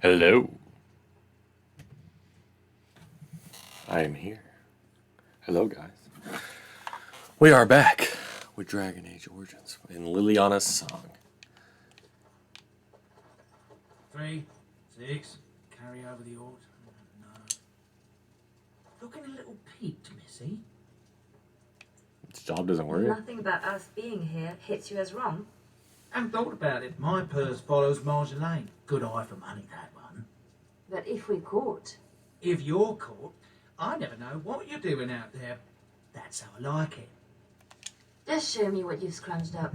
Hello. I am here. Hello, guys. We are back with Dragon Age Origins in Liliana's song. 3, 6, carry over the order. No. Looking a little peaked, Missy. This job doesn't work. Nothing about us being here hits you as wrong. Haven't thought about it. My purse follows Marjolaine. Good eye for money, that one. But if we caught... If you're caught, I never know what you're doing out there. That's how I like it. Just show me what you've scrunched up.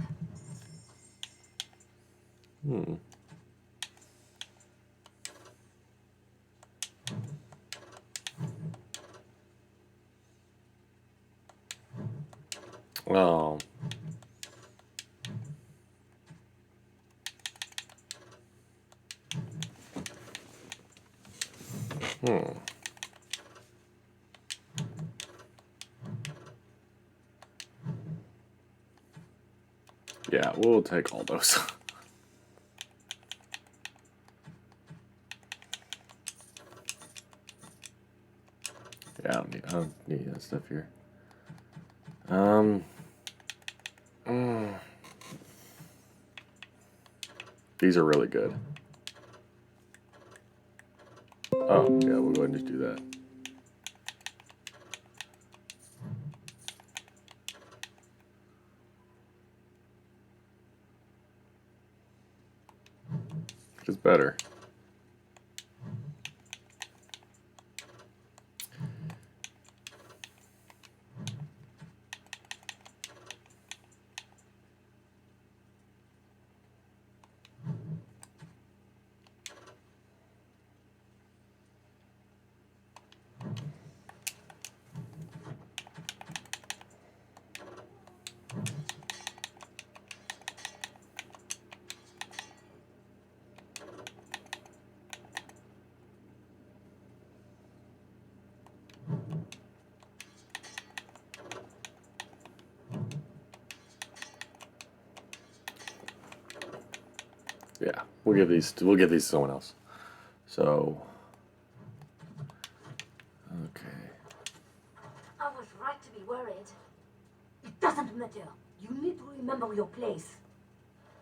Oh. Yeah, we'll take all those. Yeah, I don't need that stuff here. These are really good. Oh, yeah, we'll go ahead and just do that. Which is better. Yeah, we'll give these to someone else. So, okay. I was right to be worried. It doesn't matter. You need to remember your place.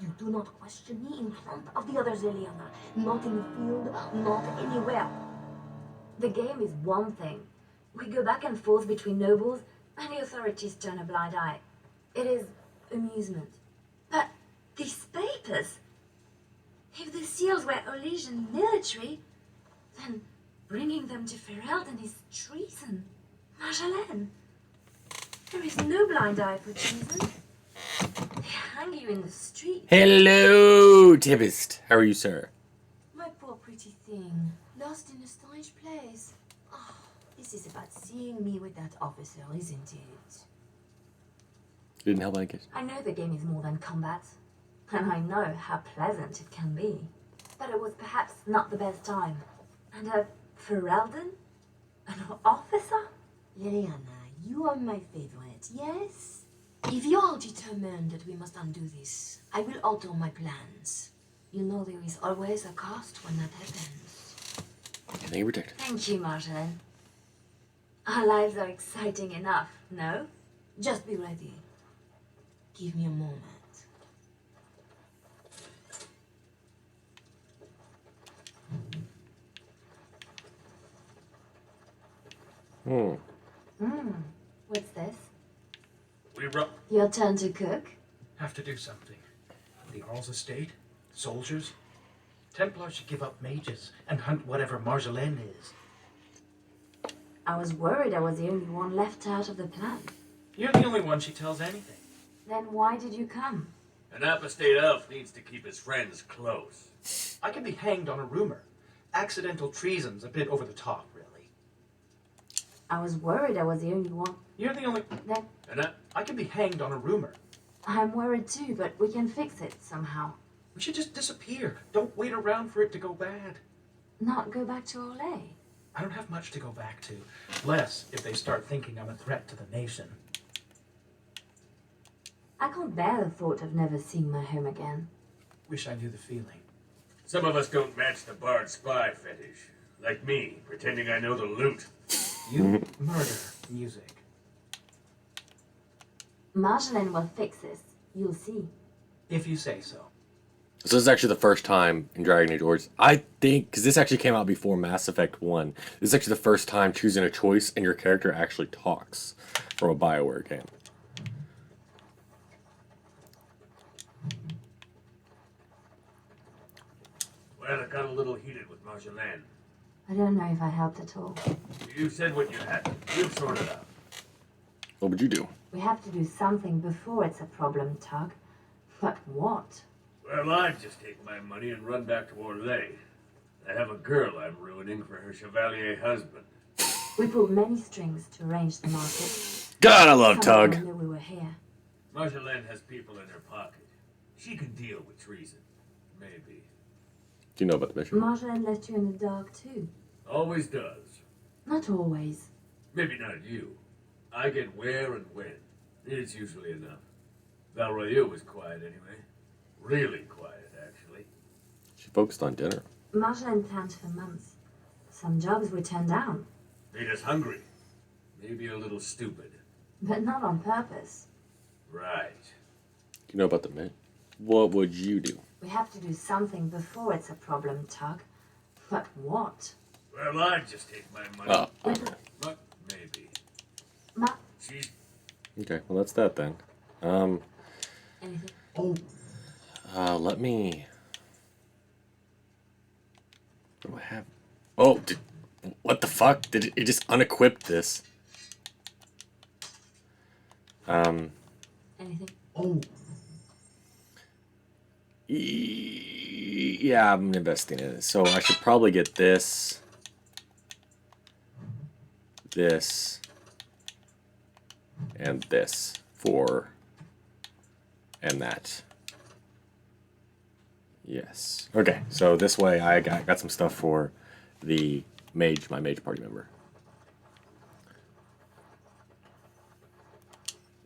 You do not question me in front of the others, Liliana. Not in the field, not anywhere. The game is one thing. We go back and forth between nobles, and the authorities turn a blind eye. It is amusement. But these papers... If the seals were Olesian military, then bringing them to Ferelden is treason. Marjolaine, there is no blind eye for treason. They hang you in the street. Hello, Tempest. How are you, sir? My poor pretty thing, lost in a strange place. Oh, this is about seeing me with that officer, isn't it? Didn't help, I guess. I know the game is more than combat. And I know how pleasant it can be. But it was perhaps not the best time. And a Ferelden? An officer? Liliana, you are my favorite, yes? If you are determined that we must undo this, I will alter my plans. You know there is always a cost when that happens. Anything protected. Thank you, Marjolaine. Our lives are exciting enough, no? Just be ready. Give me a moment. What's this? We Your turn to cook? have to do something. The Earl's estate, soldiers. Templars should give up mages and hunt whatever Marjolaine is. I was worried I was the only one left out of the plan. You're the only one she tells anything. Then why did you come? An apostate elf needs to keep his friends close. I can be hanged on a rumor. Accidental treason's a bit over the top, really. I was worried I was the only one. You're the only... Then I can be hanged on a rumor. I'm worried too, but we can fix it somehow. We should just disappear. Don't wait around for it to go bad. Not go back to Olay. I don't have much to go back to. Less if they start thinking I'm a threat to the nation. I can't bear the thought of never seeing my home again. Wish I knew the feeling. Some of us don't match the bard spy fetish. Like me, pretending I know the loot. You murder music. Marjolaine will fix this. You'll see. If you say so. So this is actually the first time in Dragon Age Origins, I think, because this actually came out before Mass Effect 1. This is actually the first time choosing a choice and your character actually talks from a BioWare game. Well, it got a little heated with Marjolaine. I don't know if I helped at all. You said what you had. You've sorted out. What would you do? We have to do something before it's a problem, Tug. But what? Well, I'd just take my money and run back to Orlais. I have a girl I'm ruining for her Chevalier husband. We pulled many strings to arrange the market. God, I love Someone Tug. knew we were here. Marjolaine has people in her pocket. She can deal with treason. Maybe. Do you know about the mission? Marjolaine left you in the dark too. Always does. Not always. Maybe not you. I get where and when. It's usually enough. Valroyu was quiet anyway. Really quiet, actually. She focused on dinner. Marjolaine planned for months. Some jobs we turned down, Made us hungry. Maybe a little stupid. but not on purpose. Right. Do you know about the mission? What would you do? We have to do something before it's a problem, Tug. But what? Well, I'd just take my money. Oh, But maybe. Ma... She's... okay. Well, that's that then. Anything? Let me. What do I have? Oh, what the fuck? Did it just unequip this? Anything? Yeah, I'm investing in it. So I should probably get this, and this and that. Yes. Okay, so this way I got some stuff for the mage, my mage party member.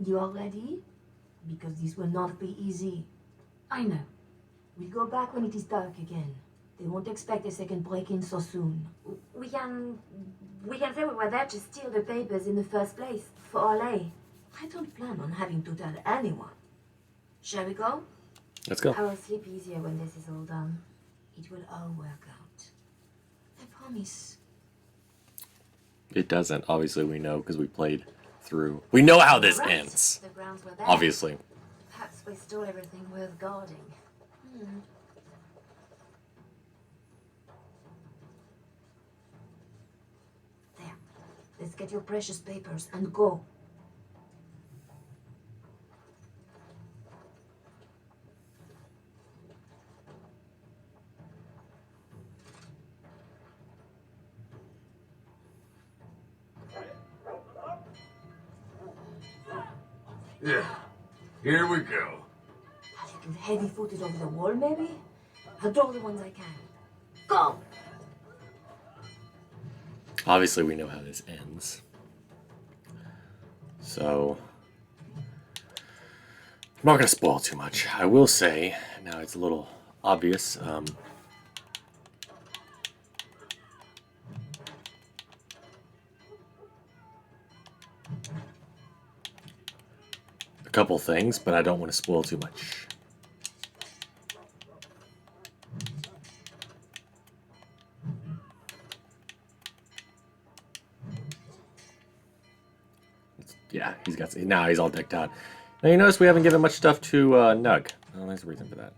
You all ready? Because this will not be easy. I know. We'll go back when it is dark again. They won't expect a second break-in so soon. We can say we were there to steal the papers in the first place, for Orlais. I don't plan on having to tell anyone. Shall we go? Let's go. I will sleep easier when this is all done. It will all work out. I promise. It doesn't. Obviously, we know because we played through. We know how this Right. ends. The grounds were there. Obviously. Perhaps we stole everything worth guarding. There. Let's get your precious papers and go. Yeah. Here we go. A little heavy-footed over the wall, maybe? I'll draw the ones I can. Go! Obviously, we know how this ends. So, I'm not going to spoil too much. I will say, now it's a little obvious. A couple things, but I don't want to spoil too much. Yeah, now he's all decked out. Now you notice we haven't given much stuff to Nug. Oh, there's a reason for that.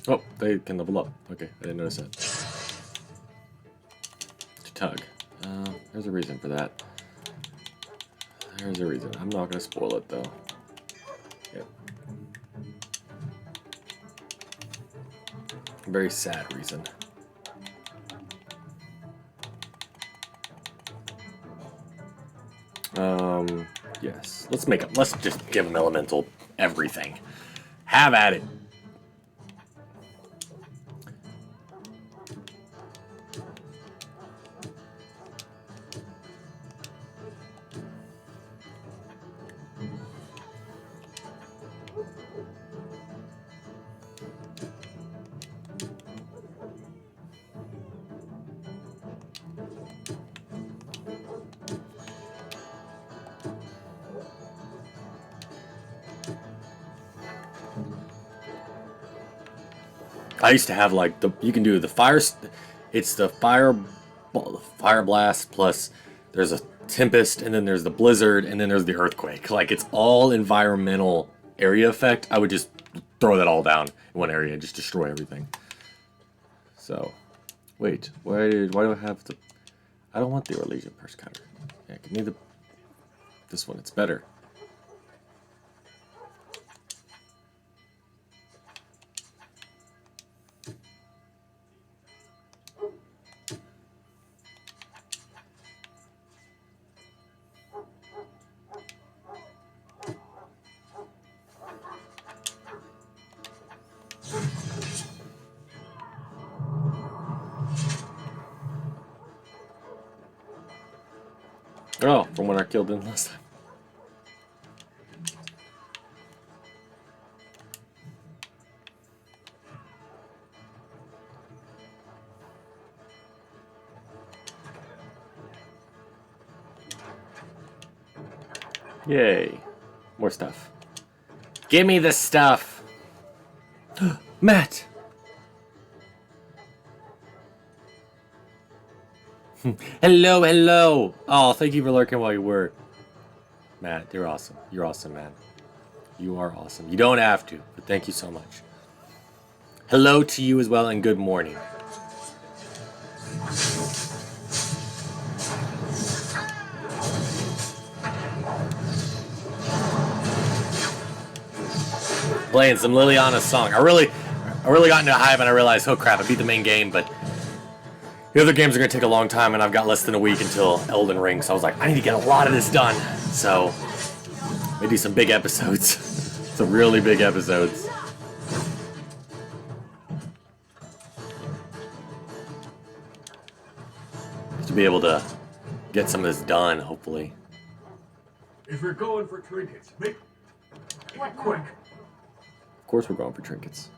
Oh, they can level up. Okay, I didn't notice that. To Tug. There's a reason for that. There's a reason. I'm not going to spoil it, though. Yep. Very sad reason. Yes. Let's just give him elemental everything. Have at it. I used to have like you can do the fire. It's the fire blast plus there's a tempest and then there's the blizzard and then there's the earthquake. Like it's all environmental area effect. I would just throw that all down in one area and just destroy everything. So, wait, why do I have the? I don't want the Orleans purse cutter. Yeah, give me this one. It's better. Oh, from when I killed him last time. Yay. More stuff. Give me the stuff! Matt! Hello, hello! Oh, thank you for lurking while you were. Matt, you're awesome. You're awesome, man. You are awesome. You don't have to, but thank you so much. Hello to you as well, and good morning. Playing some Liliana's song. I really got into a hype and I realized, oh crap, I beat the main game, but the other games are going to take a long time and I've got less than a week until Elden Ring, so I was like, I need to get a lot of this done. So, maybe some big episodes. Some really big episodes. To be able to get some of this done, hopefully. If you're going for trinkets, make it quick. Of course we're going for trinkets.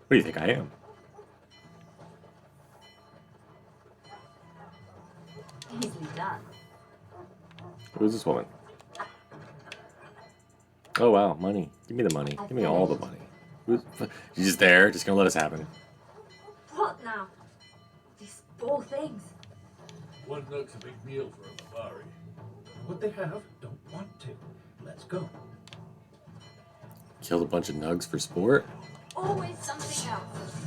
What do you think I am? Easily done. Who's this woman? Oh wow, money. Give me the money. Give me all the money. She's just there, just gonna let us happen. What now? These poor things. One nug's a big meal for a Bavari. What they have, don't want to. Let's go. Killed a bunch of nugs for sport? Always something else.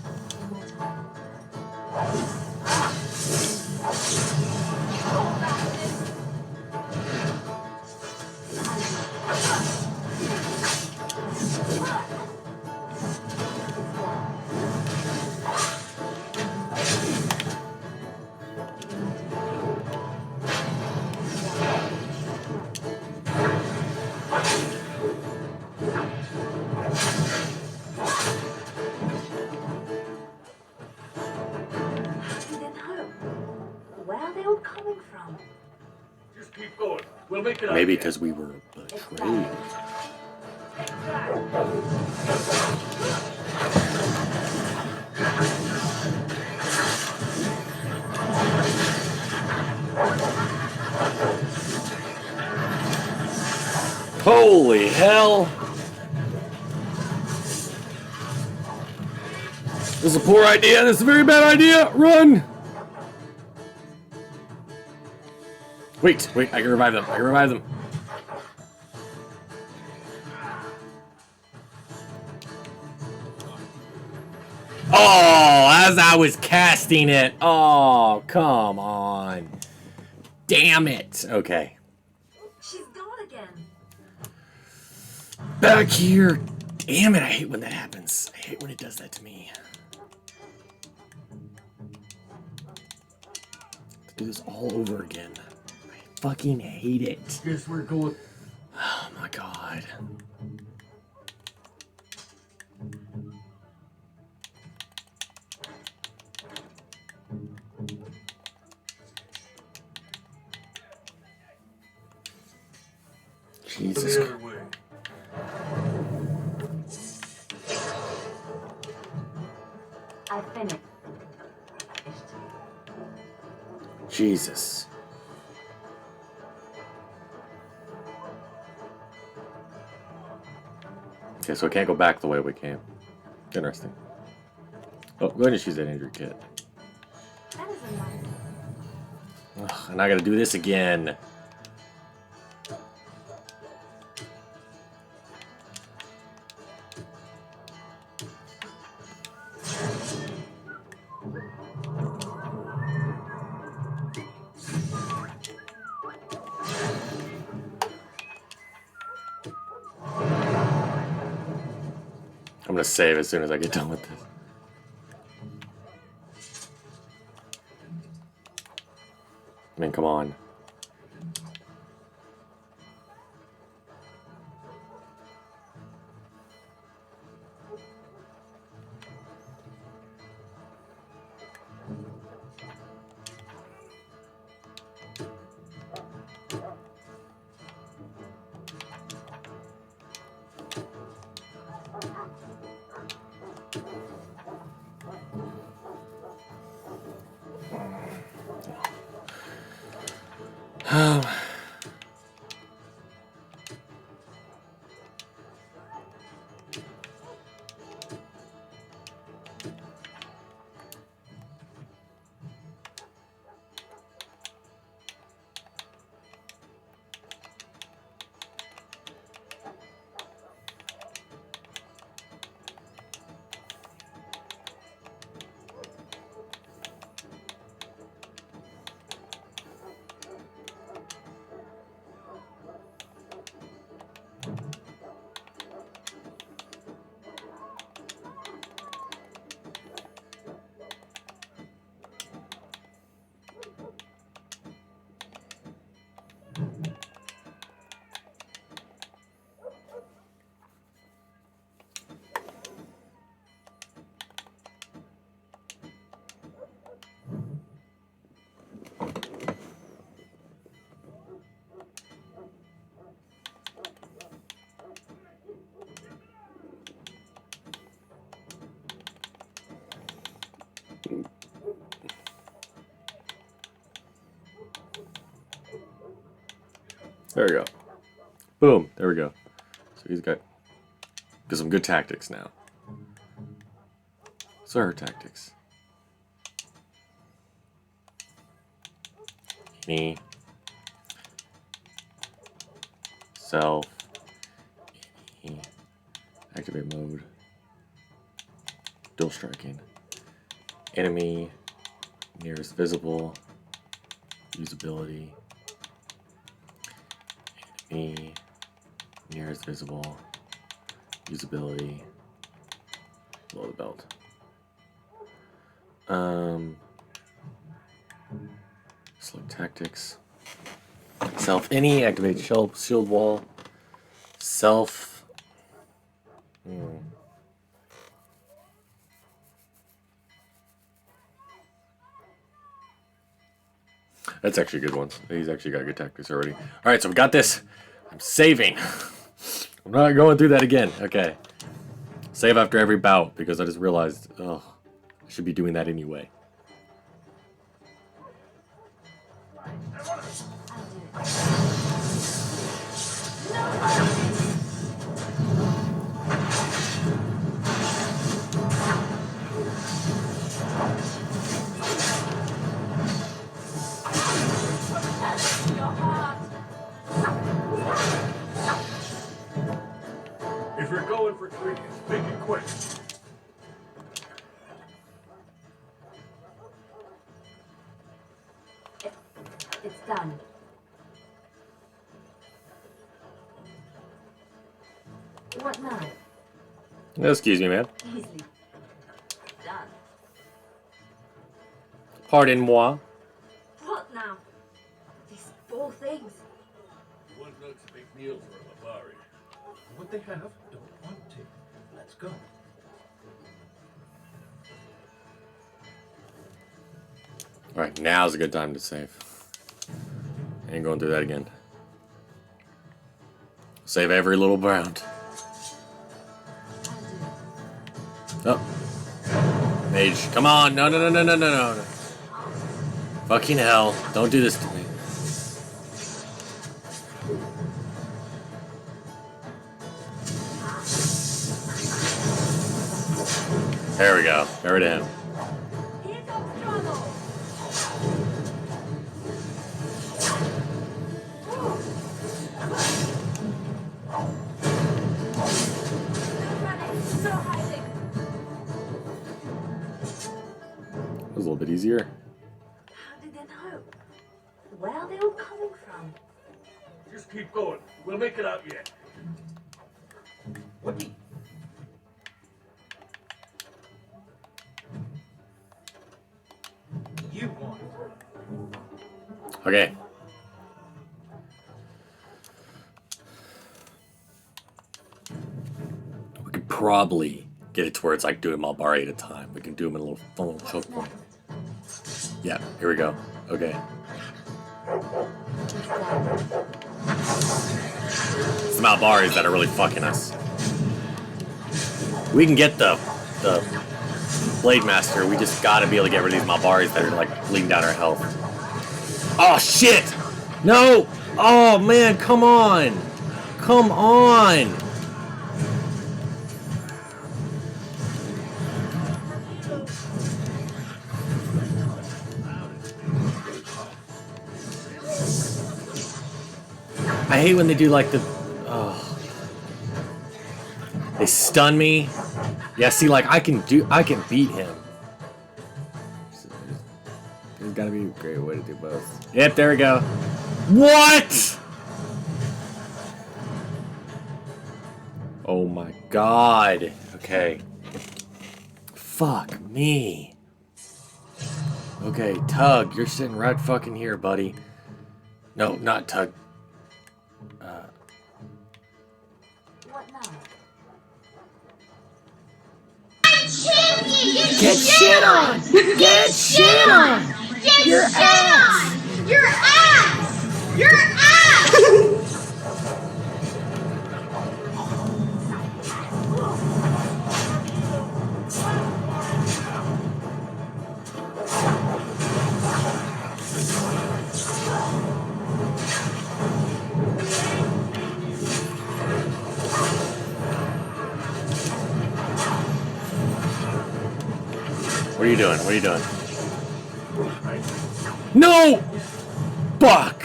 Just keep going. We'll make it up. Maybe because we were betrayed. Holy hell! This is a poor idea. This is a very bad idea. Run! Wait, I can revive them. I can revive them. Oh, as I was casting it. Oh, come on. Damn it. Okay. She's gone again. Back here. Damn it, I hate when that happens. I hate when it does that to me. Do this all over again. I fucking hate it. Guess we're going. Oh my god. Jesus The Christ. other way. I finished. Jesus. Okay, so we can't go back the way we came. Interesting. Oh, go ahead and choose that injury kit. That is a nice. Ugh, and I gotta do this again. I'm gonna save as soon as I get done with this. I mean, come on. There we go. Boom. There we go. So he's got some good tactics now. So her tactics. Me. Self. Me. Activate mode. Dual striking. Enemy. Nearest visible. Usability. Enemy. Nearest visible. Usability. Below the belt. Select tactics. Self any. Activate shield wall. Self. That's actually a good one. He's actually got good tactics already. All right, so we got this. I'm saving. I'm not going through that again. Okay. Save after every bout because I just realized, oh, I should be doing that anyway. If you're going for trinkets, make it quick. It's done. What now? Excuse me, man. Easily done. Pardon-moi. What now? These four things. One note's a big meal for a Labari. What they have, don't want to. Let's go. Alright, now's a good time to save. Ain't going through that again. Save every little round. Oh. Mage, come on. No, no, no, no, no, no, no. Fucking hell. Don't do this to me. There we go. Get rid of him. Here comes trouble. No running, no hiding. That was a little bit easier. How did they know? Where are they all coming from? Just keep going. We'll make it out yet. What do you want? Okay. We could probably get it to where it's like doing them all bar 8 at a time. We can do them in a little fun little choke point. Yeah, here we go. Okay. It's the Malbaris that are really fucking us. We can get the Blade Master. We just gotta be able to get rid of these Malbaris that are like bleeding down our health. Oh shit! No! Oh man, come on! Come on! I hate when they do like the... Oh. They stun me. Yeah, see, like, I can beat him. There's gotta be a great way to do both. Yep, there we go. What?! Oh my god. Okay. Fuck me. Okay, Tug, you're sitting right fucking here, buddy. No, not Tug. What now? Get shit on! Get shit on! Get your ass! Your ass! Your ass! What are you doing? What are you doing? No! Fuck!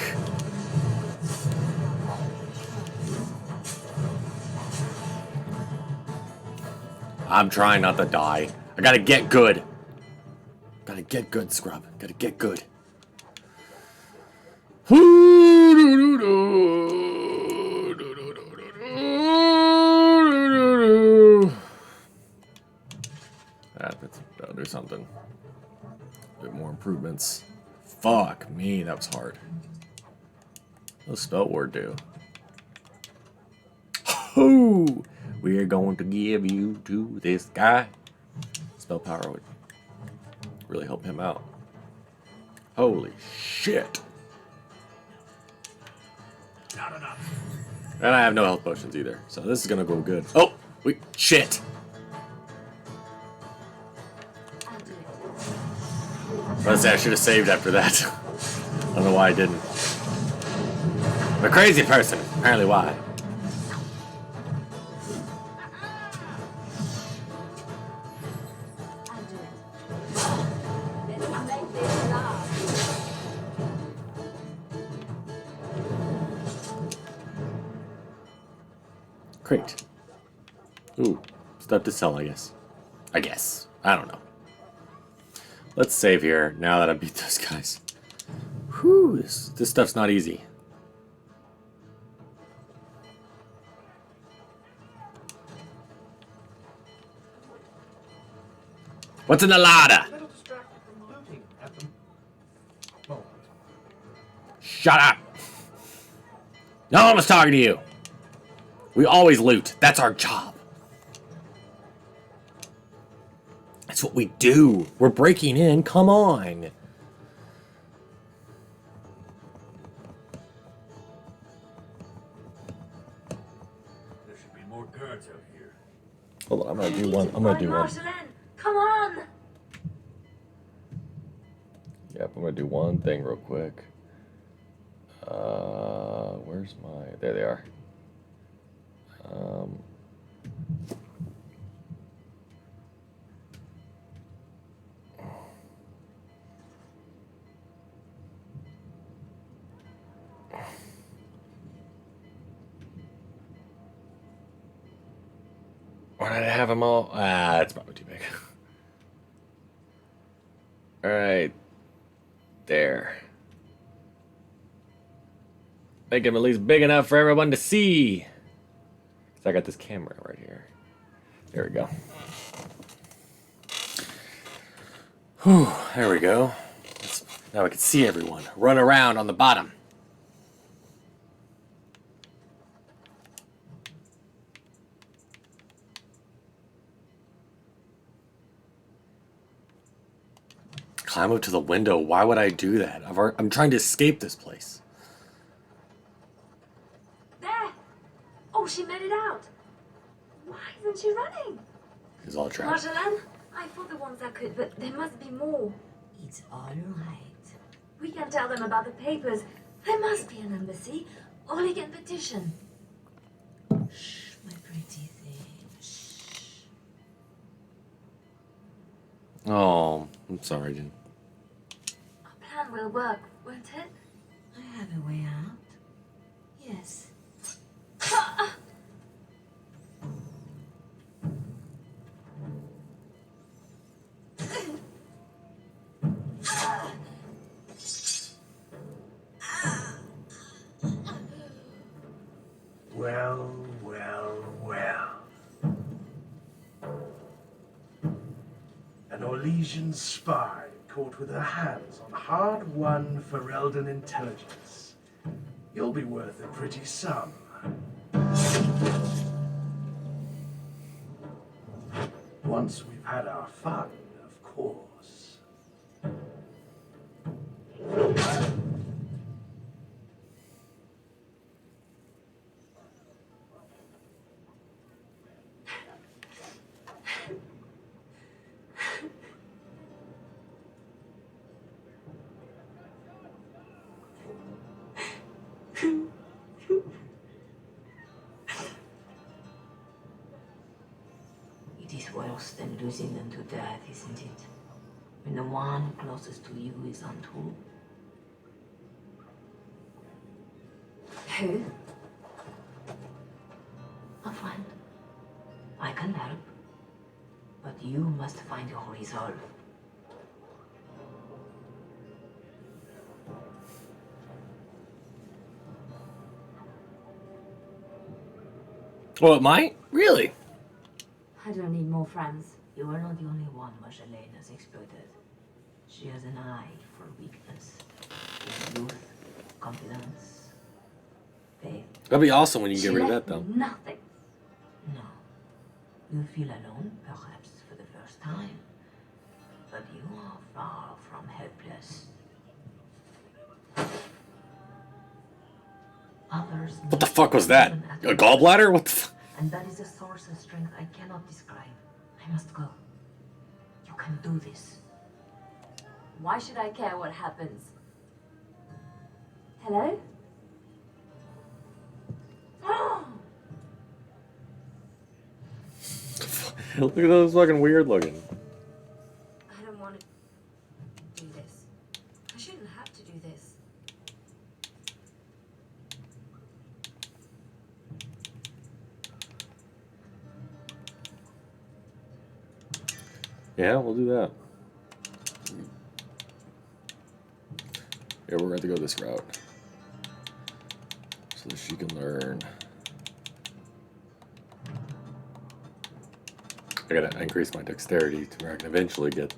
I'm trying not to die. I gotta get good. Gotta get good, scrub. Gotta get good. That'll do something. A bit more improvements. Fuck me, that was hard. What does spell word do? Ho! We're going to give you to this guy. Spell power would really help him out. Holy shit! Not enough. And I have no health potions either, so this is gonna go good. Oh! Wait, shit! I'll do it. I should have saved after that. I don't know why I didn't. I'm a crazy person. Apparently why. I'll do it. Let's make this last. Great. Ooh, stuff to sell, I guess. I don't know. Let's save here now that I beat those guys. Whew, this stuff's not easy. What's in the larder? A little distracted from looting at the moment. Shut up! No one was talking to you. We always loot. That's our job. That's what we do. We're breaking in. Come on. There should be more guards out here. Hold on, I'm gonna do one. I'm gonna do one. Marceline, come on! Yep, I'm gonna do one thing real quick. Where's my... There they are. Why did I have them all? Ah, that's probably too big. Alright. There. Make them at least big enough for everyone to see. So I got this camera right here. There we go. Whew, there we go. Now we can see everyone run around on the bottom. Climb up to the window. Why would I do that? I'm trying to escape this place. There! Oh, she made it out. Why isn't she running? It's all trapped. Marjolaine, I thought the ones that could, but there must be more. It's all right. We can tell them about the papers. There must be an embassy. Or they can petition. Shh, my pretty thing. Shh. Oh, I'm sorry, Jen. Our plan will work, won't it? I have a way out. Yes. Well, well, well. An Orlesian spy caught with her hands on hard-won Ferelden intelligence. You'll be worth a pretty sum. Once we've had our fun, of course. It is worse than losing them to death, isn't it? When the one closest to you is untold. Who? A friend. I can help. But you must find your resolve. Well, it might? Really? I don't need more friends. You are not the only one Marjolaine has exploited. She has an eye for weakness. Youth, confidence, faith. That'd be awesome when you She get rid of left that, though. me nothing. No. You feel alone, perhaps, for the first time. But you are far from helpless. Others What the fuck was that? A gallbladder? What the fuck? And that is a source of strength I cannot describe. I must go. You can do this. Why should I care what happens? Hello? Look at those fucking weird looking. I don't want to do this. I shouldn't have to do this. Yeah, we'll do that. Yeah, we're going to go this route. So that she can learn. I gotta increase my dexterity to where I can eventually get.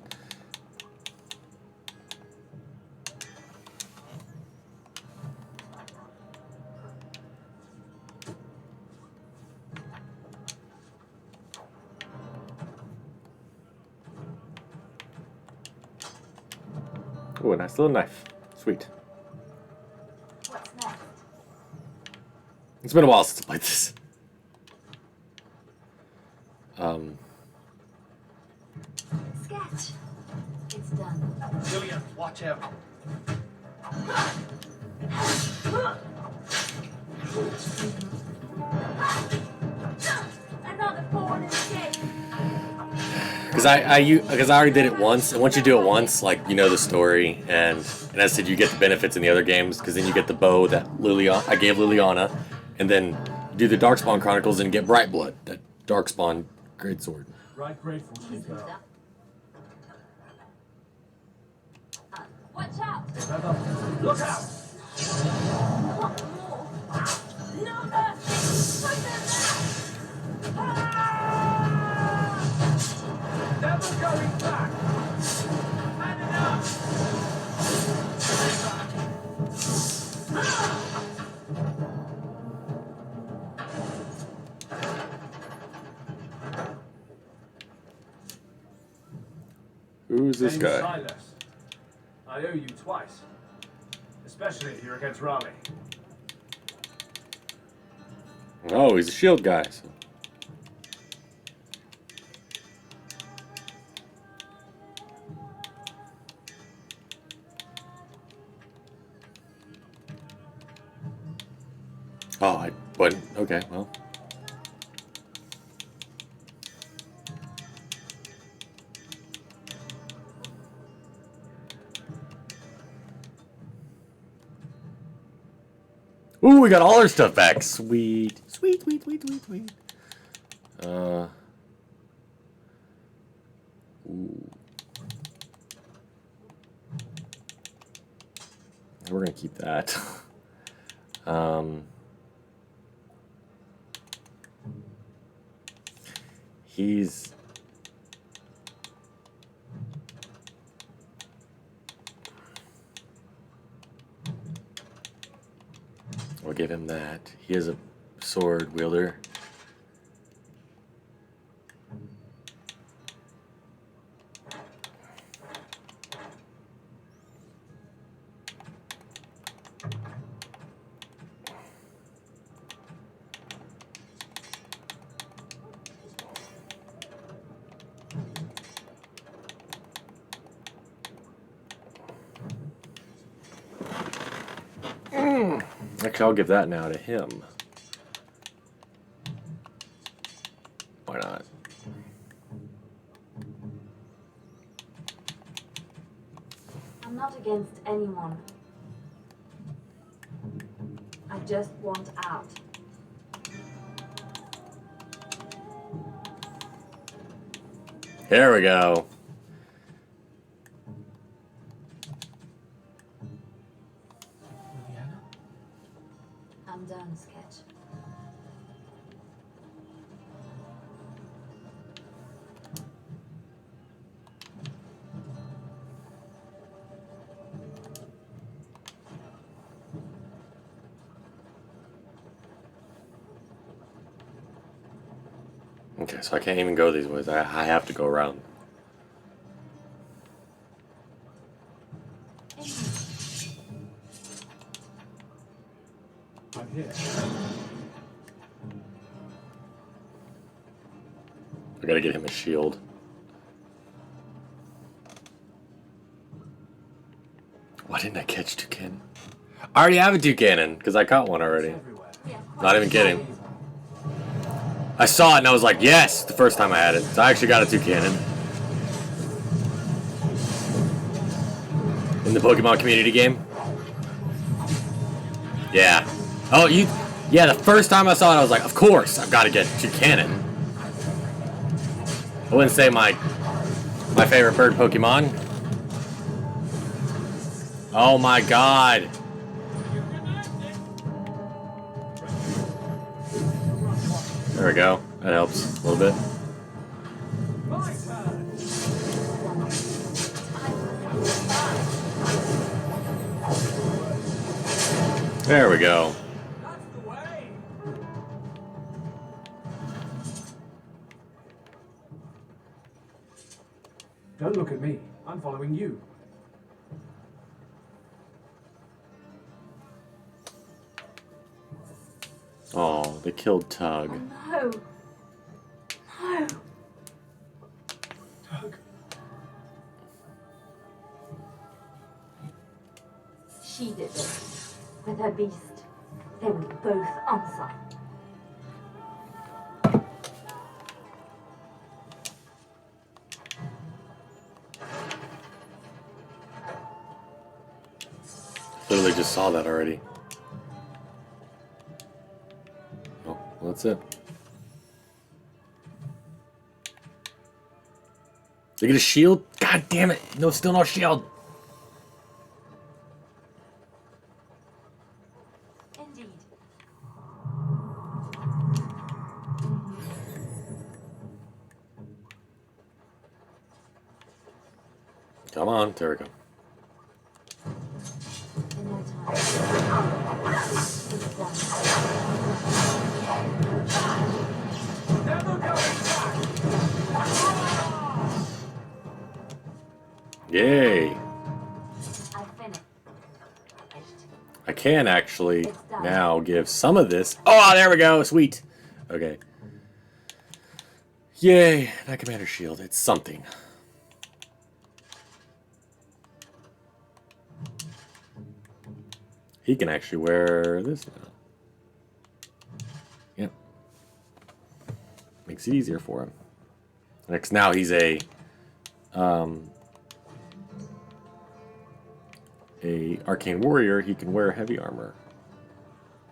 Oh, a nice little knife. Sweet. What's next? It's been a while since I played this. Sketch. It's done. Lillian, watch out. Another pawn in the game. Because I already did it once, and once you do it once, like, you know the story, and as I said, you get the benefits in the other games, because then you get the bow that I gave Liliana, and then you do the Darkspawn Chronicles and get Brightblood that Darkspawn great sword. Right grateful to you, Isn't girl. that? Watch out! Feather, look out! Not more! No mercy! Look at that! Never going back! Had enough! Who's this Name's guy? Silas. I owe you twice. Especially if you're against Raleigh. Oh, he's a shield guy. So. Oh, I wasn't. Okay, well. Ooh, we got all our stuff back. Sweet. Sweet, sweet, sweet, sweet, sweet. Ooh. We're gonna keep that. He's... We'll give him that. He is a sword wielder. Actually, I'll give that now to him. Why not? I'm not against anyone. I just want out. Here we go. Liliana? I'm done, Sketch. Okay, so I can't even go these ways. I have to go around. I'm here. I gotta get him a shield. Why didn't I catch toucan? I already have a toucan because I caught one already. Everywhere. Not even kidding. I saw it and I was like, yes, the first time I had it. So I actually got a toucan in the Pokemon community game. Yeah. Oh, you... Yeah, the first time I saw it, I was like, of course, I've got to get toucan. I wouldn't say my favorite bird Pokemon. Oh my god. There we go. That helps a little bit. My turn. There we go. That's the way. Don't look at me. I'm following you. Oh, they killed Tug. No. No. Tug. She did it. With her beast. They will both answer. Literally just saw that already. Oh, well, that's it. Did I get a shield? God damn it. No, still no shield. Indeed. Come on. There we go. In no time. It's done. Yay. I finished. I can actually now give some of this. Oh, there we go. Sweet. Okay. Yay. Not Commander Shield. It's something. He can actually wear this now. Yep. Makes it easier for him. Next, now he's a arcane warrior. He can wear heavy armor.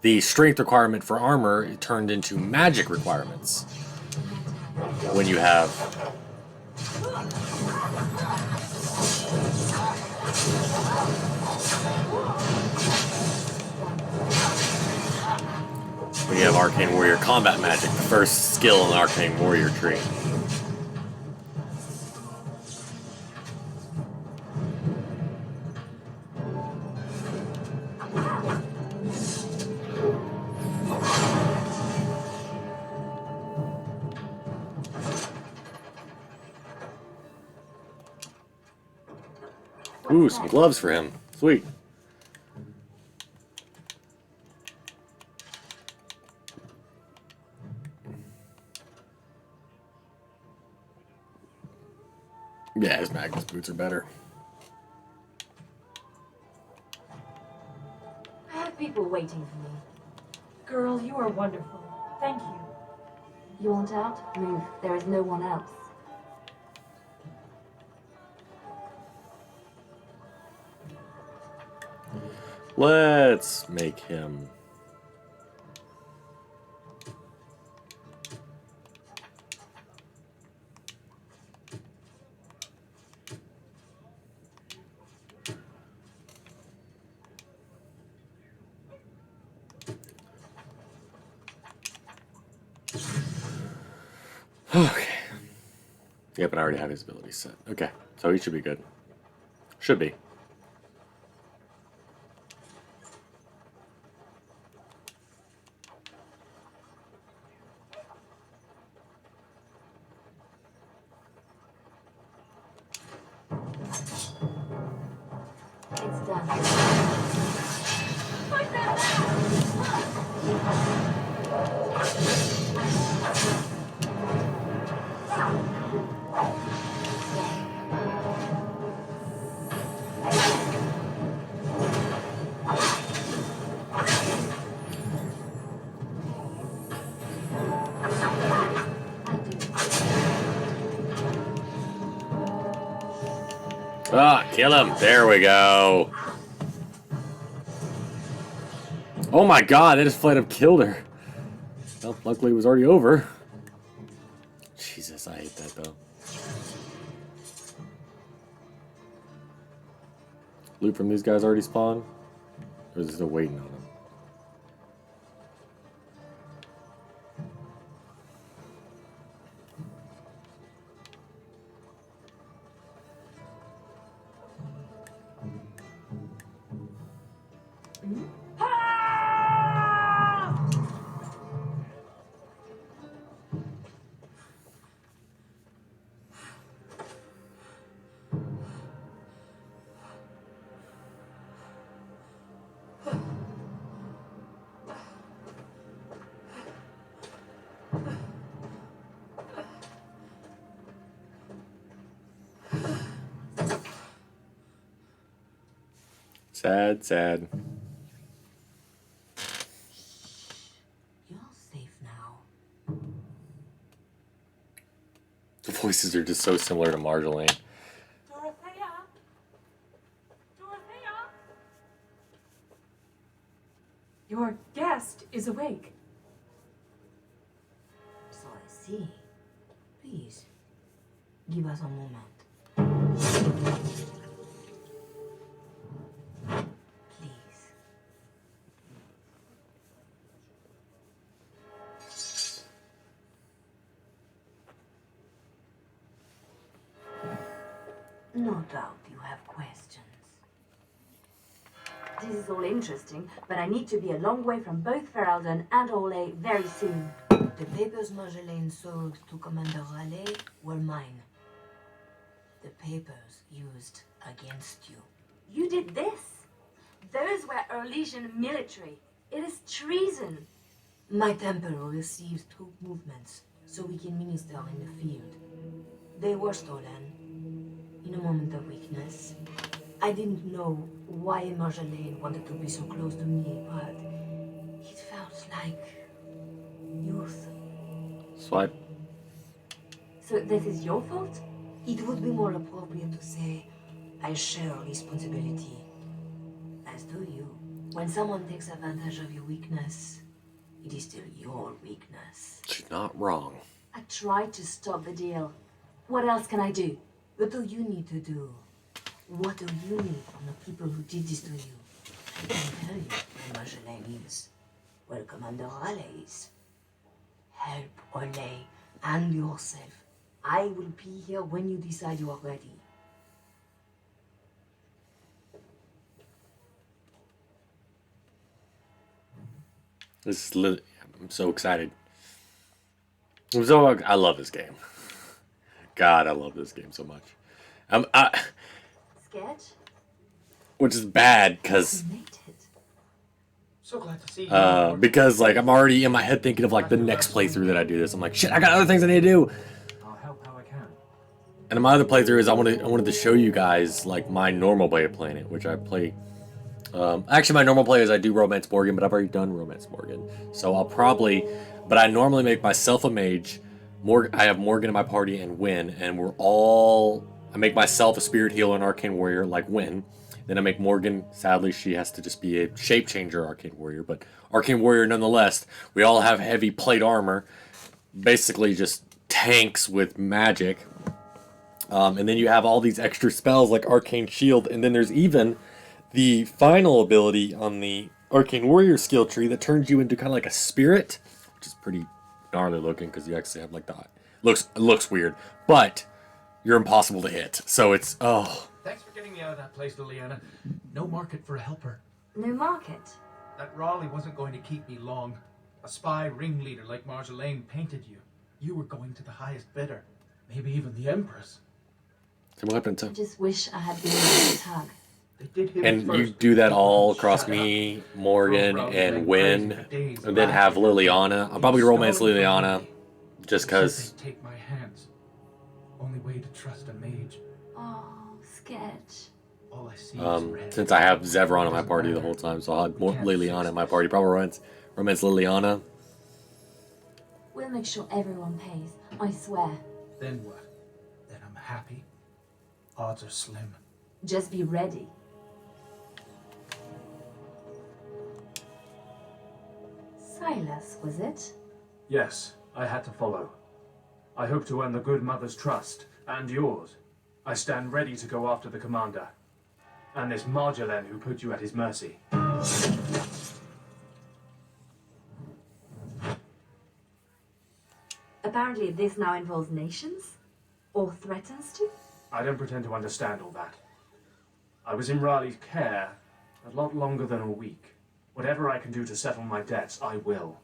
The strength requirement for armor turned into magic requirements when you have arcane warrior combat magic, the first skill in the arcane warrior tree. Ooh, some gloves for him. Sweet. Yeah, his Magnus boots are better. I have people waiting for me. Girl, you are wonderful. Thank you. You want out? Move. There is no one else. Let's make him. Okay. Yep, and I already have his ability set. Okay, so he should be good. Should be. It's done. Ah, kill him. There we go. Oh my god, that just flat up killed her. Well, luckily it was already over. Jesus, I hate that though. Loot from these guys already spawned? Or is it still waiting on them? Sad, sad. You're safe now. The voices are just so similar to Marjolaine. Dorothea? Dorothea? Your guest is awake. So I see. Please, give us a moment. Please. No doubt you have questions. This is all interesting, but I need to be a long way from both Ferelden and Orlais very soon. The papers Marjolaine sold to Commander Raleigh were mine. The papers used against you. You did this? Those were Orlesian military. It is treason. My temple receives troop movements, so we can minister in the field. They were stolen in a moment of weakness. I didn't know why Marjolaine wanted to be so close to me, but it felt like youth. Swipe. So this is your fault? It would be more appropriate to say, I share responsibility. As do you. When someone takes advantage of your weakness, it is still your weakness. She's not wrong. I tried to stop the deal. What else can I do? What do you need to do? What do you need from the people who did this to you? I can tell you where Marjolaine is, where Commander Raleigh is. Help Orlais and yourself. I will be here when you decide you are ready. This is I'm so excited. I love this game. God, I love this game so much. Scared? Which is bad because You made it. So glad to see you. because like I'm already in my head thinking of like the next playthrough that I do this. I'm like, shit, I got other things I need to do. I'll help how I can. And in my other playthrough is I wanted to show you guys like my normal way of playing it, which I play. Actually, my normal play is I do Romance Morgan, but I've already done Romance Morgan, so I'll probably. But I normally make myself a mage. I have Morgan in my party and Wynn, and I make myself a spirit healer and arcane warrior like Wynn. Then I make Morgan. Sadly, she has to just be a shape changer arcane warrior, but arcane warrior nonetheless. We all have heavy plate armor, basically just tanks with magic. And then you have all these extra spells like arcane shield, and then there's even the final ability on the arcane warrior skill tree that turns you into kind of like a spirit, which is pretty gnarly looking because you actually have like that. It looks weird, but you're impossible to hit. So it's Thanks for getting me out of that place, Liliana. No market for a helper. No market. That Raleigh wasn't going to keep me long. A spy ringleader like Marjolaine painted you. You were going to the highest bidder. Maybe even the Empress. what happened I to. just wish I had been able to tug. They did him And first. you do that all Shut across up. me, Morgan, Drove and like Wynn, crazy for days and then last have year. Liliana. I'll probably romance Liliana, just They said because. they'd take my hands. Only way to trust a mage. Oh, sketch. All I see is red. Since I have Zevron in my party the whole time, so I'll have more Liliana in my party. Probably romance Liliana. We'll make sure everyone pays. I swear. Then what? Then I'm happy. Odds are slim. Just be ready. Silas, was it? Yes, I had to follow. I hope to earn the good mother's trust, and yours. I stand ready to go after the commander. And this Marjolaine who put you at his mercy. Apparently this now involves nations? Or threatens to? I don't pretend to understand all that. I was in Raleigh's care a lot longer than a week. Whatever I can do to settle my debts, I will.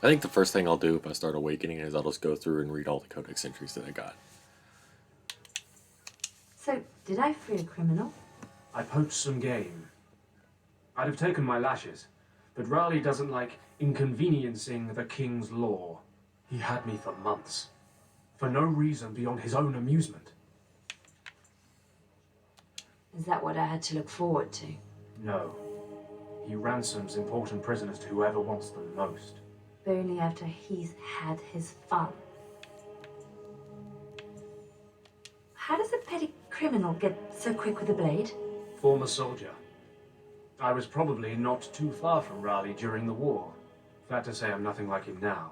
I think the first thing I'll do if I start awakening is I'll just go through and read all the codex entries that I got. So, did I free a criminal? I poached some game. I'd have taken my lashes, but Raleigh doesn't like inconveniencing the king's law. He had me for months, for no reason beyond his own amusement. Is that what I had to look forward to? No. He ransoms important prisoners to whoever wants them most. But only after he's had his fun. How does a petty criminal get so quick with a blade? Former soldier. I was probably not too far from Raleigh during the war. Glad to say I'm nothing like him now.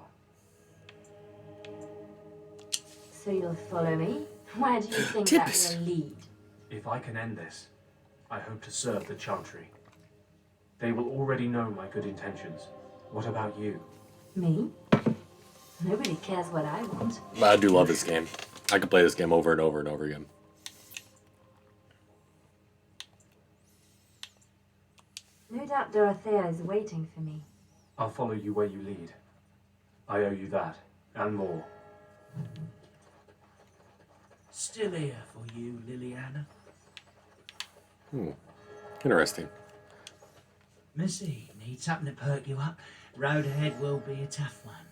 So you'll follow me? Where do you think Tempest. that will lead? If I can end this, I hope to serve the Chantry. They will already know my good intentions. What about you? Me? Nobody cares what I want. I do love this game. I could play this game over and over and over again. No doubt Dorothea is waiting for me. I'll follow you where you lead. I owe you that, and more. Still here for you, Liliana. Interesting. Missy, need something to perk you up. Road ahead will be a tough one.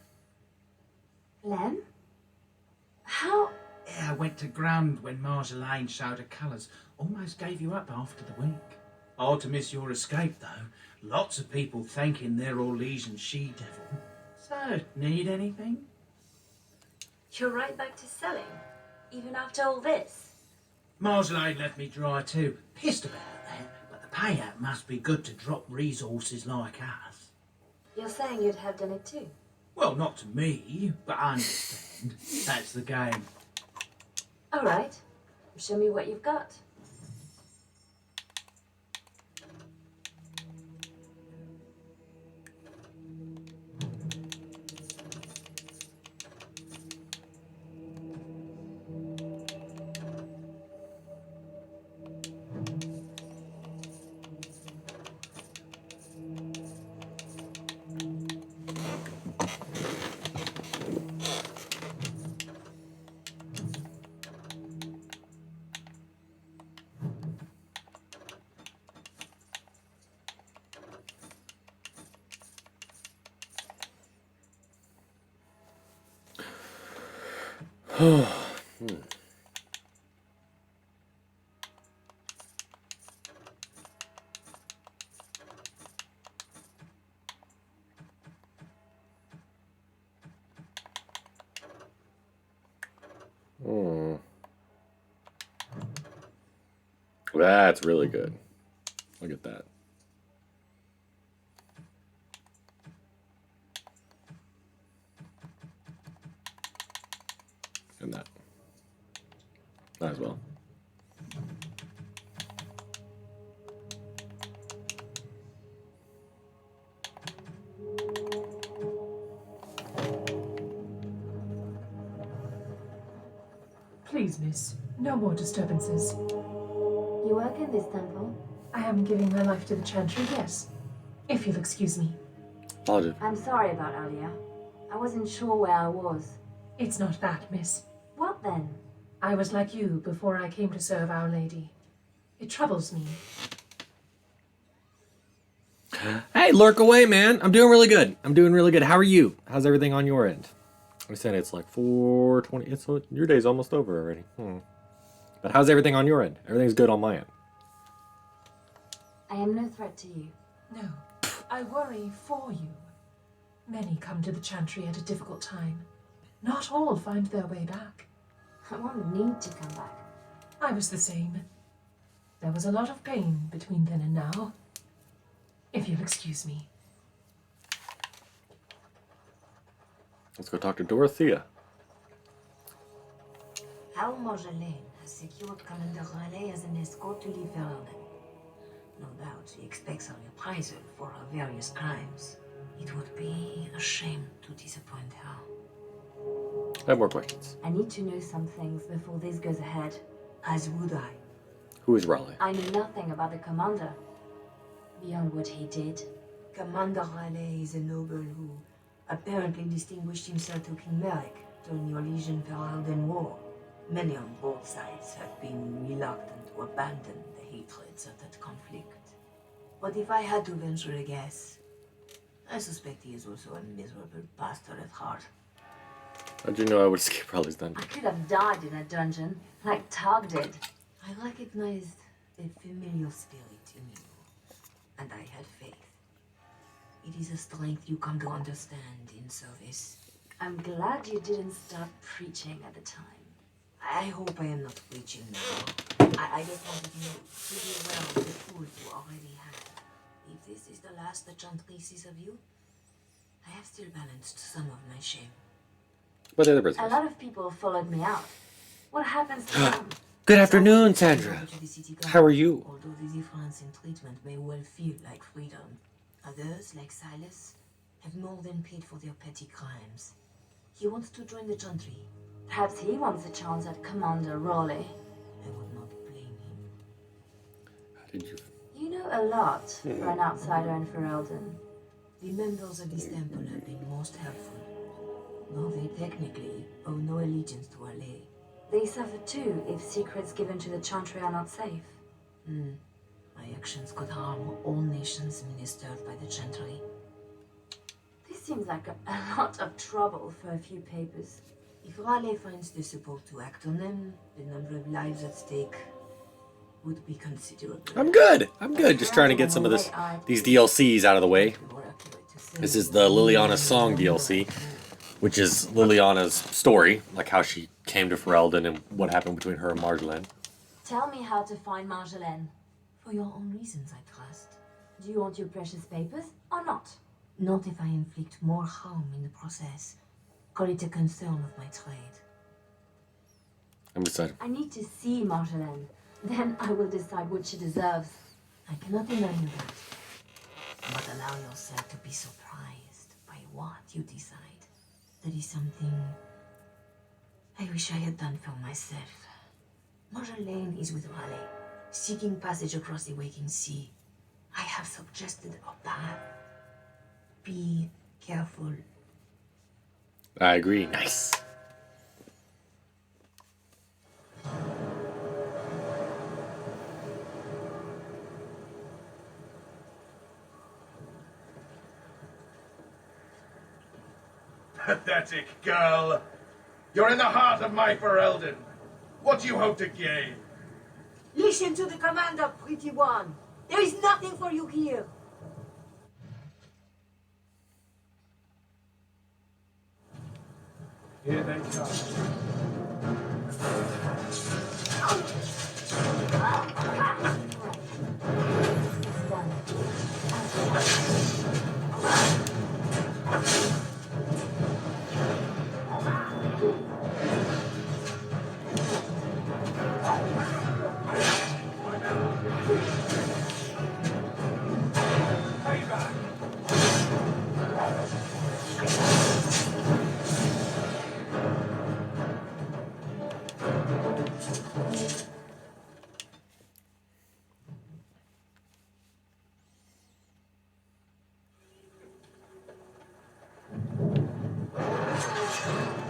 Len? How? Yeah, I went to ground when Marjolaine showed her colours. Almost gave you up after the week. Hard to miss your escape, though. Lots of people thanking their Orlesian she-devil. So, need anything? You're right back to selling? Even after all this? Marjolaine left me dry too. Pissed about that, but the payout must be good to drop resources like us. You're saying you'd have done it too? Well, not to me, but I understand. That's the game. All right. Show me what you've got. That's really good. Look at that. And that. Might as well. Please, miss, no more disturbances. You work in this temple? I am giving my life to the Chantry, yes. If you'll excuse me. Apologies. I'm sorry about earlier. I wasn't sure where I was. It's not that, miss. What then? I was like you before I came to serve Our Lady. It troubles me. Hey, lurk away, man. I'm doing really good. I'm doing really good. How are you? How's everything on your end? I said it's like 4:20. It's your day's almost over already. But how's everything on your end? Everything's good on my end. I am no threat to you. No, I worry for you. Many come to the Chantry at a difficult time. Not all find their way back. I won't need to come back. I was the same. There was a lot of pain between then and now. If you'll excuse me. Let's go talk to Dorothea. How Marjolaine has secured Commander Riley as an escort to leave Vernon. No doubt she expects a reprisal for her various crimes. It would be a shame to disappoint her. I have more questions. I need to know some things before this goes ahead. As would I. Who is Raleigh? I know nothing about the commander. Beyond what he did. Commander Riley is a noble who apparently distinguished himself to King Merrick during the Orlesian-Ferelden War. Many on both sides have been reluctant to abandon the hatreds of that conflict. But if I had to venture a guess, I suspect he is also a miserable bastard at heart. How'd you know I would escape Raleigh's dungeon? I could have died in a dungeon, like Tug did. I recognized a familiar spirit in you, and I had faith. It is a strength you come to understand in service. I'm glad you didn't start preaching at the time. I hope I am not preaching now. I just wanted you to be aware of the tools you already have. If this is the last the Chantry sees of you, I have still balanced some of my shame. What other A prisoners? lot of people followed me out. What happens to them? Good afternoon, Sandra. How are you? Although the difference in treatment may well feel like freedom, others, like Silas, have more than paid for their petty crimes. He wants to join the Chantry. Perhaps he wants a chance at Commander Raleigh. I would not blame him. How did you? You know a lot for an outsider in Ferelden. The members of this temple have been most helpful, though they technically owe no allegiance to Raleigh. They suffer too if secrets given to the Chantry are not safe. My actions could harm all nations ministered by the Chantry. This seems like a lot of trouble for a few papers. If Raleigh finds the support to act on them, the number of lives at stake would be considerable. I'm good. I'm good. Just trying to get some of these DLCs out of the way. This is the Liliana's Song DLC, which is Liliana's story, like how she came to Ferelden and what happened between her and Marjolaine. Tell me how to find Marjolaine. For your own reasons, I trust. Do you want your precious papers or not? Not if I inflict more harm in the process. Call it a concern of my trade. I'm excited. I need to see Marjolaine. Then I will decide what she deserves. I cannot deny you that. But allow yourself to be surprised by what you decide. That is something I wish I had done for myself. Marjolaine is with Raleigh, seeking passage across the waking sea. I have suggested a path. Be careful. I agree. Nice. Pathetic girl. You're in the heart of my Ferelden. What do you hope to gain? Listen to the commander, pretty one. There is nothing for you here. Here they come.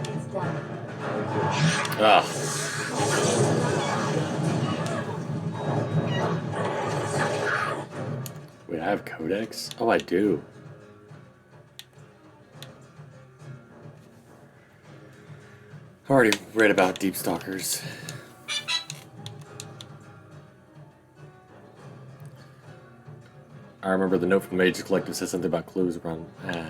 It's done. Ah. Wait, I have Codex? Oh, I do. I already read about Deep Stalkers. I remember the note from the Mage Collective said something about clues around. Yeah.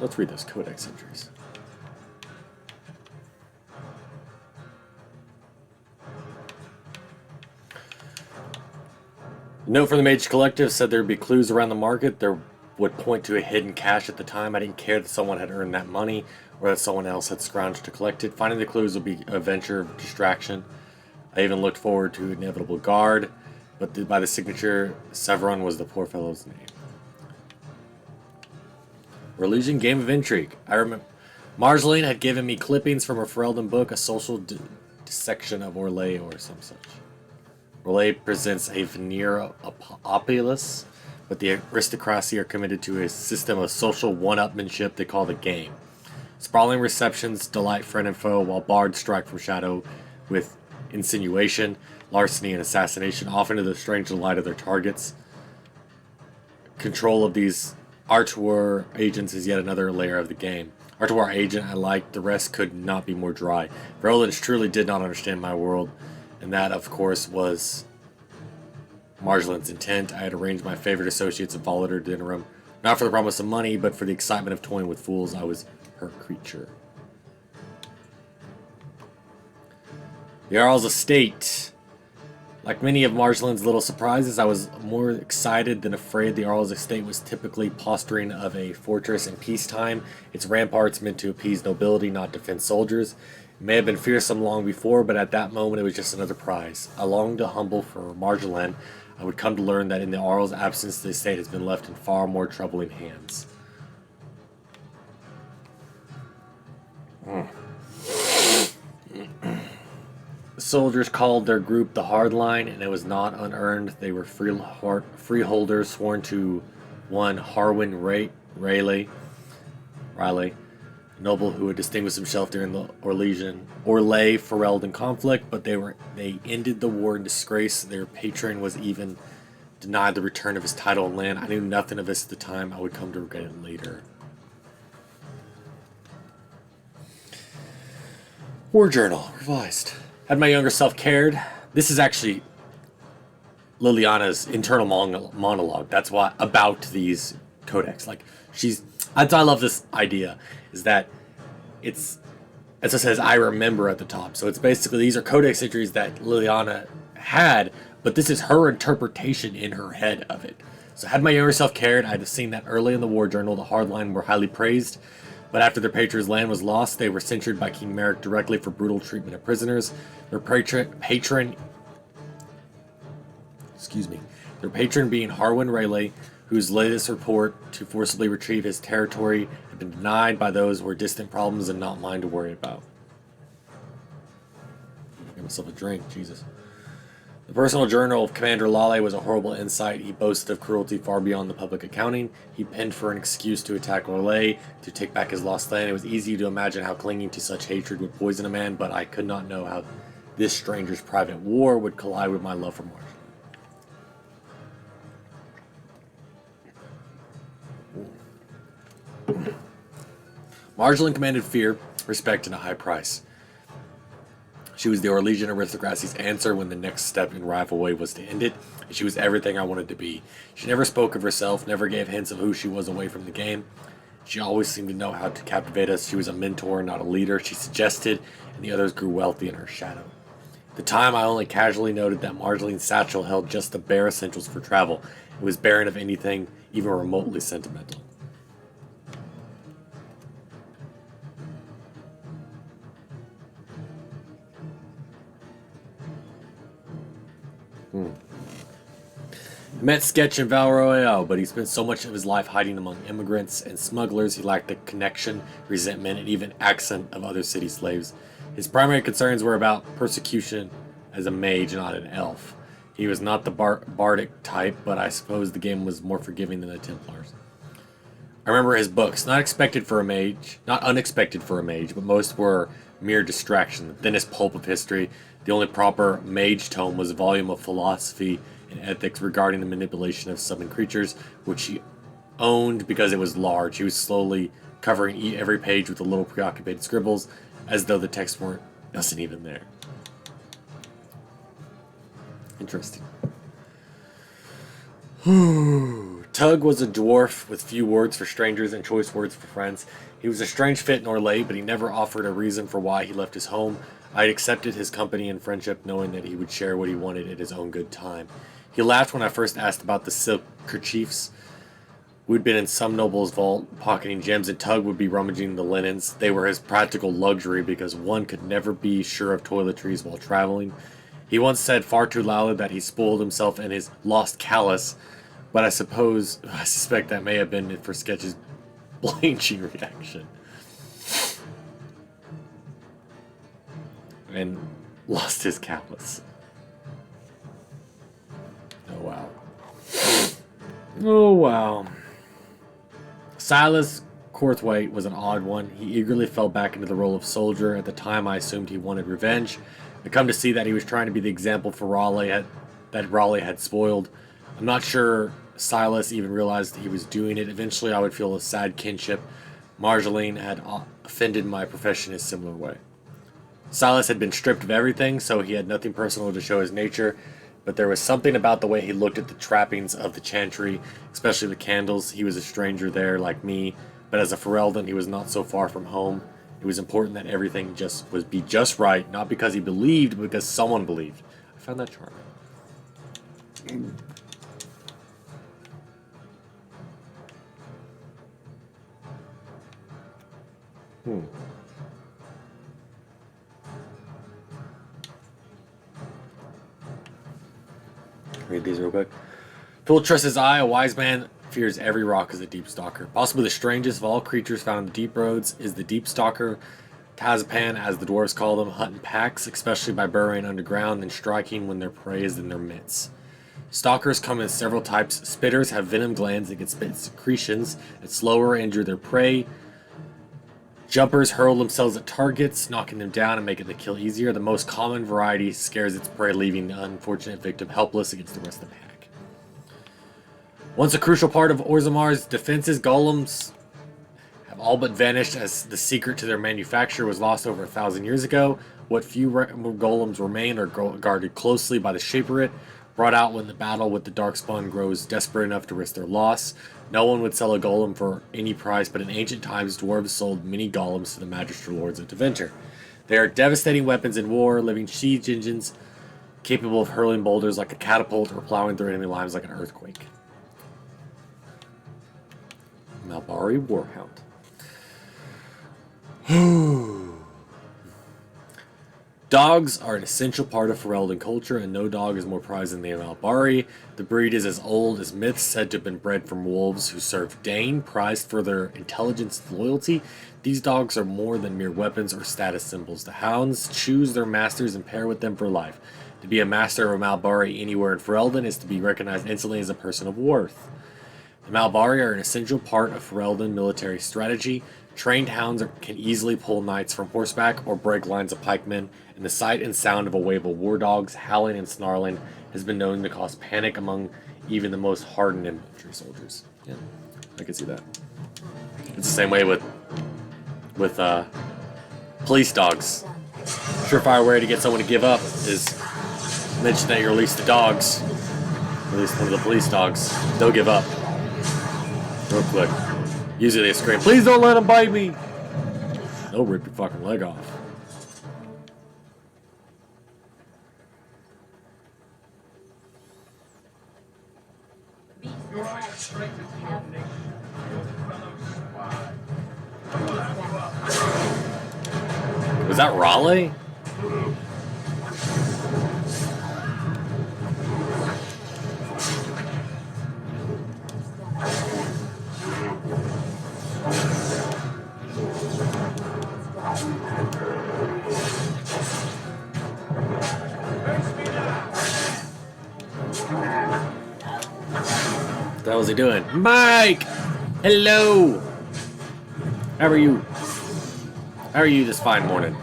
Let's read those codex entries. The note from the Mage Collective said there'd be clues around the market. There would point to a hidden cache at the time. I didn't care that someone had earned that money or that someone else had scrounged to collect it. Finding the clues would be a venture of distraction. I even looked forward to inevitable guard, but by the signature, Severon was the poor fellow's name. Religion, game of intrigue. I remember Marjolaine had given me clippings from her Ferelden book, a social dissection of Orlais or some such. Orlais presents a veneer of populace, but the aristocracy are committed to a system of social one-upmanship they call the game. Sprawling receptions delight friend and foe, while bards strike from shadow with insinuation, larceny, and assassination, often to the strange delight of their targets. Control of these Archwar agents is yet another layer of the game. Archwar agent I liked, the rest could not be more dry. Ferelden truly did not understand my world, and that, of course, was Marjolaine's intent. I had arranged my favorite associates and followed her to dinner room, not for the promise of money, but for the excitement of toying with fools. I was her creature. The Jarl's estate. Like many of Marjolaine's little surprises, I was more excited than afraid. The Jarl's estate was typically posturing of a fortress in peacetime, its ramparts meant to appease nobility, not defend soldiers. It may have been fearsome long before, but at that moment it was just another prize. I longed to humble for Marjolaine. I would come to learn that in the Jarl's absence, the estate has been left in far more troubling hands. The soldiers called their group the Hardline, and it was not unearned. They were freeholders sworn to one Harwin Riley, a noble who had distinguished himself during the Orlais Ferelden conflict, but they ended the war in disgrace. Their patron was even denied the return of his title and land. I knew nothing of this at the time. I would come to regret it later. War Journal, revised. Had my younger self cared, this is actually Liliana's internal monologue. That's why about these codex. Like that's why I love this idea. Is that it's, as it says, I remember at the top. So it's basically these are codex entries that Liliana had, but this is her interpretation in her head of it. So had my younger self cared, I'd have seen that early in the War Journal. The Hardline were highly praised. But after their patron's land was lost, they were censured by King Merrick directly for brutal treatment of prisoners. Their patron being Harwin Riley, whose latest report to forcibly retrieve his territory had been denied by those who were distant problems and not mine to worry about. Give myself a drink, Jesus. The personal journal of Commander Lale was a horrible insight. He boasted of cruelty far beyond the public accounting. He penned for an excuse to attack Orlais, to take back his lost land. It was easy to imagine how clinging to such hatred would poison a man, but I could not know how this stranger's private war would collide with my love for Marjolaine. Marjolaine commanded fear, respect, and a high price. She was the Orlesian aristocracy's answer when the next step in rivalry was to end it, and she was everything I wanted to be. She never spoke of herself, never gave hints of who she was away from the game. She always seemed to know how to captivate us. She was a mentor, not a leader. She suggested, and the others grew wealthy in her shadow. At the time, I only casually noted that Marjolaine's satchel held just the bare essentials for travel. It was barren of anything even remotely sentimental. He met Sketch in Val Royale, but he spent so much of his life hiding among immigrants and smugglers he lacked the connection, resentment, and even accent of other city slaves. His primary concerns were about persecution as a mage, not an elf. He was not the bardic type, but I suppose the game was more forgiving than the Templars. I remember his books, not unexpected for a mage, but most were mere distraction, the thinnest pulp of history. The only proper mage tome was a volume of philosophy and ethics regarding the manipulation of summoned creatures, which he owned because it was large. He was slowly covering every page with the little preoccupied scribbles, as though the text wasn't even there. Interesting. Tug was a dwarf with few words for strangers and choice words for friends. He was a strange fit in Orlais, but he never offered a reason for why he left his home. I had accepted his company and friendship, knowing that he would share what he wanted at his own good time. He laughed when I first asked about the silk kerchiefs. We'd been in some noble's vault, pocketing gems, and Tug would be rummaging the linens. They were his practical luxury because one could never be sure of toiletries while traveling. He once said far too loudly that he spoiled himself in his lost callus, but I suspect that may have been for Sketch's blanching reaction. And lost his callus. Oh, wow. Oh, wow. Silas Corthwaite was an odd one. He eagerly fell back into the role of soldier. At the time, I assumed he wanted revenge. I come to see that he was trying to be the example for Raleigh that Raleigh had spoiled. I'm not sure Silas even realized he was doing it. Eventually, I would feel a sad kinship. Marjolaine had offended my profession in a similar way. Silas had been stripped of everything, so he had nothing personal to show his nature, but there was something about the way he looked at the trappings of the chantry, especially the candles. He was a stranger there, like me, but as a Ferelden, he was not so far from home. It was important that everything be just right, not because he believed, but because someone believed. I found that charming. Read these real quick. Fool trusts his eye, a wise man fears every rock as a deep stalker. Possibly the strangest of all creatures found in the deep roads is the deep stalker, Tazpan, as the dwarves call them, hunt in packs, especially by burrowing underground and striking when their prey is in their midst. Stalkers come in several types. Spitters have venom glands that can spit secretions that slow or injure their prey. Jumpers hurl themselves at targets, knocking them down and making the kill easier. The most common variety scares its prey, leaving the unfortunate victim helpless against the rest of the pack. Once a crucial part of Orzammar's defenses, golems have all but vanished as the secret to their manufacture was lost over 1,000 years ago. What few golems remain are guarded closely by the Shaperit, brought out when the battle with the Darkspawn grows desperate enough to risk their loss. No one would sell a golem for any price, but in ancient times, dwarves sold many golems to the Magister Lords of Deventer. They are devastating weapons in war, living siege engines, capable of hurling boulders like a catapult or plowing through enemy lines like an earthquake. Malbari Warhound. Dogs are an essential part of Ferelden culture, and no dog is more prized than the Malbari. The breed is as old as myths, said to have been bred from wolves who served Dane, prized for their intelligence and loyalty. These dogs are more than mere weapons or status symbols. The hounds choose their masters and pair with them for life. To be a master of a Malbari anywhere in Ferelden is to be recognized instantly as a person of worth. The Malbari are an essential part of Ferelden military strategy. Trained hounds can easily pull knights from horseback or break lines of pikemen, and the sight and sound of a wave of war dogs howling and snarling has been known to cause panic among even the most hardened infantry soldiers. Yeah, I can see that. It's the same way with police dogs. Surefire way to get someone to give up is mention that you release the dogs, release one of the police dogs. They'll give up real quick. Usually they scream, "Please don't let him bite me!" They'll rip your fucking leg off. Was that Raleigh? What was he doing? Mike! Hello! How are you? How are you this fine morning?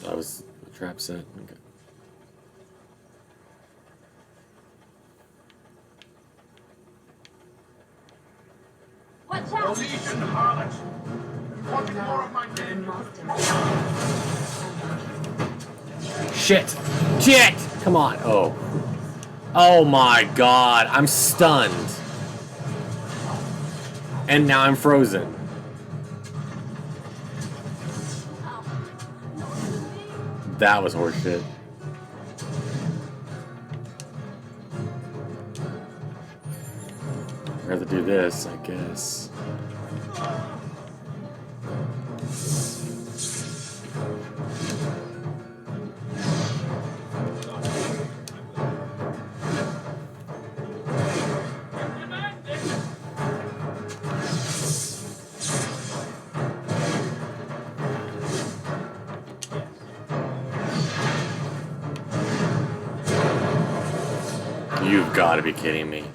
That was a trap set. Okay. Watch out! Legion harlot! Wanting more of my men? Shit! Shit! Come on. Oh. Oh my god. I'm stunned. And now I'm frozen. That was horseshit. I'd rather do this, I guess. You've got to be kidding me.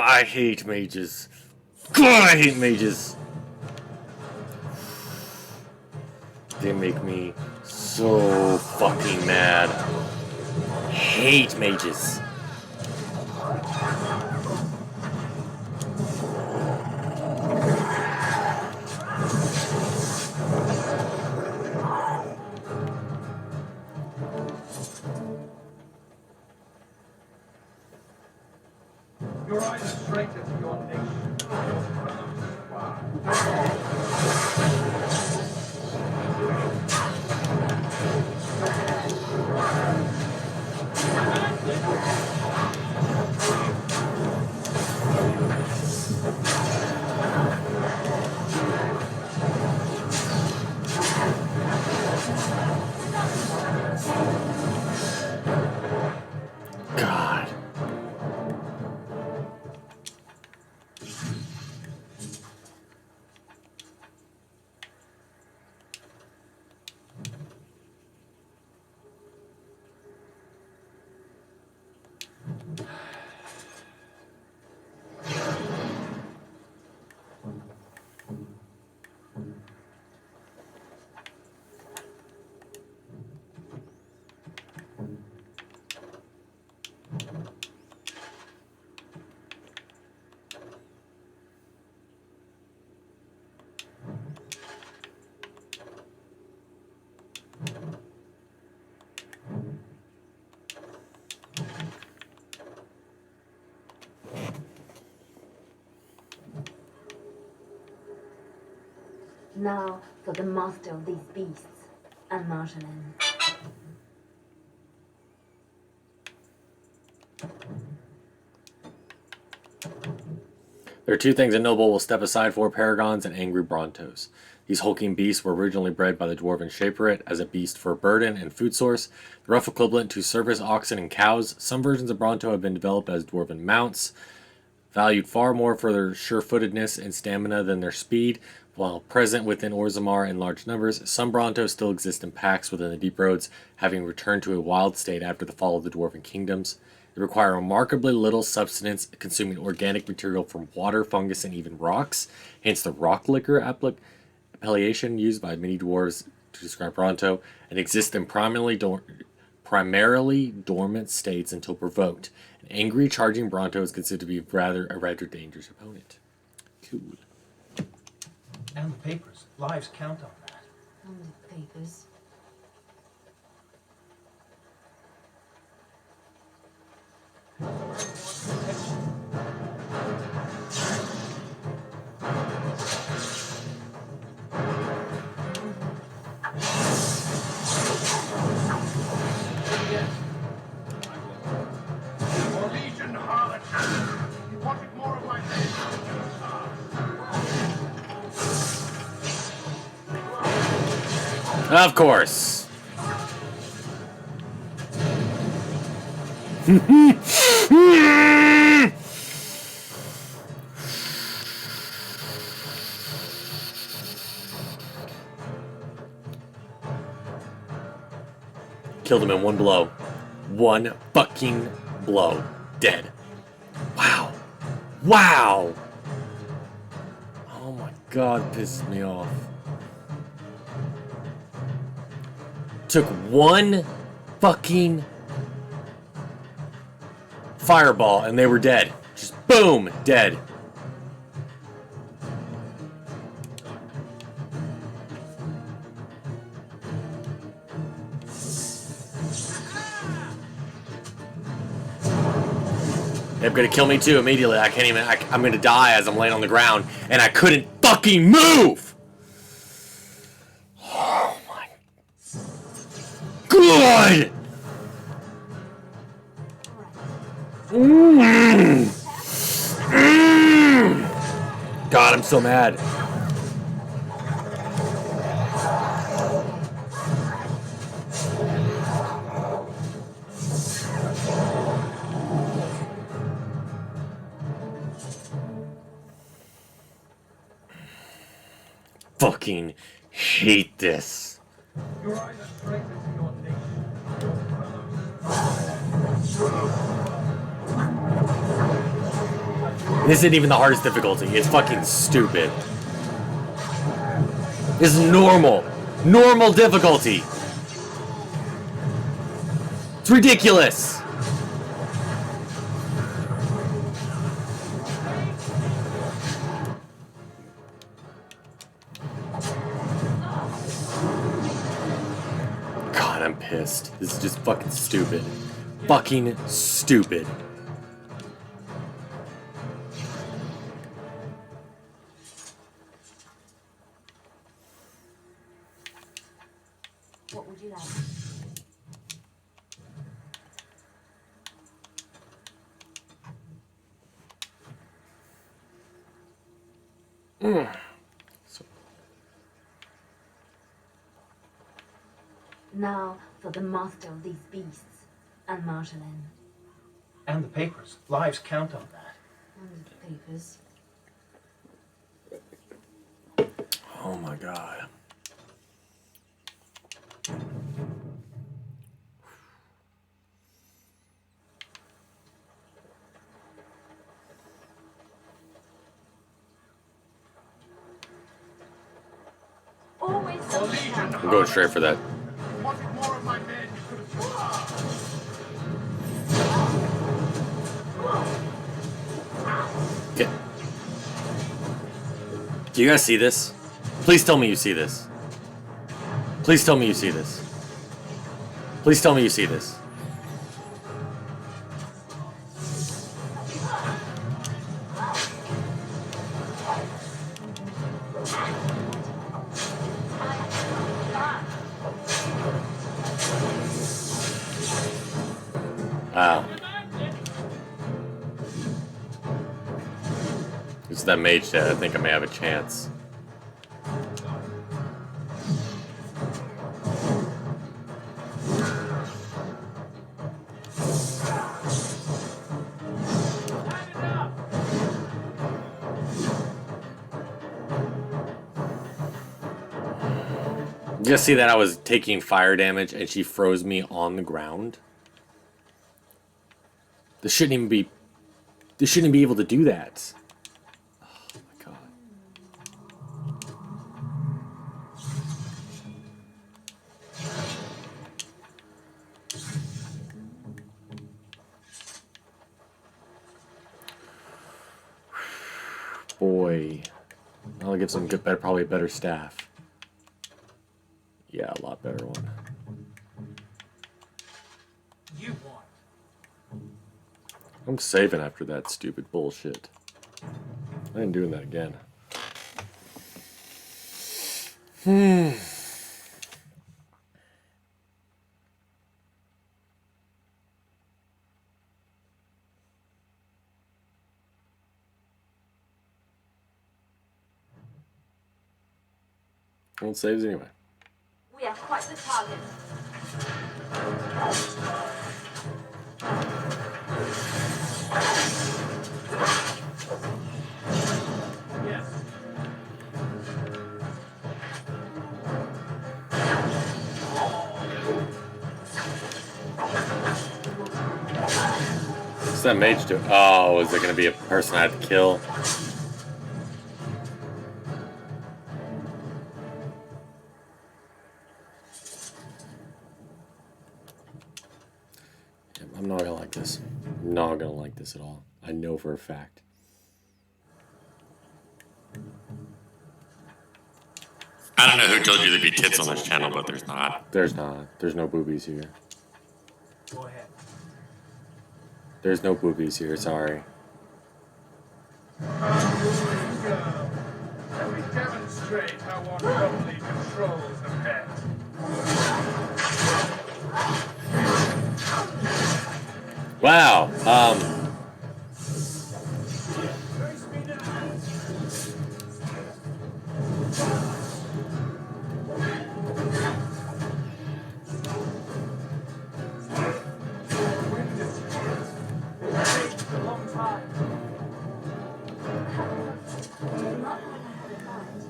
I hate mages. God, I hate mages. They make me so fucking mad. hate mages. Your eyes are straight into your nation. God. Now for the master of these beasts, and Marjolaine. There are two things a noble will step aside for: paragons and angry brontos. These hulking beasts were originally bred by the dwarven shaperit as a beast for burden and food source, the rough equivalent to surface oxen and cows. Some versions of bronto have been developed as dwarven mounts, valued far more for their sure-footedness and stamina than their speed. While present within Orzammar in large numbers, some brontos still exist in packs within the deep roads, having returned to a wild state after the fall of the dwarven kingdoms. They require remarkably little substance, consuming organic material from water, fungus, and even rocks, hence the rock liquor appellation used by many dwarves to describe bronto, and exist in primarily dormant states until provoked. An angry, charging bronto is considered to be a rather dangerous opponent. Cool. And the papers. Lives count on that. On the papers. Your legion harlot. You wanted more of my Of course. Killed him in one blow. One fucking blow. Dead. Wow. Wow. Oh my god, pisses me off. Took one fucking fireball and they were dead. Just boom, dead. They're gonna kill me too immediately. I can't even. I'm gonna die as I'm laying on the ground, and I couldn't fucking move. Oh my god! God, I'm so mad. Fucking hate this. Your eyes are straight into your nation. This isn't even the hardest difficulty. It's fucking stupid. This is normal. Normal difficulty. It's ridiculous. I'm pissed. This is just fucking stupid. Fucking stupid. What would you like? Now for the master of these beasts, and Marjolaine. And the papers. Lives count on that. And the papers. Oh my god. Always The something Legion else. I'm going straight for that. wanted more of my men. You could have. Okay. Do you guys see this? Please tell me you see this. Please tell me you see this. Please tell me you see this. Wow. It's that mage dead. I think I may have a chance. You just see that I was taking fire damage and she froze me on the ground? This shouldn't even be... This shouldn't be able to do that. Oh my god. Boy. I'll get some good, better, probably better staff. Yeah, a lot better one. You won. I'm saving after that stupid bullshit. I ain't doing that again. Won't saves anyway. We are quite the target. Yes. What's that mage do? Oh, is there gonna be a person I have to kill? I'm not gonna like this. I'm not gonna like this at all. I know for a fact. I don't know who told you there'd be tits on this channel, but there's not. There's not. There's no boobies here. Go ahead. There's no boobies here, sorry. Girl, let me demonstrate how one properly controls a pet. Wow, A long time. Not what I had in mind.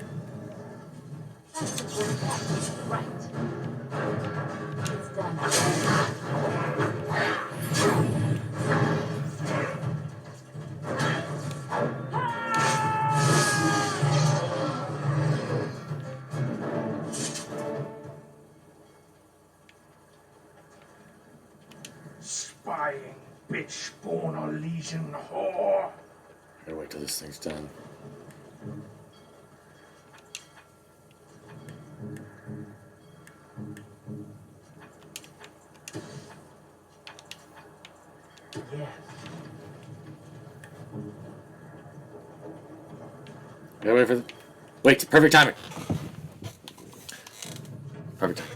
That's a good catch. Right. It's done. Spying bitch born a Legion whore. I gotta wait till this thing's done. Wait for the... Wait, perfect timing. Perfect timing.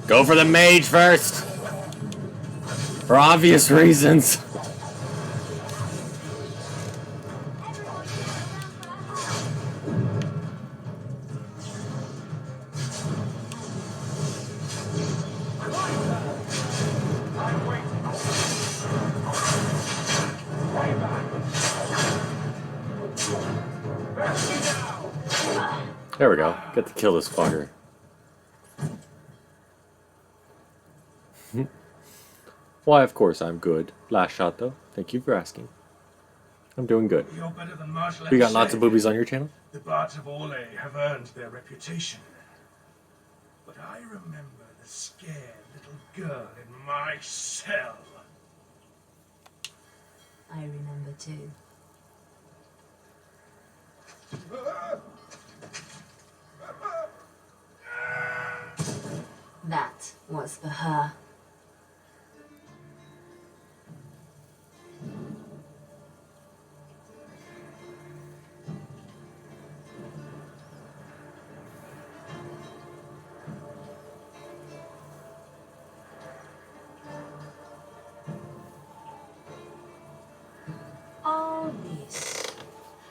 Go for the mage first. For obvious reasons. There we go. Get to kill this fucker. Why, of course, I'm good. Last shot, though. Thank you for asking. I'm doing good. You're better than Marshall. You got lots of boobies on your channel? The Bards of Orlais have earned their reputation. But I remember the scared little girl in my cell. I remember too. That was for her. All this.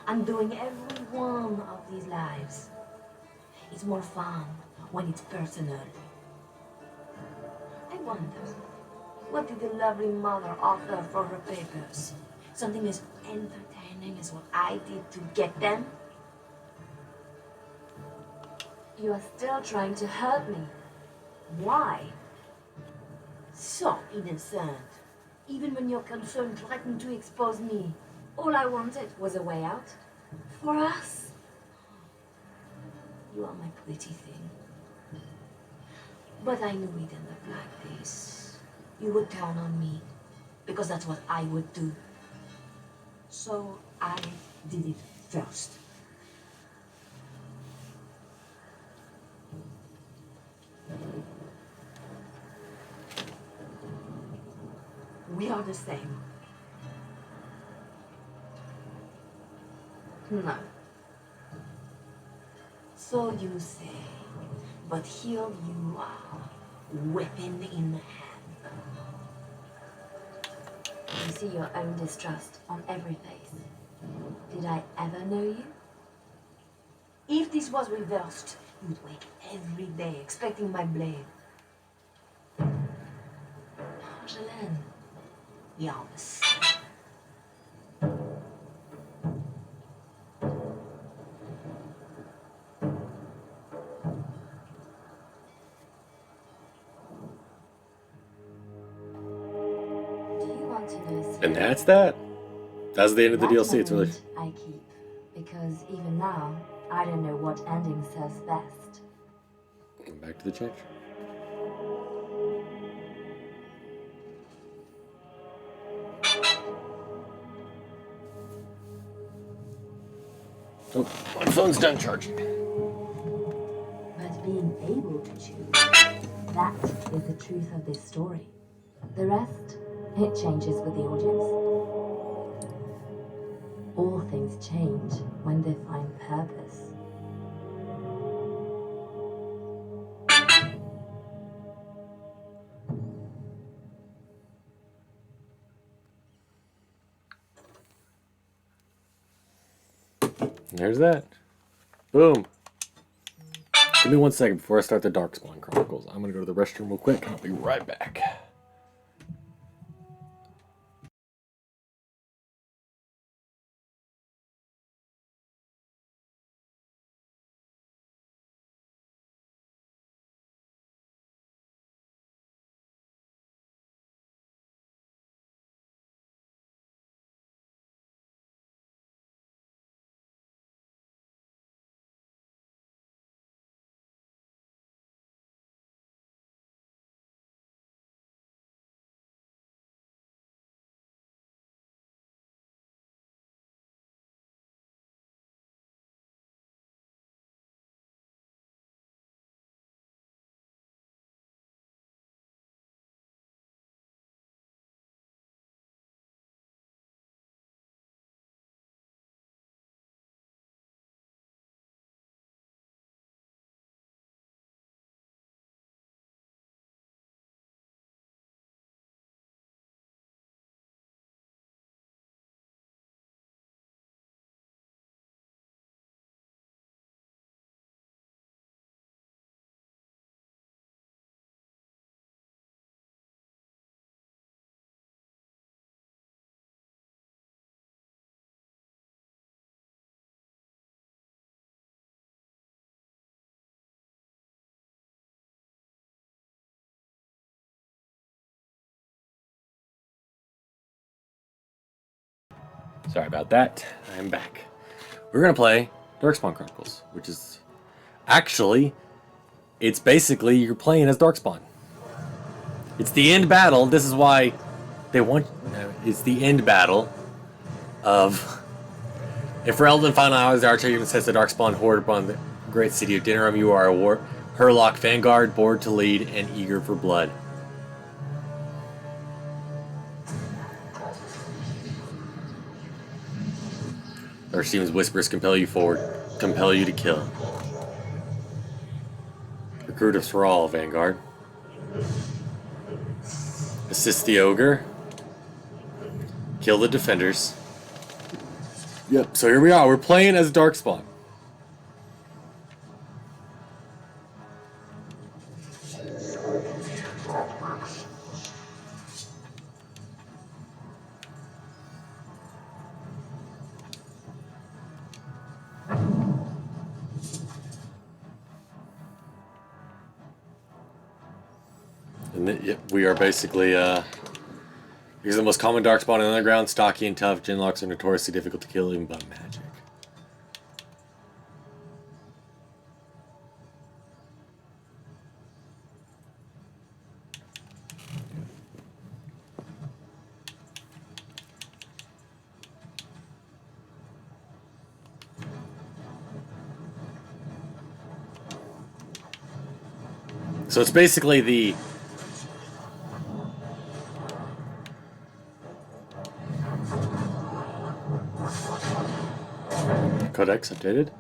I'm doing every one of these lives. It's more fun when it's personal. I wonder, what did the lovely mother offer for her papers? Something as entertaining as what I did to get them? You are still trying to hurt me. Why? So innocent. Even when your concern threatened to expose me, all I wanted was a way out. For us. You are my pretty thing. But I knew we'd end up like this. You would turn on me, because that's what I would do. So I did it first. We are the same. No. So you say, but here you are, weapon in hand. You see your own distrust on every face. Did I ever know you? If this was reversed, you'd wake every day expecting my blade. Marjolaine, we are the same. And that's that. That's the end of the That's DLC. It's really... moment I keep, because even now, I don't know what ending serves best. Back to the change. Oh, my phone's done charging. But being able to choose, that is the truth of this story. The rest, it changes with the audience. All things change when they find purpose. There's that. Boom. Give me 1 second before I start the Darkspawn Chronicles. I'm going to go to the restroom real quick, and I'll be right back. Sorry about that. I'm back. We're gonna play Darkspawn Chronicles, which is actually, it's basically you're playing as Darkspawn. It's the end battle. This is why they want. It's the end battle of. If for Elden Final Hours, the Archangel says the Darkspawn horde upon the great city of Dinnerum, you are a Herlock vanguard, bored to lead, and eager for blood. Or seems whispers compel you forward, compel you to kill. Recruit of Thrall, Vanguard. Assist the Ogre. Kill the Defenders. Yep, so here we are. We're playing as Darkspawn. And yep, we are basically, these are the most common Darkspawn in the underground, stocky and tough. Genlocks are notoriously difficult to kill even by magic. So it's basically the Codex updated.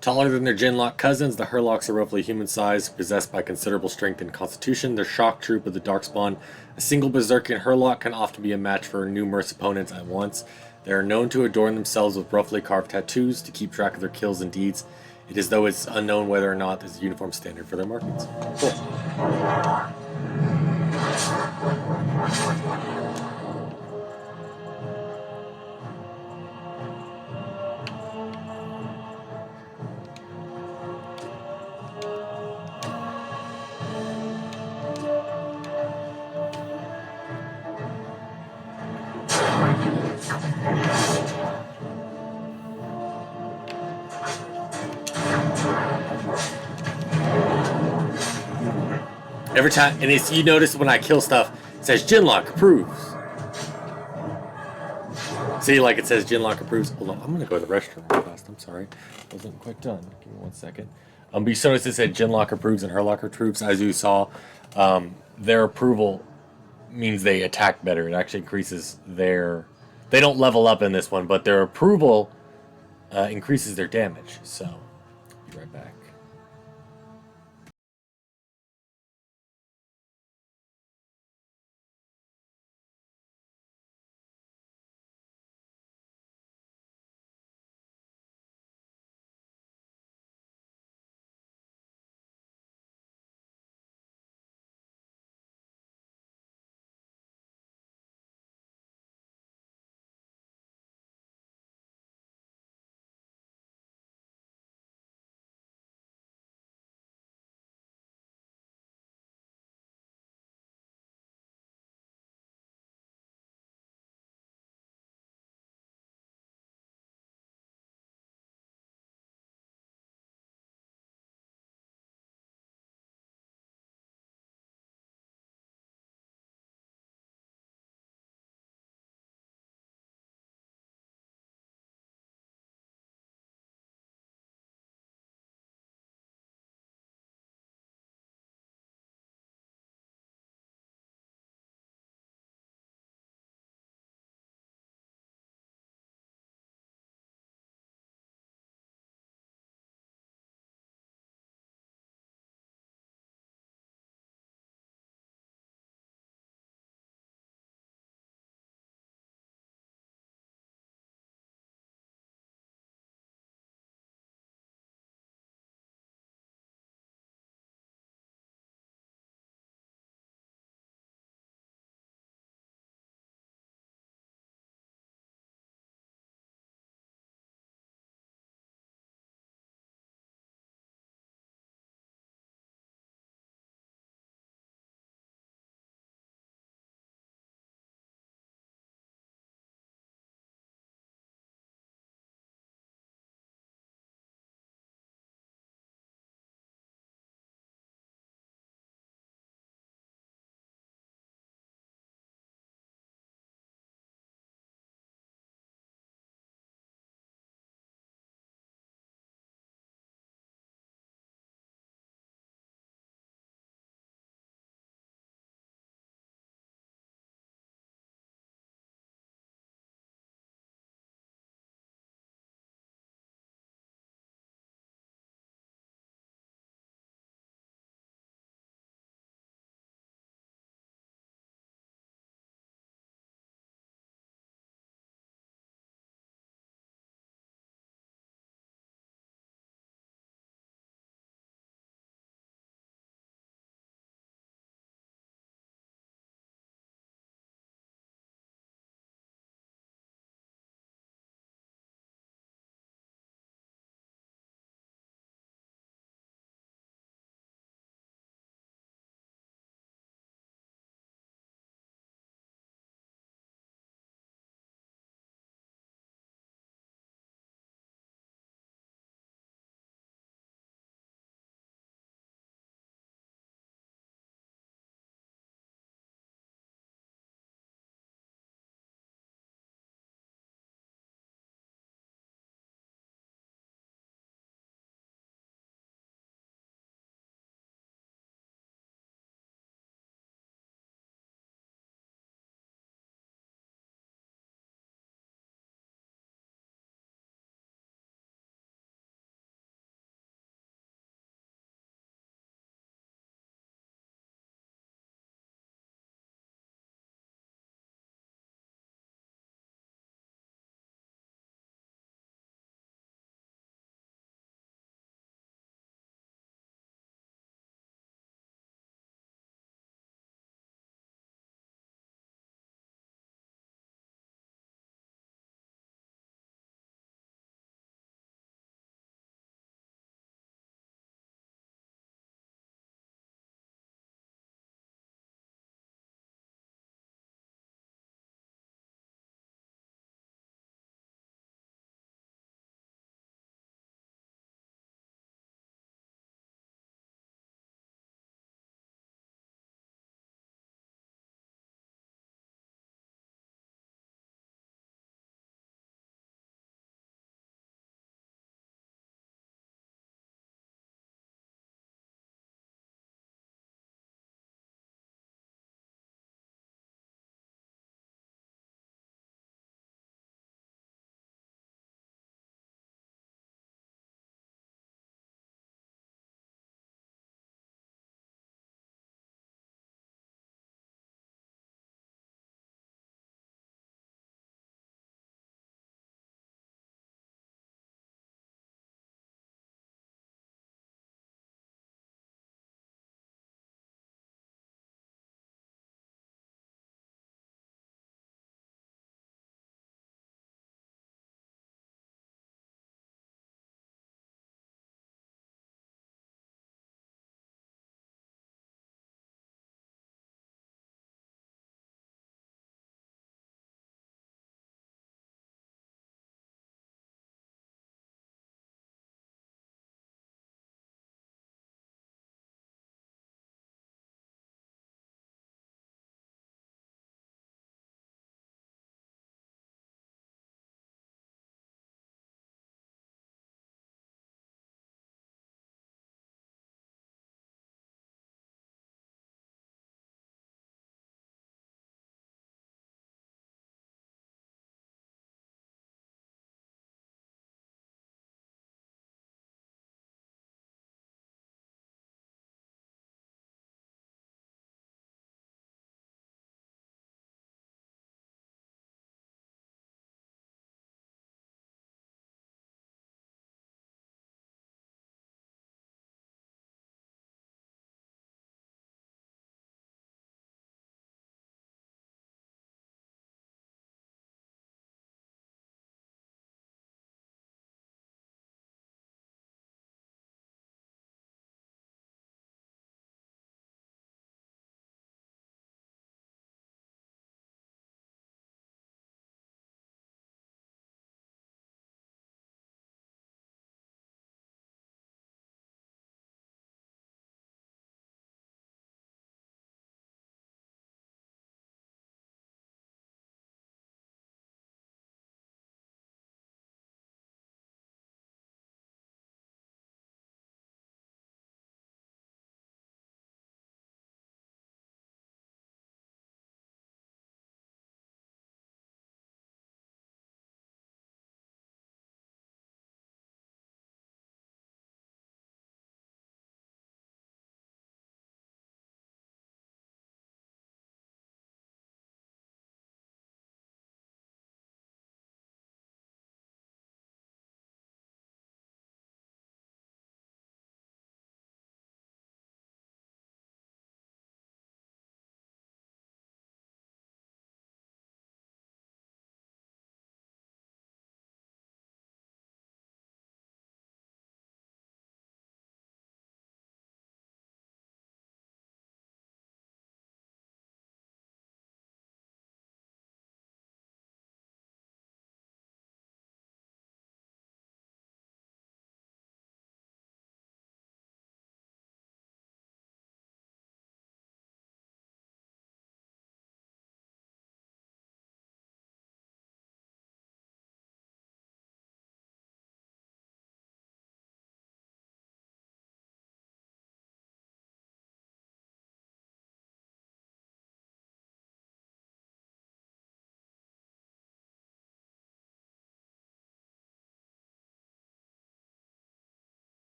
Taller than their Genlock cousins, the Herlocks are roughly human sized, possessed by considerable strength and constitution. Their shock troop of the Darkspawn, a single Berserkian Herlock, can often be a match for numerous opponents at once. They are known to adorn themselves with roughly carved tattoos to keep track of their kills and deeds. It is though it's unknown whether or not this is a uniform standard for their markings. Cool. Every time, and it's, you notice when I kill stuff, it says Genlock approves. See, like it says Genlock approves. Hold on, I'm gonna go to the restroom real fast. I'm sorry, I wasn't quite done. Give me 1 second. But you notice it said Genlock approves and Herlock approves. As you saw, their approval means they attack better. It actually increases their. They don't level up in this one, but their approval increases their damage. So, be right back.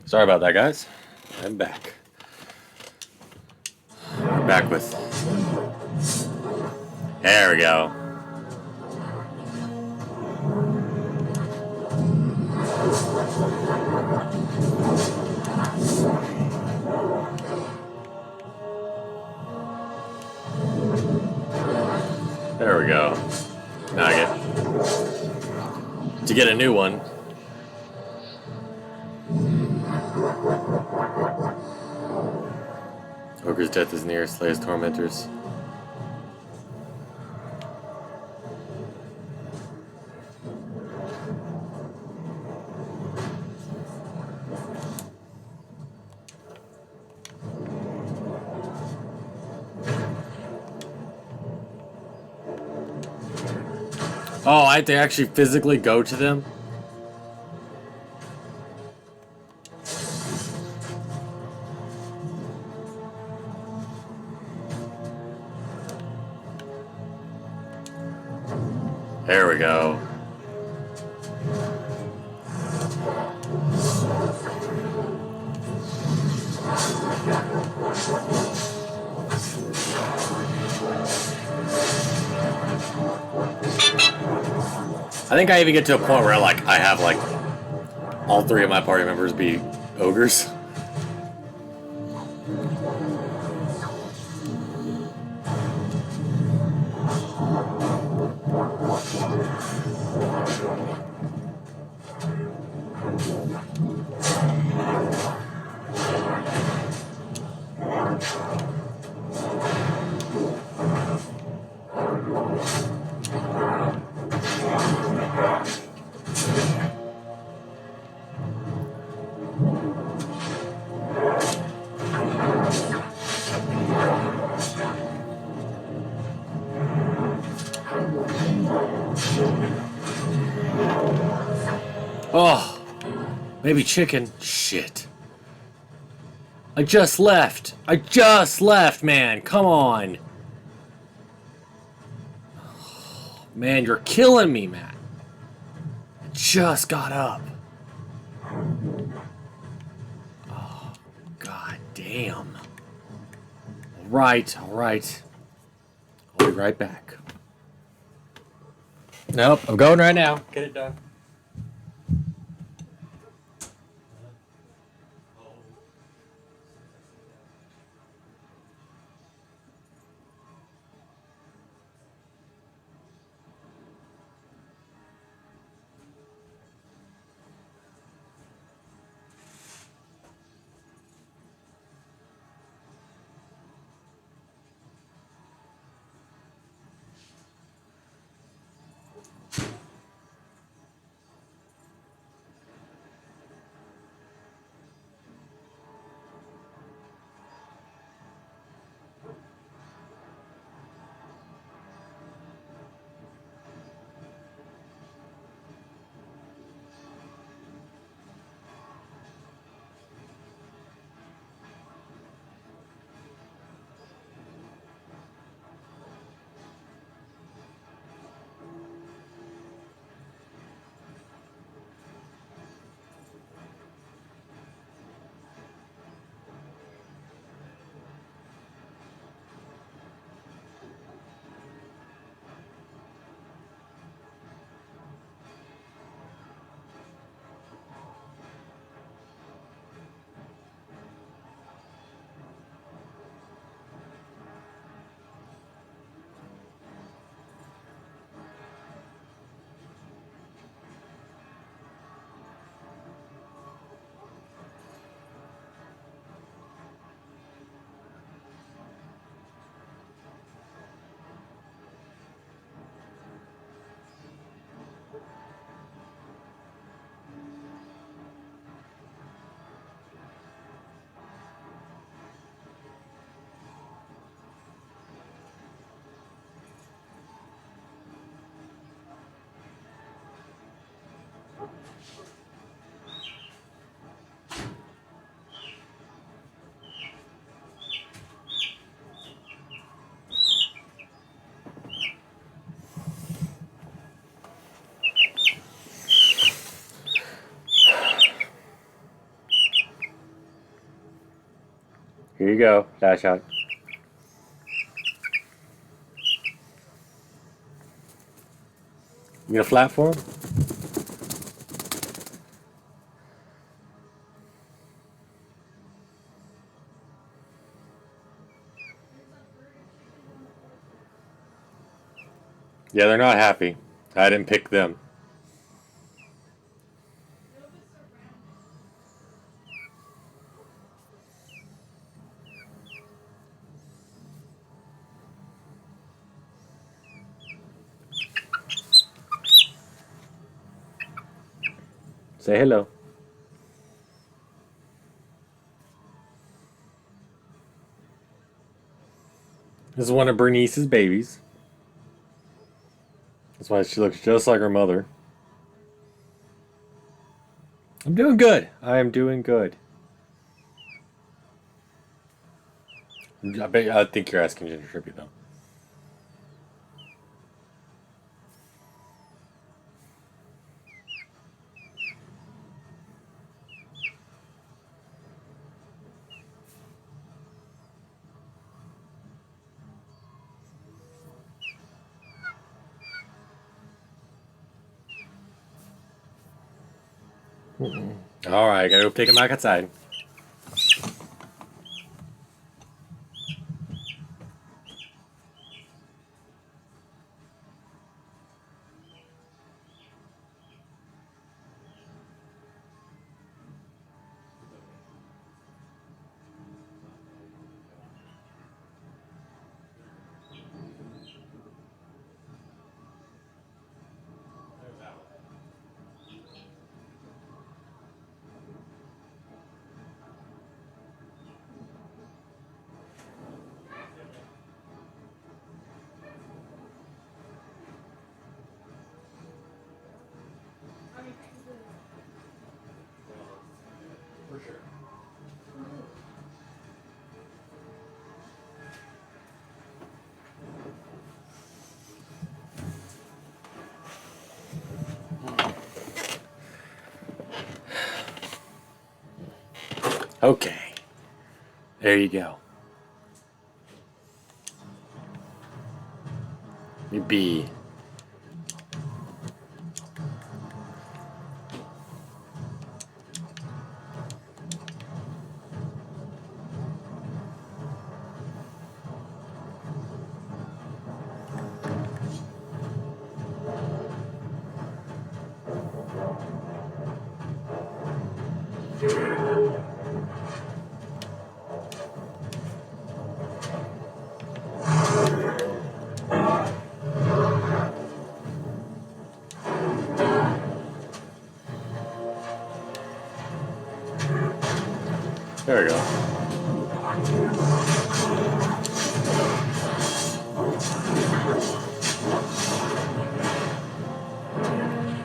Sorry about that, guys. I'm back. We're back with... There we go. There we go. Now I get... To get a new one. Ogre's death is near, slay his tormentors. Oh, I have to actually physically go to them? There we go. I think I even get to a point where like I have like all three of my party members be ogres. Oh, maybe chicken. Shit. I just left. I just left, man. Come on. Man, you're killing me, Matt. I just got up. Oh, god damn. Alright, alright. I'll be right back. Nope, I'm going right now. Get it done. Here you go. Dash out. You gonna flap for him? Yeah, they're not happy. I didn't pick them. Say hello. This is one of Bernice's babies. That's why she looks just like her mother. I'm doing good. I am doing good. I think you're asking Ginger Tribute though. All right, gotta go take him back outside. For sure. Okay. There you go. You B. There we go.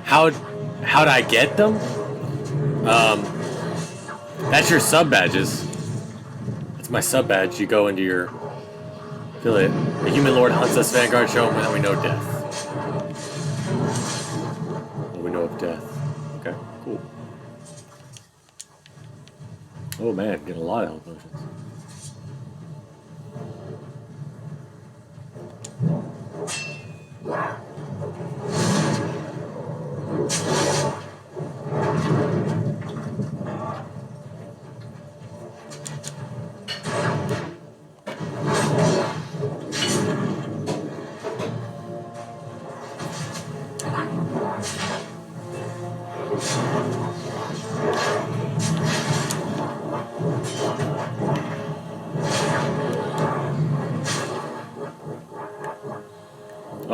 How'd I get them? That's your sub badges. That's my sub badge. You go into your affiliate. The human lord hunts us, Vanguard, show him that we know death. Well, we know of death. Okay, cool. Oh man, getting a lot of health potions.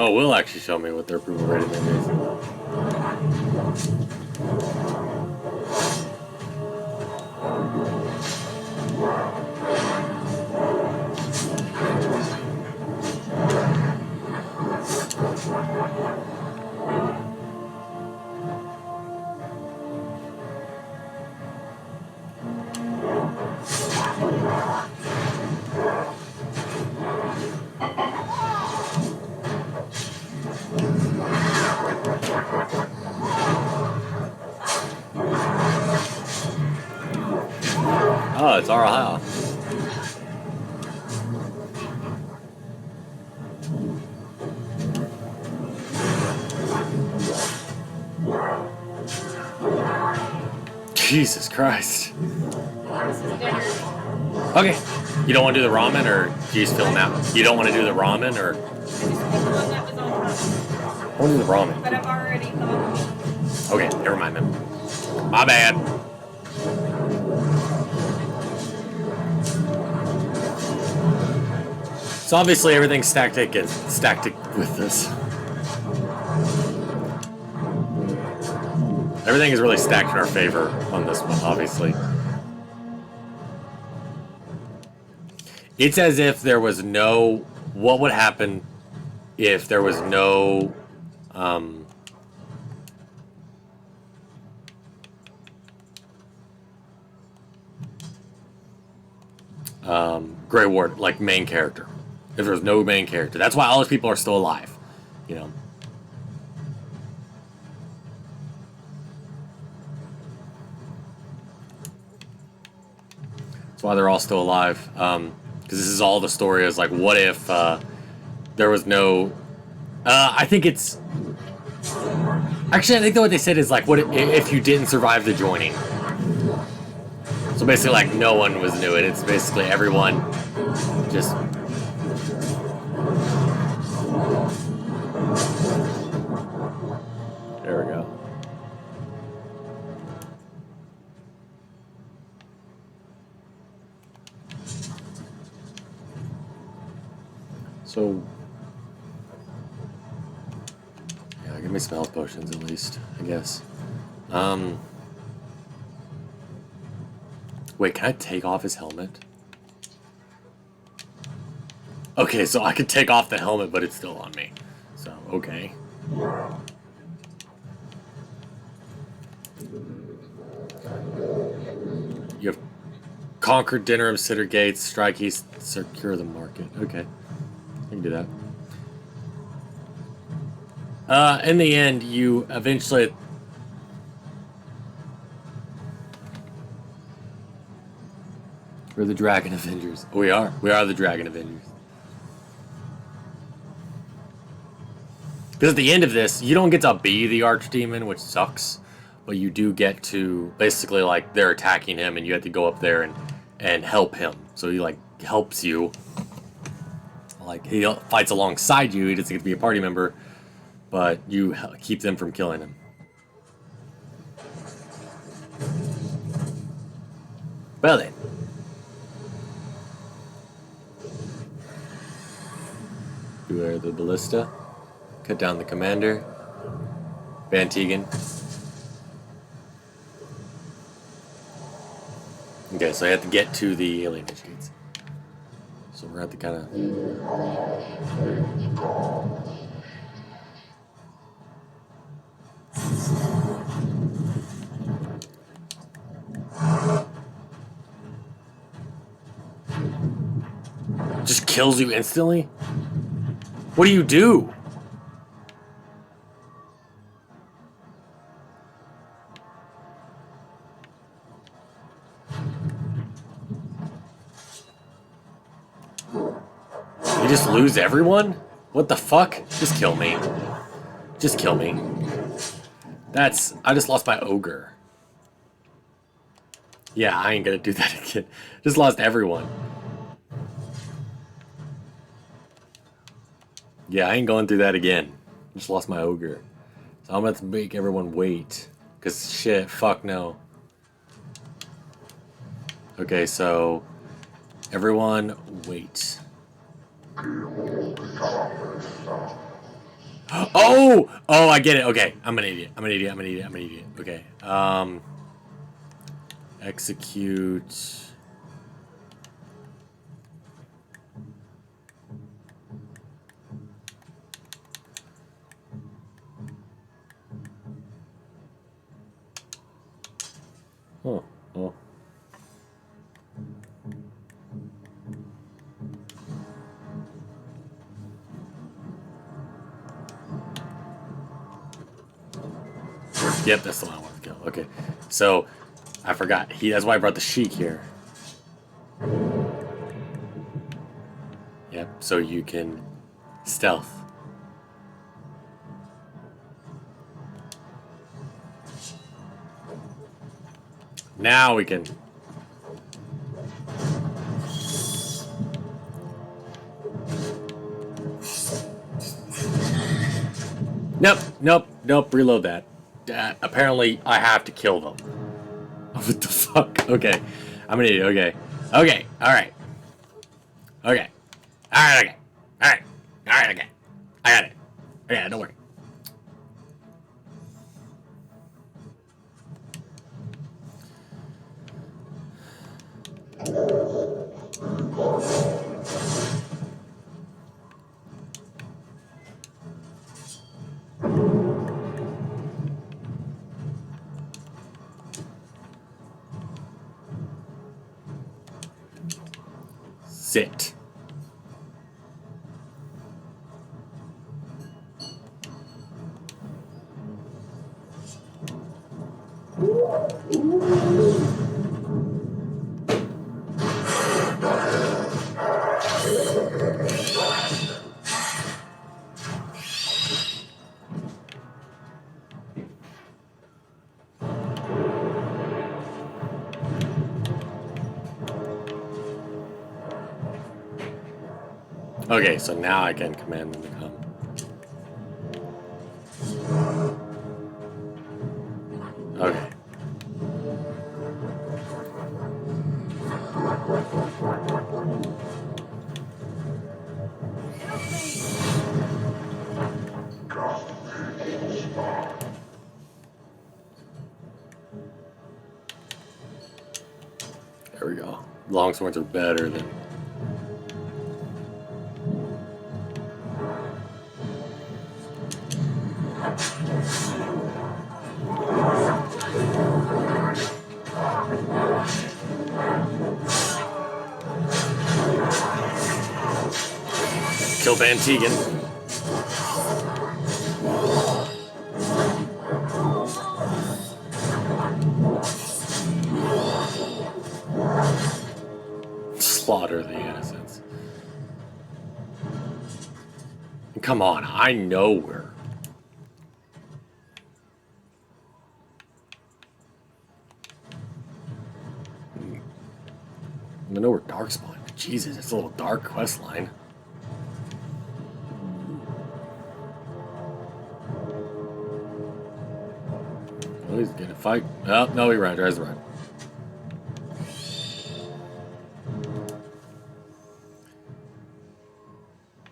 Oh, will actually show me what their approval rating is. Oh, it's our house. Jesus Christ. Okay. You don't want to do the ramen, or do you just fill out? You don't want to do the ramen, or? I want to do the ramen. But I've already thought. Okay, never mind then. My bad. So obviously everything's stacked with this. Everything is really stacked in our favor on this one, obviously. It's as if there was no... What would happen if there was no... Grey Ward, like main character. If there was no main character. That's why all those people are still alive. You know. That's why they're all still alive. Because this is all the story is like, what if there was no... I think it's... Actually, I think that what they said is like, what if you didn't survive the joining? So basically, like, no one was new. It's basically everyone just... There we go. So... Yeah, give me some health potions at least, I guess. Wait, can I take off his helmet? Okay, so I could take off the helmet, but it's still on me. So, okay. You have conquered Dinner of Citter Gates, strike east, secure the market. Okay, I can do that. In the end, you eventually... We're the Dragon Avengers. We are. We are the Dragon Avengers. Because at the end of this, you don't get to be the Archdemon, which sucks. But you do get to, basically, like, they're attacking him, and you have to go up there and help him. So he, like, helps you. Like, he fights alongside you. He doesn't get to be a party member. But you keep them from killing him. Well then. Beware the ballista. Cut down the commander. Van Tegan. Okay, so I have to get to the alien gates. So we're at the kind of... Just kills you instantly? What do you do? You just lose everyone? What the fuck? Just kill me. Just kill me. That's... I just lost my ogre. Yeah, I ain't gonna do that again. Just lost everyone. Yeah, I ain't going through that again. Just lost my ogre. So I'm gonna have to make everyone wait. Cause shit, fuck no. Okay, so... Everyone, wait. Oh! Oh, I get it. Okay, I'm an idiot. I'm an idiot. I'm an idiot. I'm an idiot. Okay. Execute... Oh, oh. Yep, that's the one I want to kill. Okay, so I forgot. That's why I brought the Sheik here. Yep, so you can stealth. Now we can. Nope. Reload that. Apparently, I have to kill them. What the fuck? Okay. I'm an idiot. Okay. Okay. Alright. Okay. Alright, okay. Alright. Alright, okay. I got it. Okay, don't worry. Sit. Okay, so now I can command them to come. Okay. There we go. Longswords are better than... Kill Van Tegan. Slaughter the innocents. Come on, I know where. I know where Darkspawn. Jesus, it's a little dark quest line. Oh, he's gonna fight. Oh, no, he ran. Tries to run.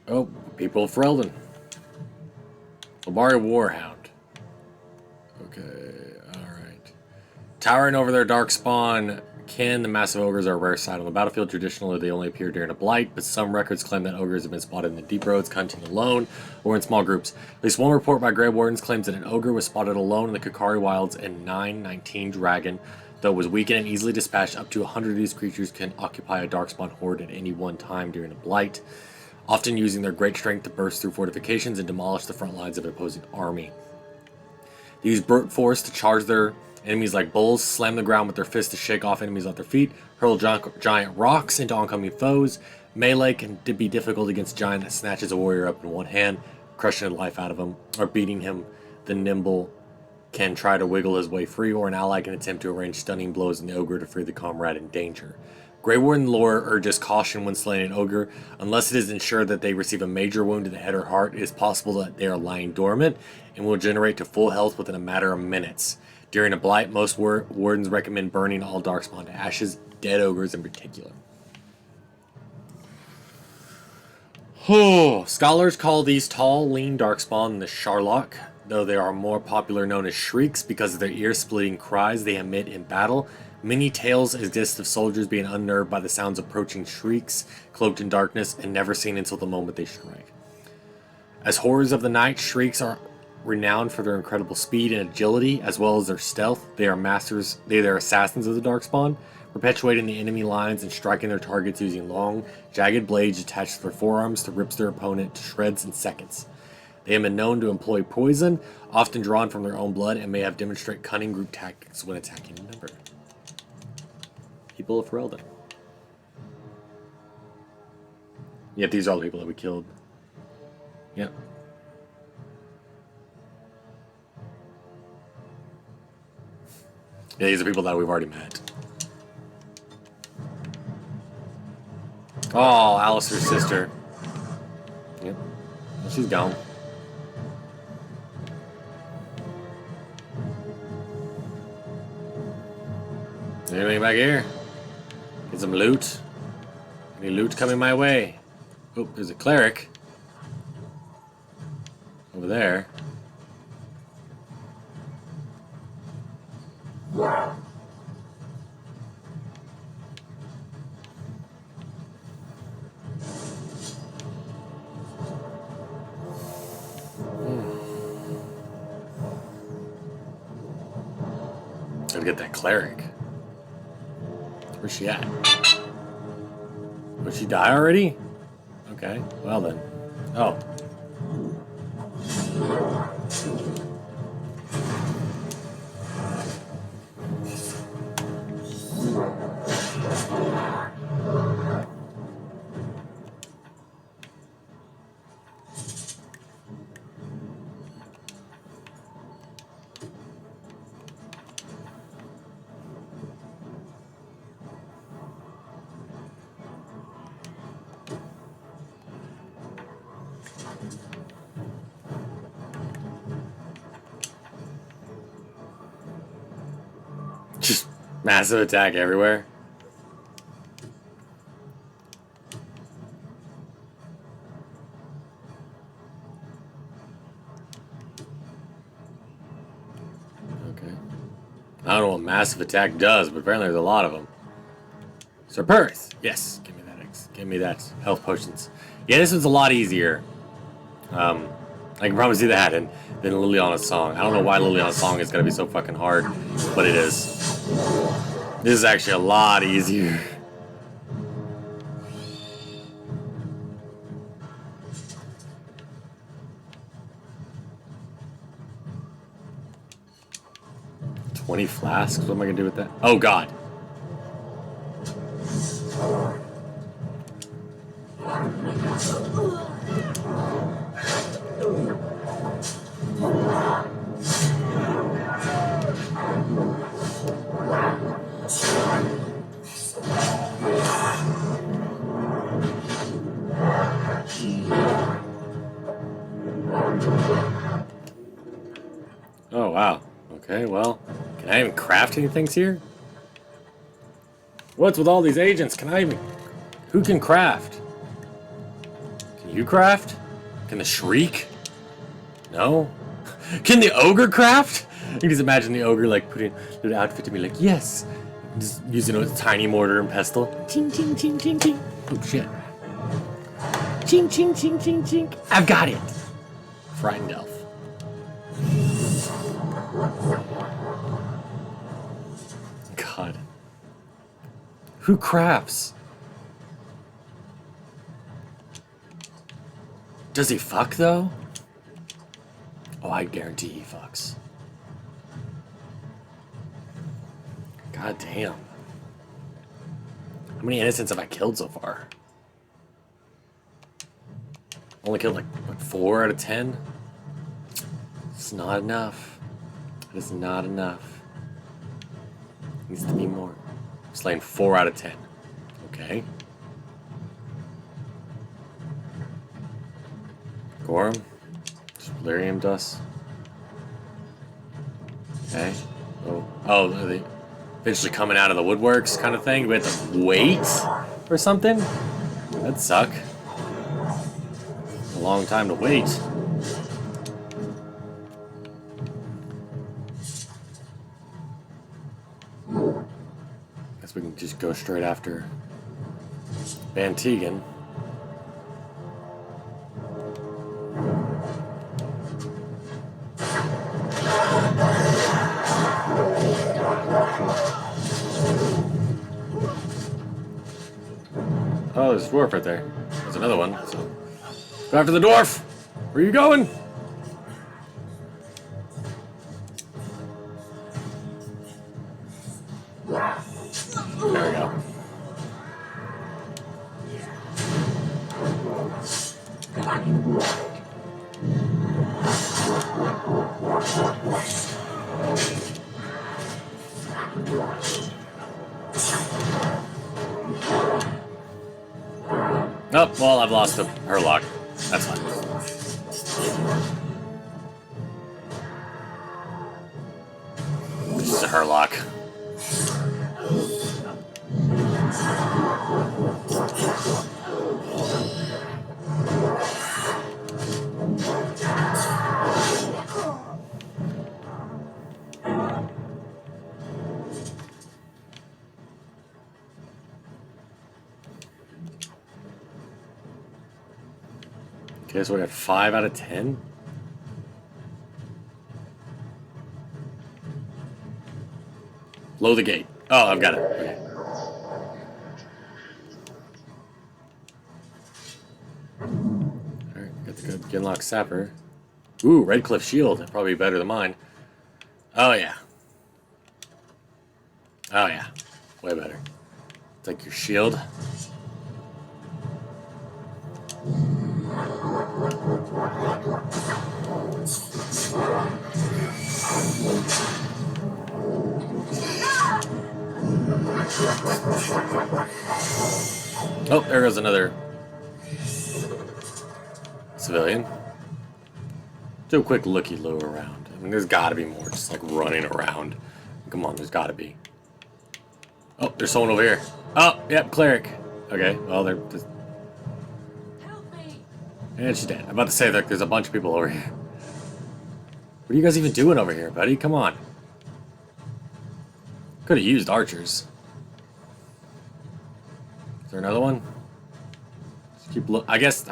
Oh, people of Ferelden. Labari Warhound. Okay, alright. Towering over their Darkspawn kin, the massive ogres are a rare sight on the battlefield. Traditionally, they only appear during a blight, but some records claim that ogres have been spotted in the deep roads, hunting alone, or in small groups. At least one report by Grey Wardens claims that an ogre was spotted alone in the Kakari Wilds in 919 Dragon. Though it was weakened and easily dispatched, up to 100 of these creatures can occupy a Darkspawn horde at any one time during a blight, often using their great strength to burst through fortifications and demolish the front lines of an opposing army. They use brute force to charge their enemies like bulls, slam the ground with their fists to shake off enemies off their feet, hurl giant rocks into oncoming foes. Melee can be difficult against a giant that snatches a warrior up in one hand, crushing the life out of him, or beating him. The nimble can try to wiggle his way free, or an ally can attempt to arrange stunning blows on the ogre to free the comrade in danger. Grey Warden lore urges caution when slaying an ogre. Unless it is ensured that they receive a major wound to the head or heart, it is possible that they are lying dormant and will generate to full health within a matter of minutes. During a blight, most wardens recommend burning all Darkspawn to ashes, dead ogres in particular. Scholars call these tall, lean Darkspawn the Sharlock, though they are more popular known as Shrieks because of their ear-splitting cries they emit in battle. Many tales exist of soldiers being unnerved by the sounds of approaching shrieks, cloaked in darkness, and never seen until the moment they strike. As horrors of the night, shrieks are renowned for their incredible speed and agility, as well as their stealth. They are assassins of the Darkspawn, perpetuating the enemy lines and striking their targets using long, jagged blades attached to their forearms to rip their opponent to shreds in seconds. They have been known to employ poison, often drawn from their own blood, and may have demonstrated cunning group tactics when attacking a member. People of Ferelden. Yep, these are all the people that we killed. Yep. Yeah, these are people that we've already met. Oh, Alistair's sister. Yep. Well, she's gone. Anything back here? Get some loot. Any loot coming my way? Oh, there's a cleric. Over there. Gotta get that cleric. Where's she at? Would she die already? Okay, well then. Oh. Just massive attack everywhere. Okay. I don't know what massive attack does, but apparently there's a lot of them. Sir Perth. Yes, give me that give me that health potions. Yeah, this one's a lot easier. I can probably see that than Liliana's song. I don't know why Liliana's song is gonna be so fucking hard, but it is. This is actually a lot easier. $20 flasks? What am I gonna do with that? Oh god. Oh wow. Okay, well, can I even craft any things here? What's with all these agents? Can I even... Who can craft? Can you craft? Can the Shriek? No? Can the Ogre craft? You can just imagine the Ogre like putting a little outfit to me like, yes! Just using a tiny mortar and pestle. Ching, ching, ching, ching, ching. Oh shit. Ching, ching, ching, ching, ching. I've got it! Frightened elf. God. Who crafts? Does he fuck though? Oh, I guarantee he fucks. God damn. How many innocents have I killed so far? Only killed like, what, 4 out of 10? It's not enough. It is not enough. Needs to be more. Slain 4 out of 10. Okay. Gorham. Delirium dust. Okay. Oh, are they eventually coming out of the woodworks kind of thing? We have to wait or something? That'd suck. A long time to wait. Guess we can just go straight after Van Tegan. Oh, there's a dwarf right there. There's another one. So go after the dwarf! Where are you going? There we go. Oh, well, I've lost her lock. That's fine. This is a her lock. Okay, so we got 5 out of 10. Blow the gate. Oh, I've got it. Okay. Alright, got the good Genlock Sapper. Ooh, Redcliffe Shield. That'd probably be better than mine. Oh, yeah. Oh, yeah. Way better. Take your shield. Oh, there goes another civilian. Do a quick looky-loo around. I mean, there's got to be more just like running around. Come on, there's got to be. Oh, there's someone over here. Oh, yep, cleric. Okay, well, they're just... Help me! And she's dead. I'm about to say that there's a bunch of people over here. What are you guys even doing over here, buddy? Come on. Could have used archers. Is there another one? Just keep look. I guess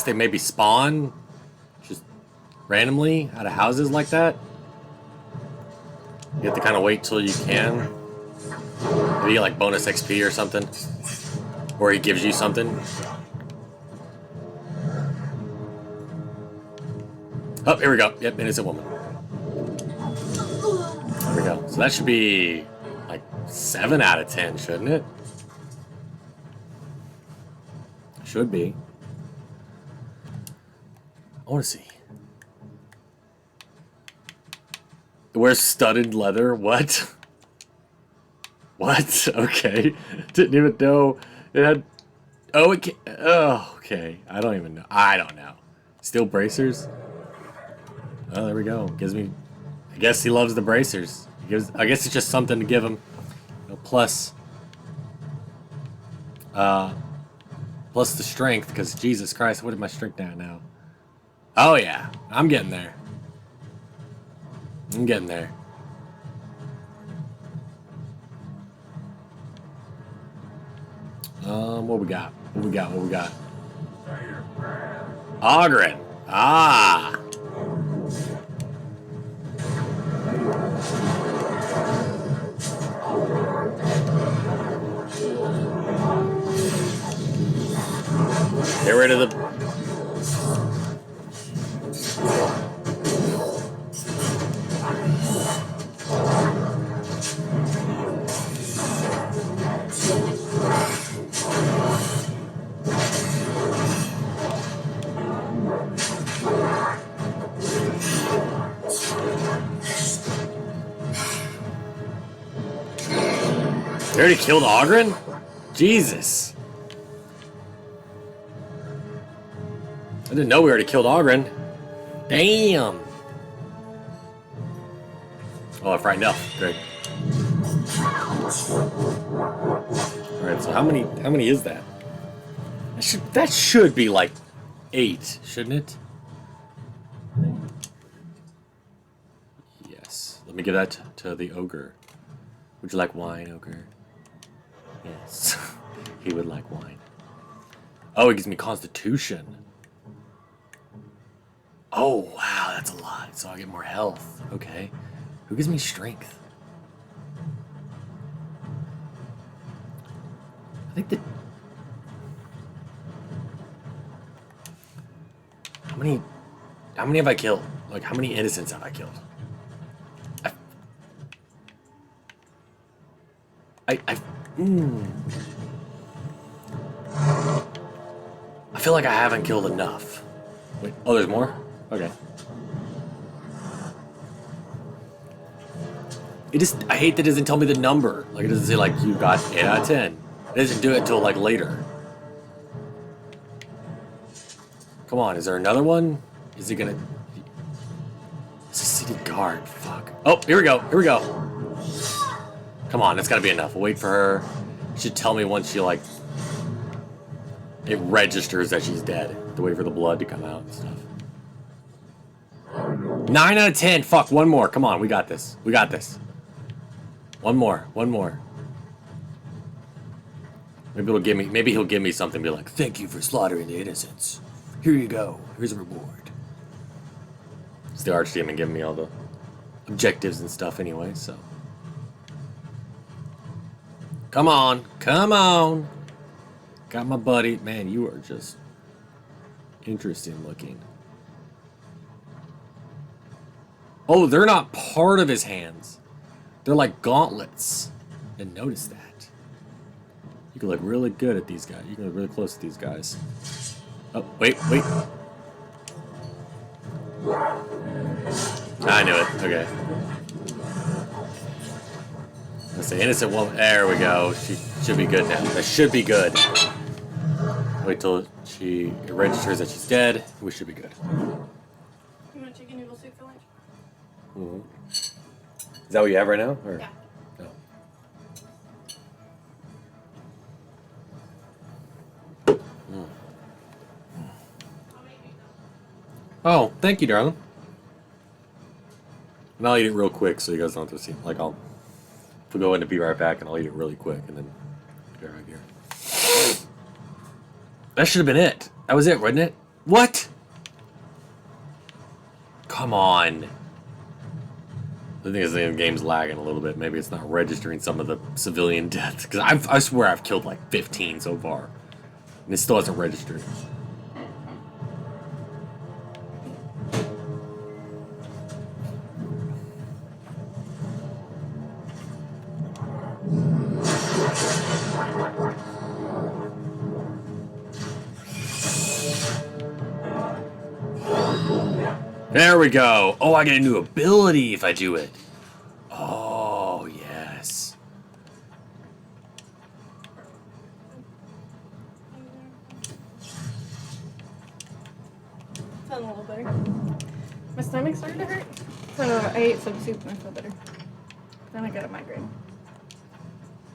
they maybe spawn just randomly out of houses like that. You have to kind of wait till you can. Maybe you get like bonus XP or something. Or he gives you something. Oh, here we go. Yep, innocent woman. There we go. So that should be like 7 out of 10, shouldn't it? Should be. I want to see. It wears studded leather. What? What? Okay. Didn't even know it had. Oh, it can... Oh, okay. I don't even know. I don't know. Steel bracers. Oh, there we go. Gives me. I guess he loves the bracers. He gives. I guess it's just something to give him. You know, plus the strength, because Jesus Christ, what is my strength at now? Oh yeah, I'm getting there. I'm getting there. What we got? What we got? What we got? Ogren. Ah. Get rid of the... They already killed Ogren? Jesus. I didn't know we already killed Ogren. Damn. Oh, I frightened Elf. Great. Alright, so how many is that? That should be like 8, shouldn't it? Yes. Let me give that to the ogre. Would you like wine, ogre? Yes. He would like wine. Oh, it gives me constitution. Oh, wow, that's a lot. So I get more health. Okay. Who gives me strength? I think that... How many have I killed? Like, how many innocents have I killed? I feel like I haven't killed enough. Wait, oh, there's more? Okay. I hate that it doesn't tell me the number. Like, it doesn't say, like, you got 8 out of 10. It doesn't do it until, like, later. Come on, is there another one? Is he gonna... It's a city guard, fuck. Oh, here we go, here we go. Come on, that's gotta be enough. We'll wait for her. She should tell me once she, like... It registers that she's dead. To wait for the blood to come out and stuff. 9 out of 10. Fuck, one more. Come on, we got this. We got this. One more. One more. Maybe he'll give me. Maybe he'll give me something. Be like, "Thank you for slaughtering the innocents. Here you go. Here's a reward." It's the archdemon giving me all the objectives and stuff anyway. So, come on, come on. Got my buddy. Man, you are just interesting looking. Oh, they're not part of his hands. They're like gauntlets. Didn't notice that. You can look really good at these guys. You can look really close to these guys. Oh, wait, wait. I knew it. Okay. Let's say innocent woman. There we go. She should be good now. That should be good. Wait till she registers that she's dead. We should be good. You want chicken noodle soup for lunch? Mm-hmm. Is that what you have right now? Or? Yeah. No. Oh, thank you, darling. And I'll eat it real quick so you guys don't have to see. Like, we'll go in and be right back, and I'll eat it really quick, and then be right here. That should have been it. That was it, wasn't it? What? Come on. The thing is, the game's lagging a little bit. Maybe it's not registering some of the civilian deaths. Because I swear I've killed like 15 so far. And it still hasn't registered. There we go. Oh, I get a new ability if I do it. Oh, yes. Feeling a little better. My stomach started to hurt, so I ate some soup and I feel better. Then I got a migraine.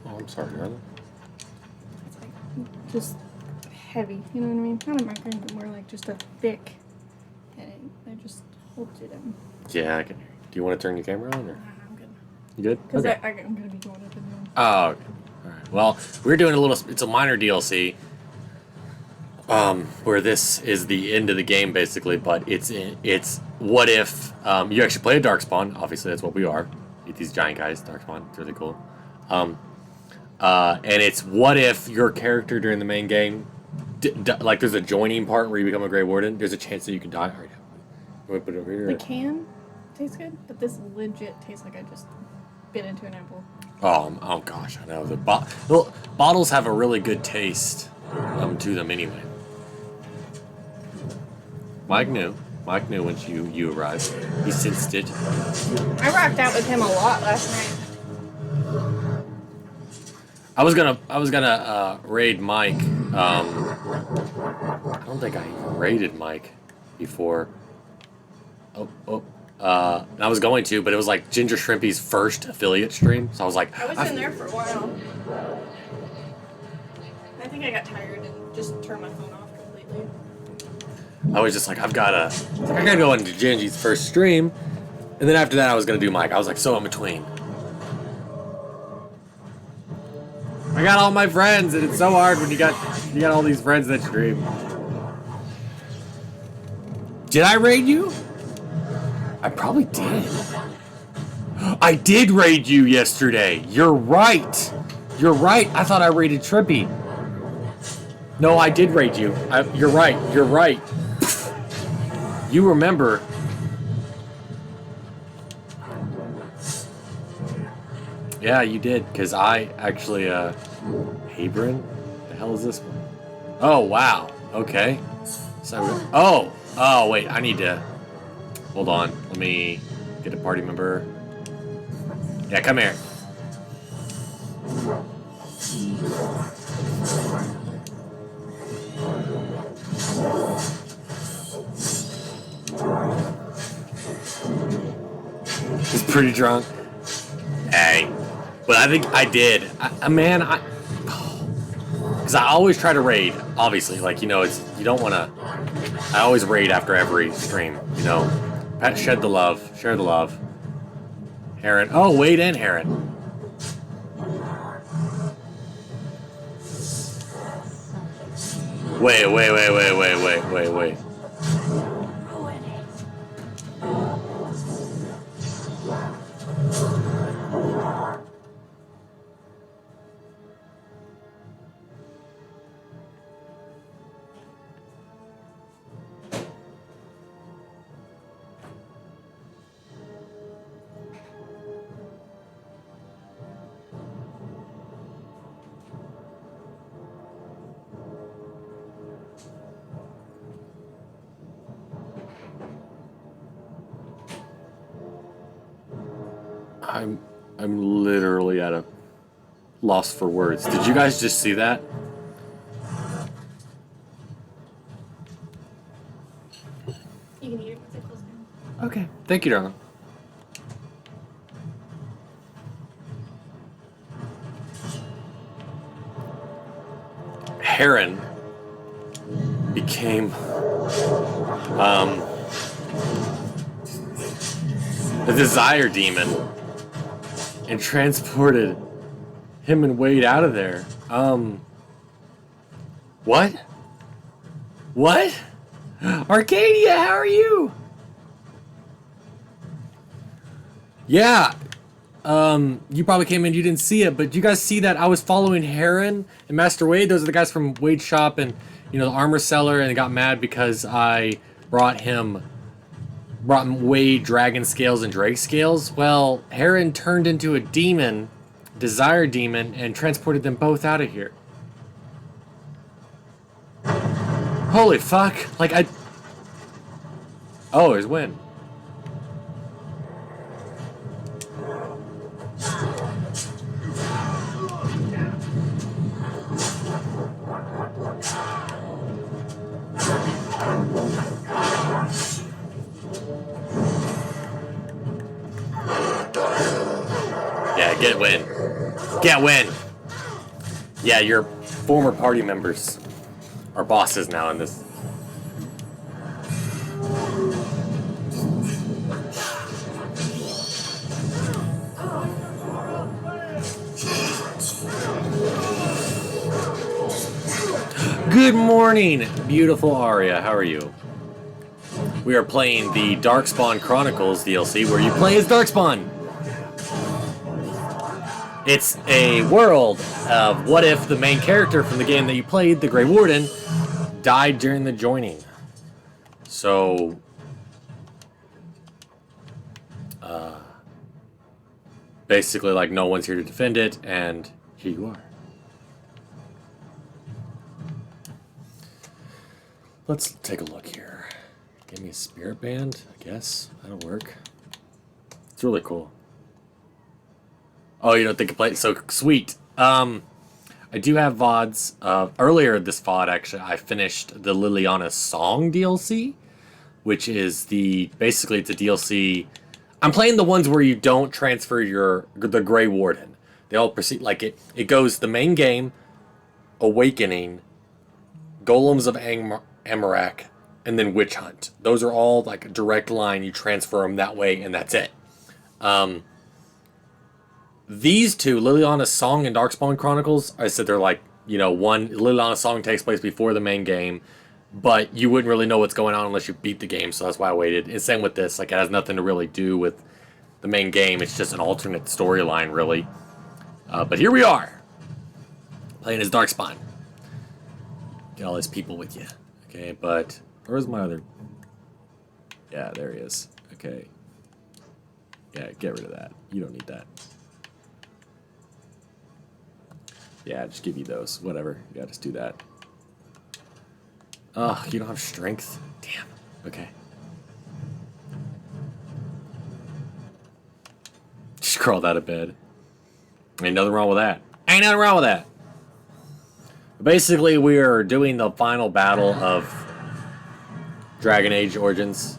Oh, I'm sorry, darling. It's like just heavy, you know what I mean? Not a migraine, but more like just a thick headache. I just holds you down. Yeah, I can hear you. Do you want to turn your camera on? Or? I'm good. You good? Because Okay. I'm going to be going up and down. Oh, okay. All right. Well, we're doing a little. It's a minor DLC. Where this is the end of the game basically, but it's what if you actually play a darkspawn? Obviously, that's what we are. Eat these giant guys, darkspawn. It's really cool. And it's what if your character during the main game, like there's a joining part where you become a Grey Warden. There's a chance that you can die. All right. You want to put it over here? The can tastes good, but this legit tastes like I just bit into an apple. Oh gosh, I know. The bottles have a really good taste to them anyway. Mike knew when you arrived. He sensed it. I rocked out with him a lot last night. I was gonna raid Mike. I don't think I even raided Mike before. And I was going to, but it was like Ginger Shrimpy's first affiliate stream, so I was like, I was in there for a while. I think I got tired and just turned my phone off completely. I was just like, I gotta go into Gingy's first stream, and then after that I was gonna do Mike. I was like so in between. I got all my friends, and it's so hard when you got all these friends that stream. Did I raid you? I probably did. I did raid you yesterday. You're right. You're right. I thought I raided Trippy. No, I did raid you. You're right. You're right. You remember. Yeah, you did, because I actually, Habron? The hell is this one? Oh, wow. Okay. So, oh, wait, I need to, hold on. Let me get a party member. Yeah, come here. pretty drunk. Hey, but I think I did. Because I always try to raid. Obviously, like, you know, it's you don't want to. I always raid after every stream. You know, shed the love, share the love. Heron. Oh, wait in, Heron. Wait. I'm literally at a loss for words. Did you guys just see that? You can hear it close down. Okay. Thank you, darling. Heron became the desire demon and transported him and Wade out of there. What? What? Arcadia, how are you? Yeah. You probably came in, you didn't see it, but you guys see that I was following Heron and Master Wade. Those are the guys from Wade's shop and, you know, the armor seller, and got mad because I brought Wade dragon scales and drake scales. Well, Heron turned into a demon, desire demon, and transported them both out of here. Holy fuck. Oh, there's Win. Yeah, get Win. Get Win. Yeah, your former party members are bosses now in this. Good morning, beautiful Aria. How are you? We are playing the Darkspawn Chronicles DLC where you play as Darkspawn. It's a world of what if the main character from the game that you played, the Grey Warden, died during the joining. So, basically, like, no one's here to defend it, and here you are. Let's take a look here. Give me a spirit band, I guess. That'll work. It's really cool. Oh, you don't think I play? So sweet. I do have VODs. Earlier this VOD, actually, I finished the Liliana Song DLC, which is basically it's a DLC. I'm playing the ones where you don't transfer the Grey Warden. They all proceed like it. It goes the main game, Awakening, Golems of Amarak, and then Witch Hunt. Those are all like a direct line. You transfer them that way, and that's it. These two, Liliana's Song and Darkspawn Chronicles, I said they're like, you know, Liliana's Song takes place before the main game, but you wouldn't really know what's going on unless you beat the game, so that's why I waited. And same with this, like, it has nothing to really do with the main game. It's just an alternate storyline, really. But here we are, playing as Darkspawn. Get all his people with you. Okay, but where's my other? Yeah, there he is. Okay. Yeah, get rid of that. You don't need that. Yeah, just give you those. Whatever. Yeah, just do that. Oh, you don't have strength? Damn. Okay. Just crawled out of bed. Ain't nothing wrong with that. Ain't nothing wrong with that. Basically, we are doing the final battle of Dragon Age Origins.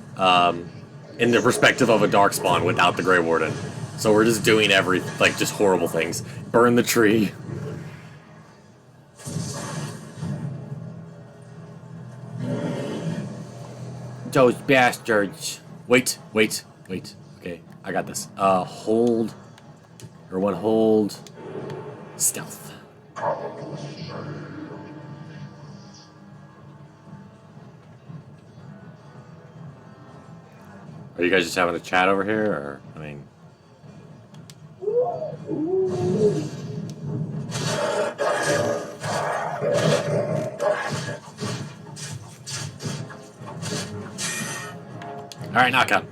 in the perspective of a Darkspawn without the Grey Warden. So we're just doing just horrible things. Burn the tree. Those bastards. Wait. Okay, I got this. Hold. Everyone hold. Stealth. Are you guys just having a chat over here, or, I mean... Alright, knock up.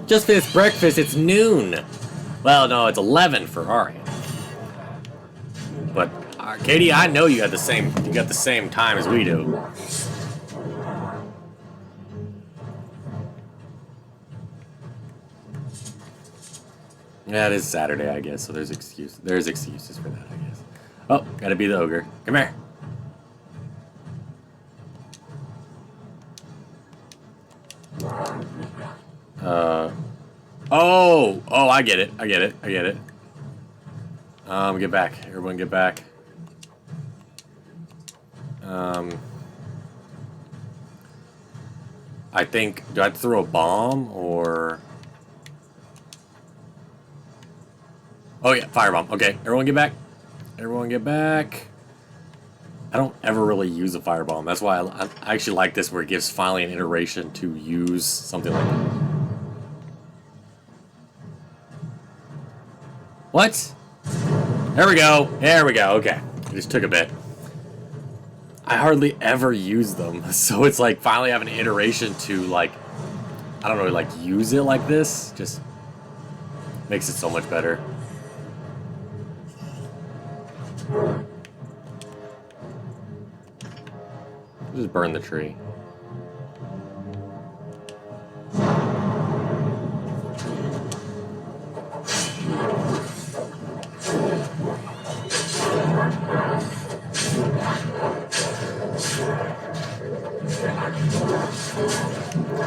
Just finished breakfast, it's noon. Well, no, it's 11 for Ari. But Katie, I know you got the same time as we do. Yeah, it is Saturday, I guess, so there's excuses for that, I guess. Oh, gotta be the ogre. Come here. Oh, I get it. Get back. Everyone get back. I think, do I have to throw a bomb, or... Oh yeah, firebomb. Okay, everyone get back. Everyone get back. I don't ever really use a firebomb. That's why I actually like this, where it gives finally an iteration to use something like that. What? There we go. Okay. It just took a bit. I hardly ever use them, so it's like finally have an iteration to, like, I don't know, like, use it like this. Just makes it so much better. Just burn the tree.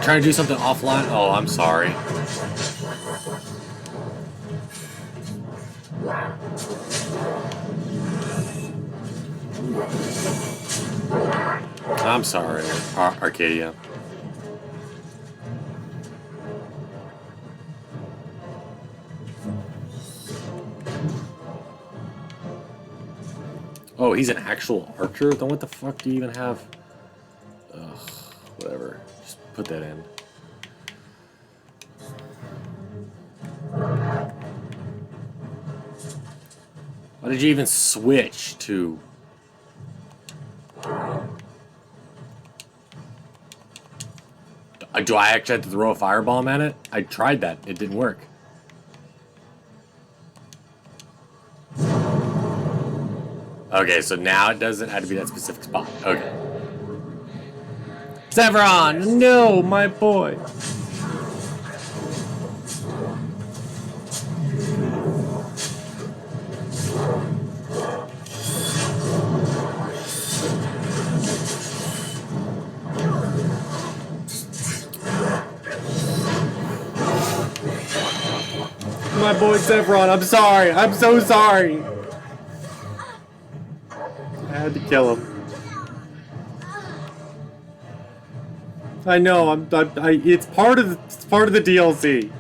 Trying to do something offline? Oh, I'm sorry. I'm sorry, Arcadia. Oh, he's an actual archer? Then what the fuck do you even have? Ugh, whatever. Just put that in. Why did you even switch to... Do I actually have to throw a firebomb at it? I tried that. It didn't work. Okay, so now it doesn't have to be that specific spot. Okay. Severon! No, my boy! My boy Severon, I'm sorry. I'm so sorry. I had to kill him. I know. It's part of the DLC.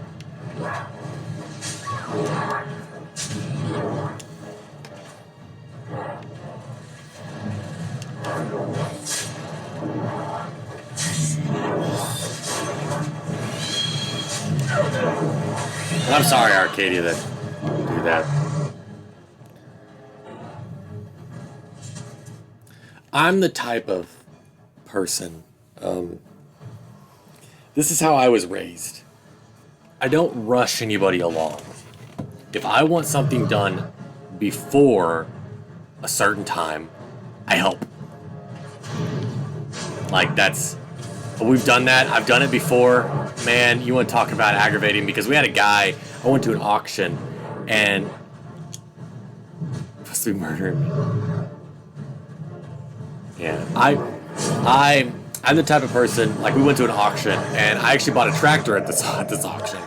I'm sorry, Arcadia, that do that. I'm the type of person, this is how I was raised. I don't rush anybody along. If I want something done before a certain time, I help. Like, we've done that. I've done it before. Man, you want to talk about aggravating, because we had a guy, I went to an auction, and be murdering me. Yeah, I'm the type of person, like we went to an auction and I actually bought a tractor at this auction.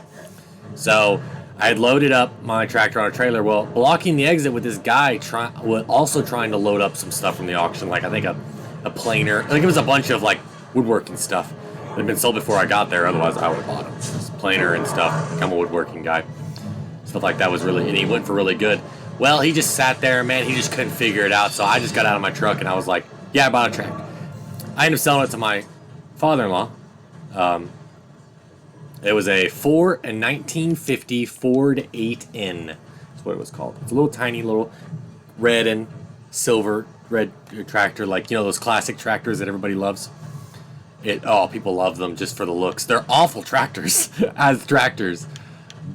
So I had loaded up my tractor on a trailer. Well, blocking the exit with this guy also trying to load up some stuff from the auction, like I think a planer. I think it was a bunch of like woodworking stuff that had been sold before I got there. Otherwise, I would have bought them. Just planer and stuff. I'm a woodworking guy. Stuff like that was really, and he went for really good. Well, he just sat there, man. He just couldn't figure it out. So I just got out of my truck and I was like, yeah, I bought a tractor. I ended up selling it to my father-in-law. It was a 1950 Ford 8N. That's what it was called. It's a little tiny little red and silver red tractor, like, you know, those classic tractors that everybody loves. People love them just for the looks. They're awful tractors as tractors,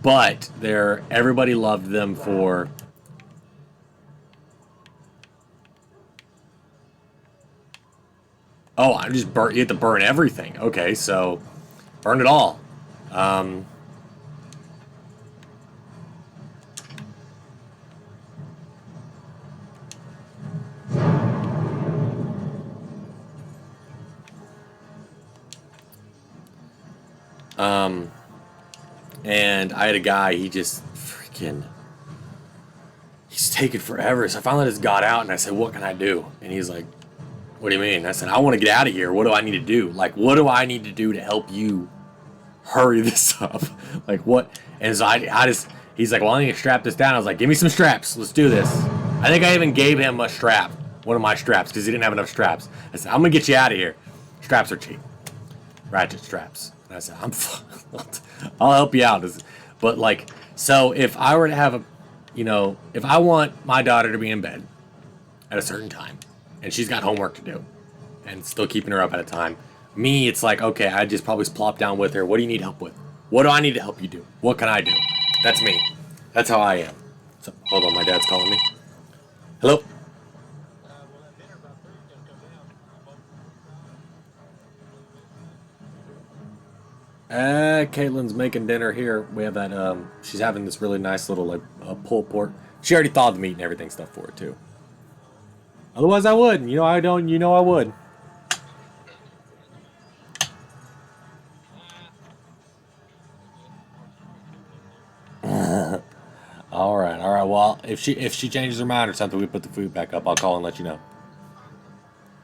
but everybody loved them for. Oh, I just burn. You have to burn everything. Okay, so burn it all. Um, and I had a guy. He's taking forever. So I finally just got out and I said, "What can I do?" And he's like, "What do you mean?" I said, "I want to get out of here. What do I need to do? Like, what do I need to do to help you hurry this up?" Like, what? And so he's like, "Well, I need to strap this down." I was like, "Give me some straps. Let's do this." I think I even gave him a strap, one of my straps, because he didn't have enough straps. I said, "I'm going to get you out of here. Straps are cheap. Ratchet straps." And I said, I'll help you out. But, like, so if I were to have if I want my daughter to be in bed at a certain time, and she's got homework to do, and still keeping her up at a time. Me, it's like, okay, I just probably plop down with her. What do you need help with? What do I need to help you do? What can I do? That's me. That's how I am. So, hold on, my dad's calling me. Hello? Caitlin's making dinner here. We have that, she's having this really nice little, like, pulled pork. She already thawed the meat and everything stuff for it, too. Otherwise, I would. I would. All right. Well, if she changes her mind or something, we put the food back up. I'll call and let you know.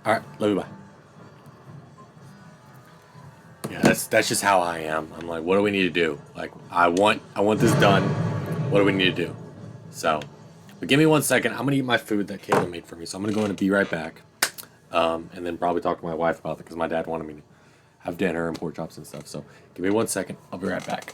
All right. Love you. Bye. Yeah, that's just how I am. I'm like, what do we need to do? Like, I want this done. What do we need to do? So, but give me 1 second. I'm gonna eat my food that Kayla made for me. So I'm gonna go in and be right back. And then probably talk to my wife about it because my dad wanted me to have dinner and pork chops and stuff. So give me 1 second. I'll be right back.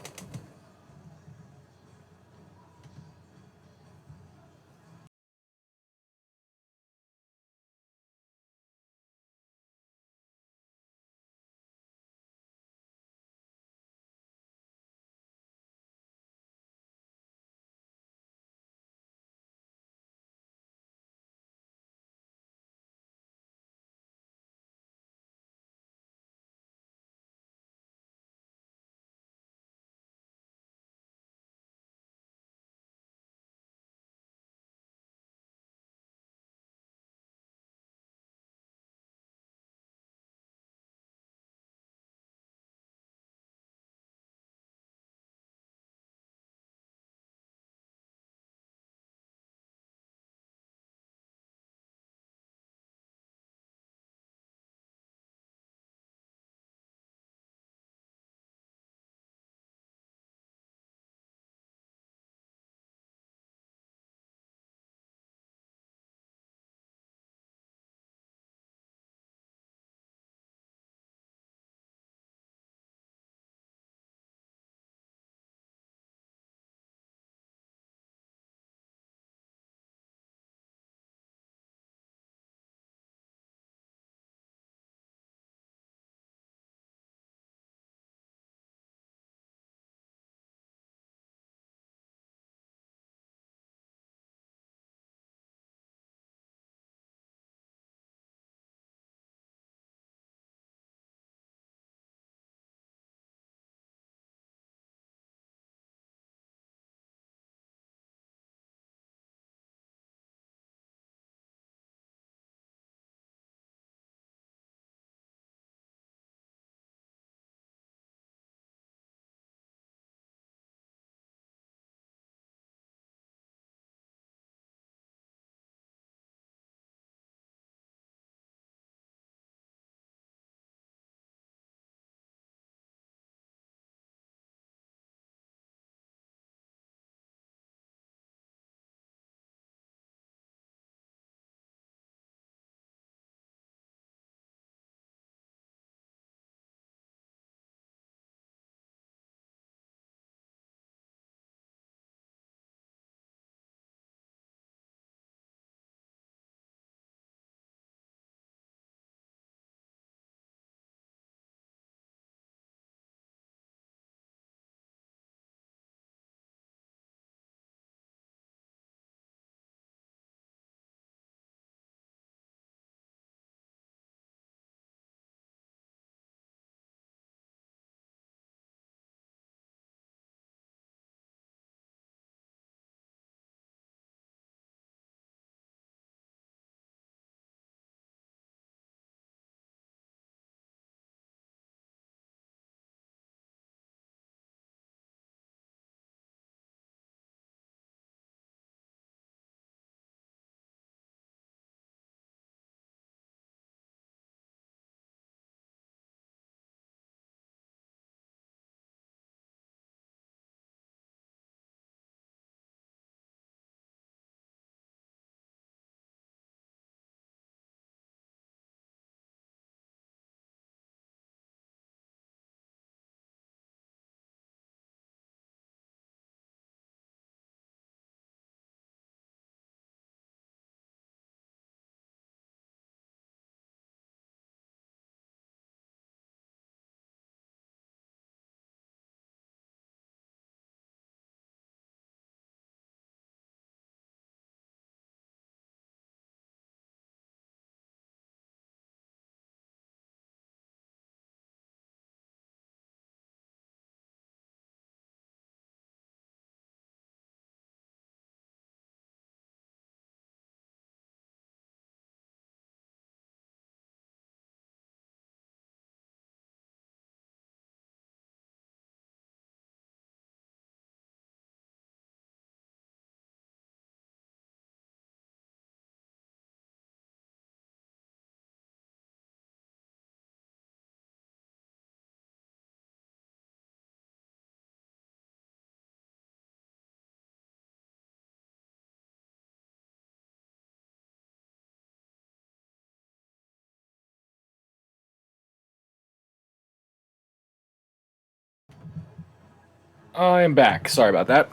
I am back. Sorry about that.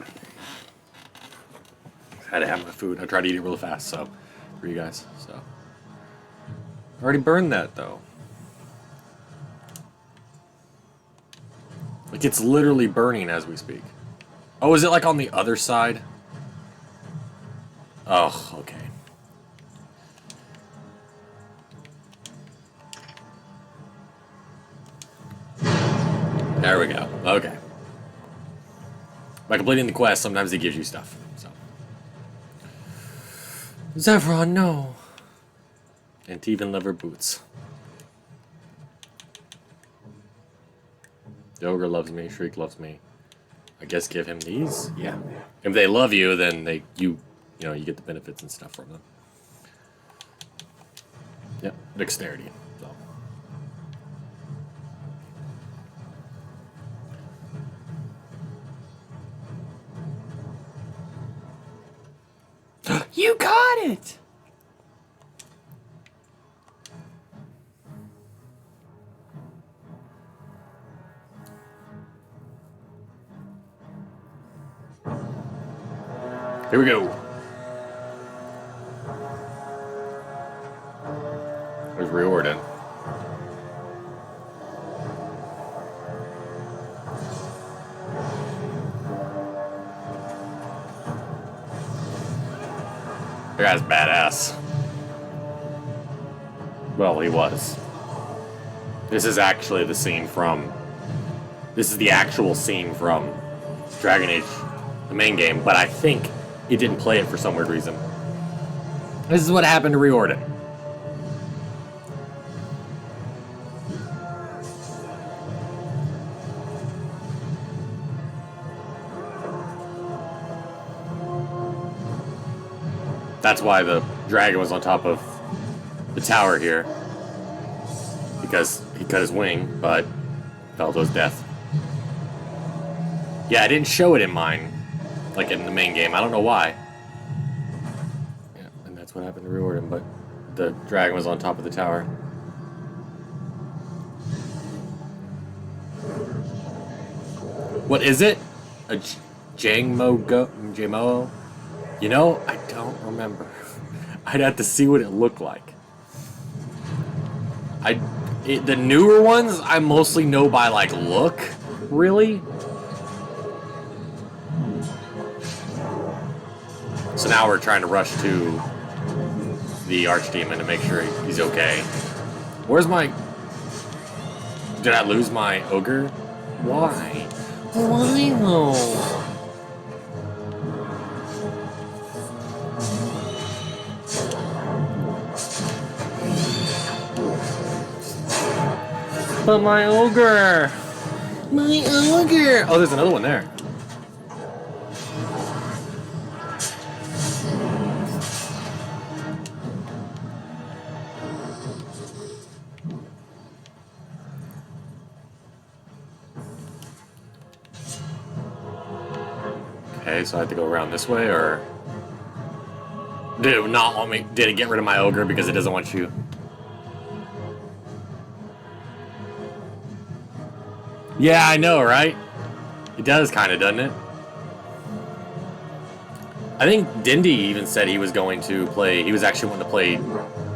Had to have my food. I tried to eat it real fast, so for you guys. So I already burned that though. Like it's literally burning as we speak. Oh, is it like on the other side? Oh, okay. There we go. Okay. By completing the quest, sometimes he gives you stuff. So. Zevron, no. And even leather boots. The ogre loves me. Shriek loves me. I guess give him these. Yeah. If they love you, then you get the benefits and stuff from them. Yep. Dexterity. So. You got it! Here we go. There's Riordan. That guy's badass. Well, he was. This is actually the scene from... This is the actual scene from Dragon Age, the main game, but I think it didn't play it for some weird reason. This is what happened to Riordan. That's why the dragon was on top of the tower here. Because he cut his wing, but fell to his death. Yeah, I didn't show it in mine. Like in the main game. I don't know why. Yeah, and that's what happened to Riordan, but the dragon was on top of the tower. What is it? A Jangmo? You know, I don't remember. I'd have to see what it looked like. The newer ones, I mostly know by, like, look, really. So now we're trying to rush to the Archdemon to make sure he's okay. Where's my... Did I lose my ogre? Why? Why though? But my ogre! My ogre! Oh, there's another one there. Okay, so I have to go around this way, or... Did it not want me... Did it get rid of my ogre because it doesn't want you? Yeah, I know, right? It does kind of, doesn't it? I think Dindy even said he was going to play... He was actually wanting to play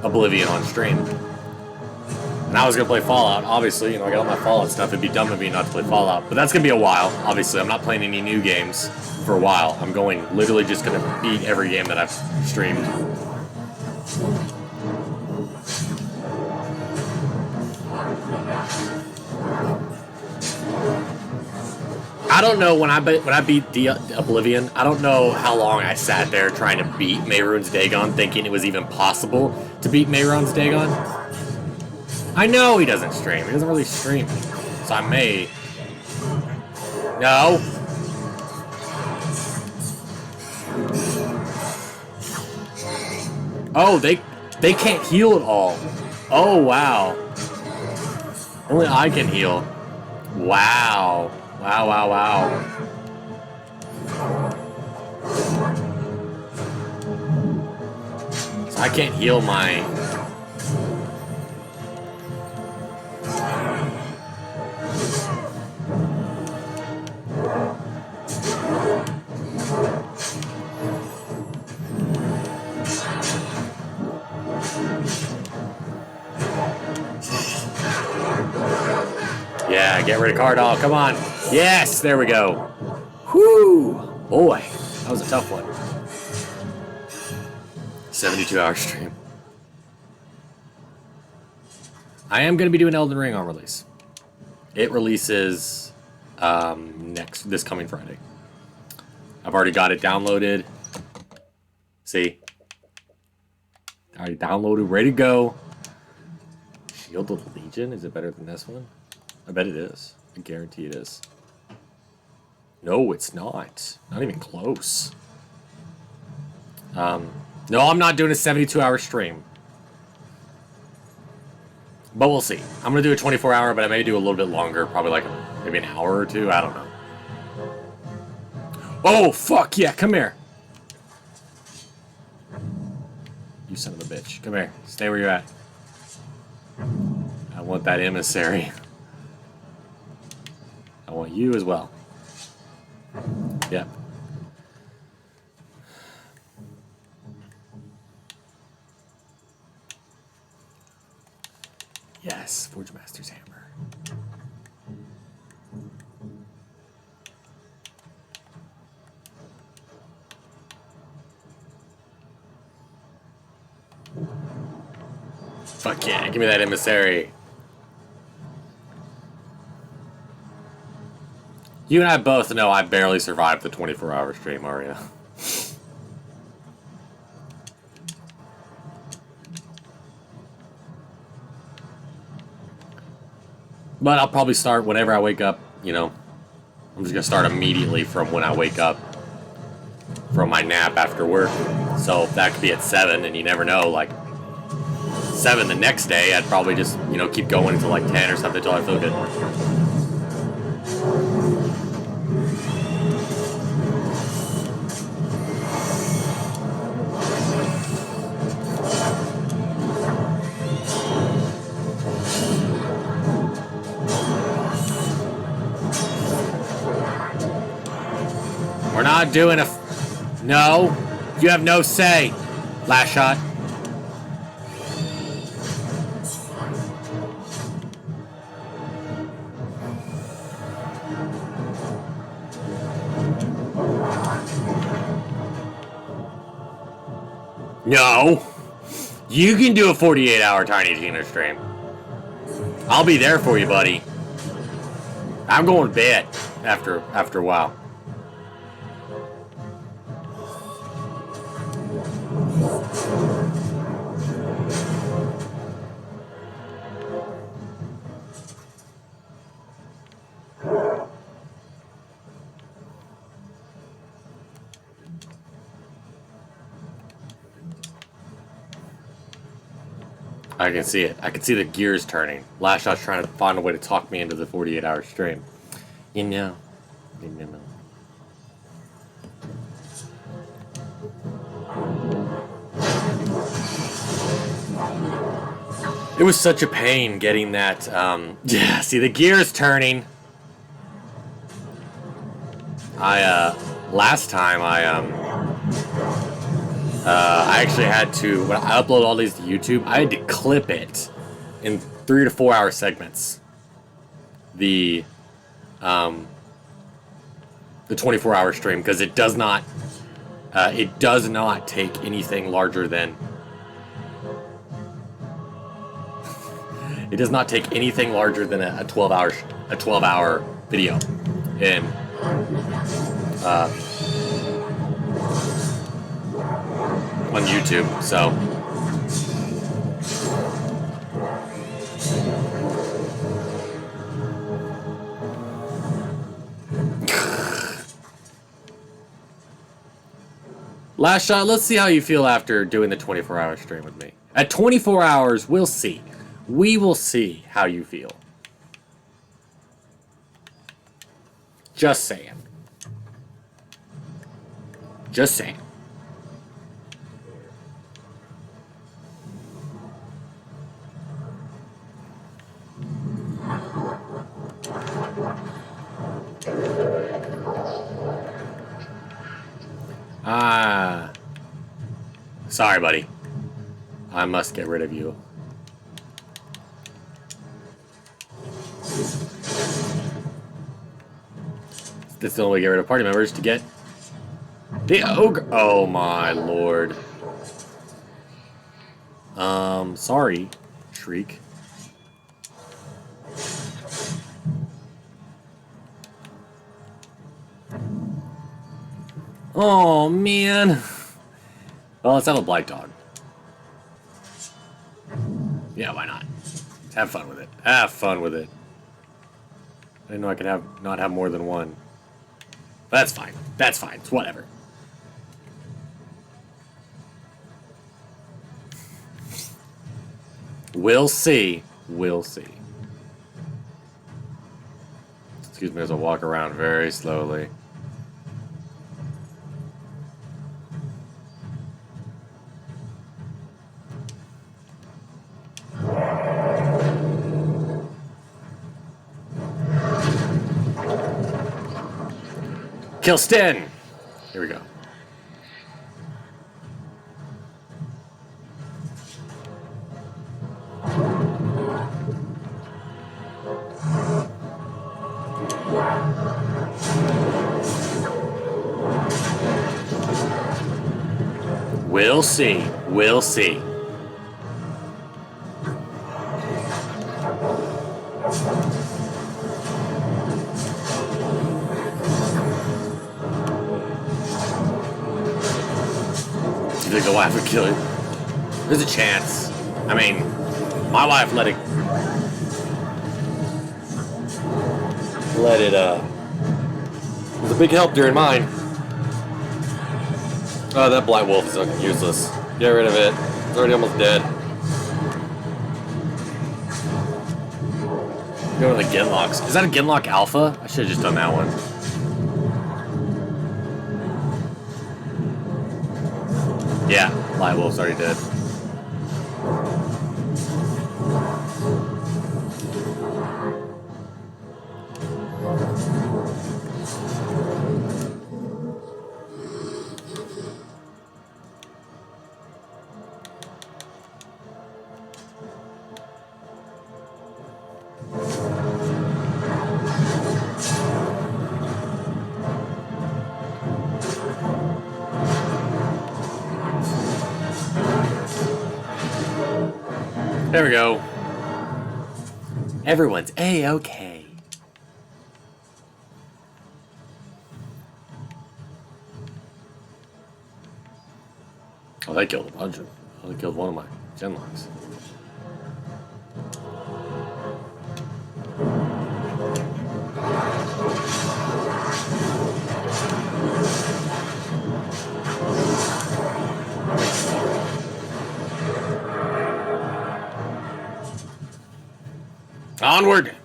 Oblivion on stream. And I was going to play Fallout, obviously. You know, I got all my Fallout stuff. It'd be dumb of me not to play Fallout. But that's going to be a while, obviously. I'm not playing any new games for a while. I'm literally just going to beat every game that I've streamed. I don't know, when I beat the Oblivion, I don't know how long I sat there trying to beat Mehrunes Dagon, thinking it was even possible to beat Mehrunes Dagon. I know he doesn't stream. He doesn't really stream. So I may... No. Oh, they can't heal at all. Oh, wow. Only I can heal. Wow. Wow, wow, wow. So I can't heal my... Yeah, get rid of Cardall. Come on. Yes, there we go. Whoo! Boy, that was a tough one. 72-hour stream. I am going to be doing Elden Ring on release. It releases this coming Friday. I've already got it downloaded. See? Already downloaded, ready to go. Shield of the Legion? Is it better than this one? I bet it is. I guarantee it is. No, it's not. Not even close. No, I'm not doing a 72-hour stream. But we'll see. I'm going to do a 24-hour, but I may do a little bit longer. Probably like maybe an hour or two. I don't know. Oh, fuck yeah. Come here. You son of a bitch. Come here. Stay where you're at. I want that emissary. I want you as well. Yep. Yes, Forge Master's Hammer. Fuck yeah, give me that emissary. You and I both know I barely survived the 24-hour stream, Aria. But I'll probably start whenever I wake up, you know. I'm just going to start immediately from when I wake up from my nap after work. So that could be at 7, and you never know, like, 7 the next day, I'd probably just, you know, keep going until like 10 or something until I feel good. We're not doing no, you have no say. Last shot. No. You can do a 48-hour Tiny Tina stream. I'll be there for you, buddy. I'm going to bed after a while. I can see it. I can see the gears turning. Last shot's trying to find a way to talk me into the 48-hour stream. You know. You know. It was such a pain getting that, yeah, see the gears turning. Last time I actually had to, when I upload all these to YouTube, I had to clip it in 3 to 4 hour segments. The 24-hour stream, because it does not take anything larger than it does not take anything larger than a 12-hour video in on YouTube, so last shot, let's see how you feel after doing the 24-hour stream with me. At 24 hours, we'll see. We will see how you feel. Just saying. Just saying. Sorry, buddy. I must get rid of you. that's the only way to get rid of party members, to get the ogre. Oh my lord. Sorry, Shriek. Oh man. Well, let's have a blight dog. Yeah, why not? Have fun with it. Have fun with it. I didn't know I could not have more than one. That's fine. That's fine. It's whatever. We'll see. We'll see. Excuse me as I walk around very slowly. Kill Sten! Here we go. We'll see. We'll see. You think the wife would kill him? There's a chance. I mean, my wife let it it was a big help during mine. Oh, that black wolf is fucking useless. Get rid of it. It's already almost dead. Go to the Genlocks. Is that a Genlock Alpha? I should have just done that one. Yeah, Black Wolf's already dead. There we go. Everyone's A-okay. Oh, they killed a bunch of them. Oh, they killed one of my Genlocks. Onward!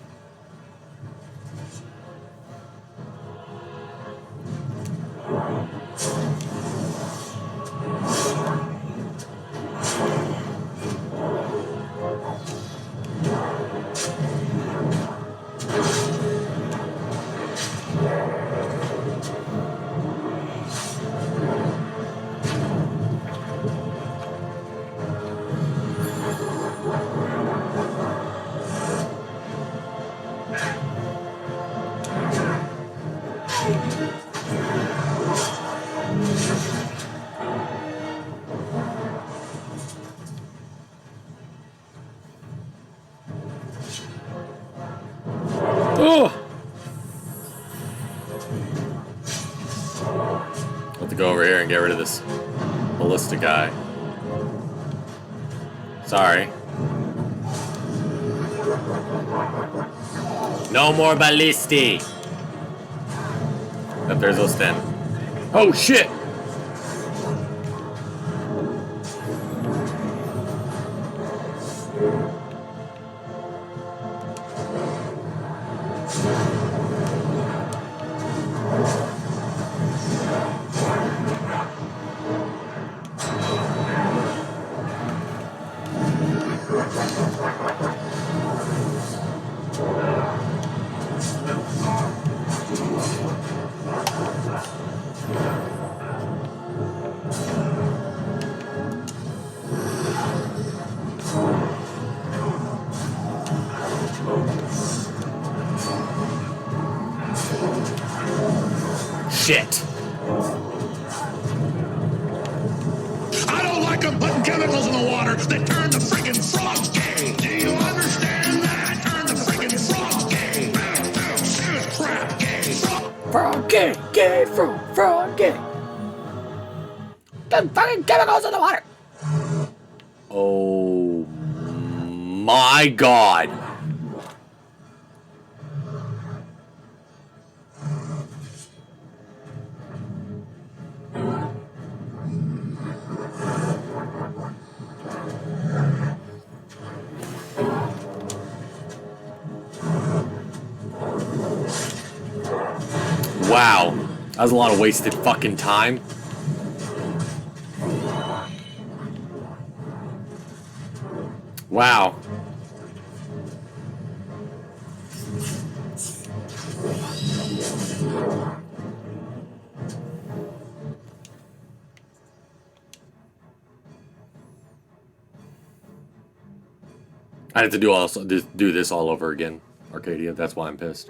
Oh! Have to go over here and get rid of this ballista guy. Sorry. No more ballisti! Up there's Osten. Oh shit! shit. I don't like them putting chemicals in the water that turn the friggin' frogs gay. Do you understand that? Turn the friggin' frogs gay. Shit, crap, gay. Frog gay, gay, frog gay. The fucking chemicals in the water. Oh my god. Wow, that was a lot of wasted fucking time. Wow. I have to do this all over again, Arcadia. That's why I'm pissed.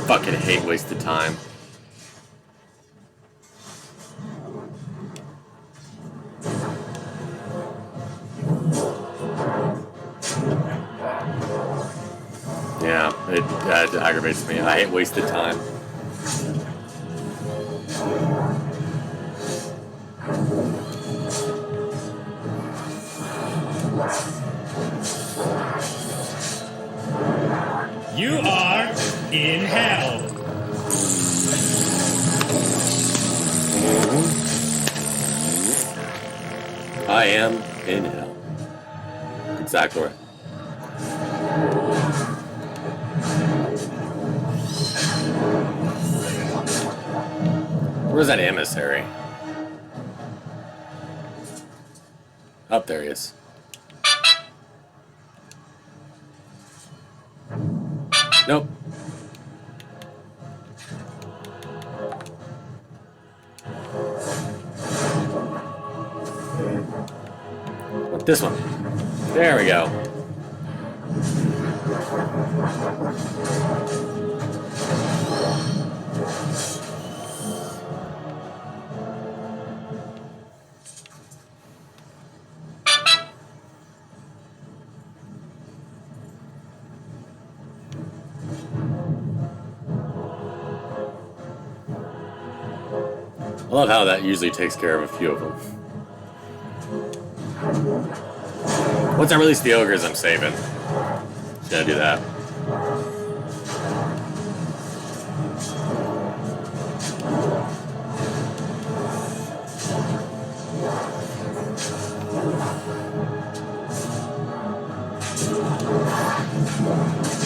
Fucking hate wasted time. Yeah, it aggravates me. I hate wasted time. You are in hell. I am in hell. Exactly right. Where's that emissary? Up there he is. Nope. What, this one? There we go. I love how that usually takes care of a few of them. Once I release the ogres, I'm saving. Just gonna do that.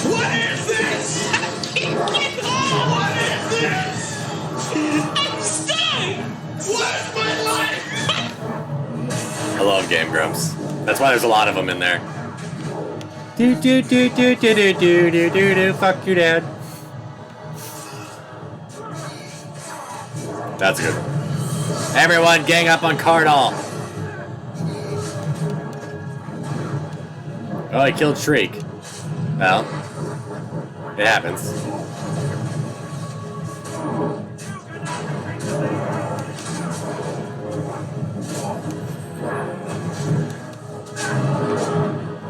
What is this? Oh, what is this? I'm stunned! What's my life? I love Game Grumps. That's why there's a lot of them in there. Do do do do do do do do do do. Fuck your dad. That's good. Everyone, gang up on Cardall. Oh, I killed Shriek. Well, it happens.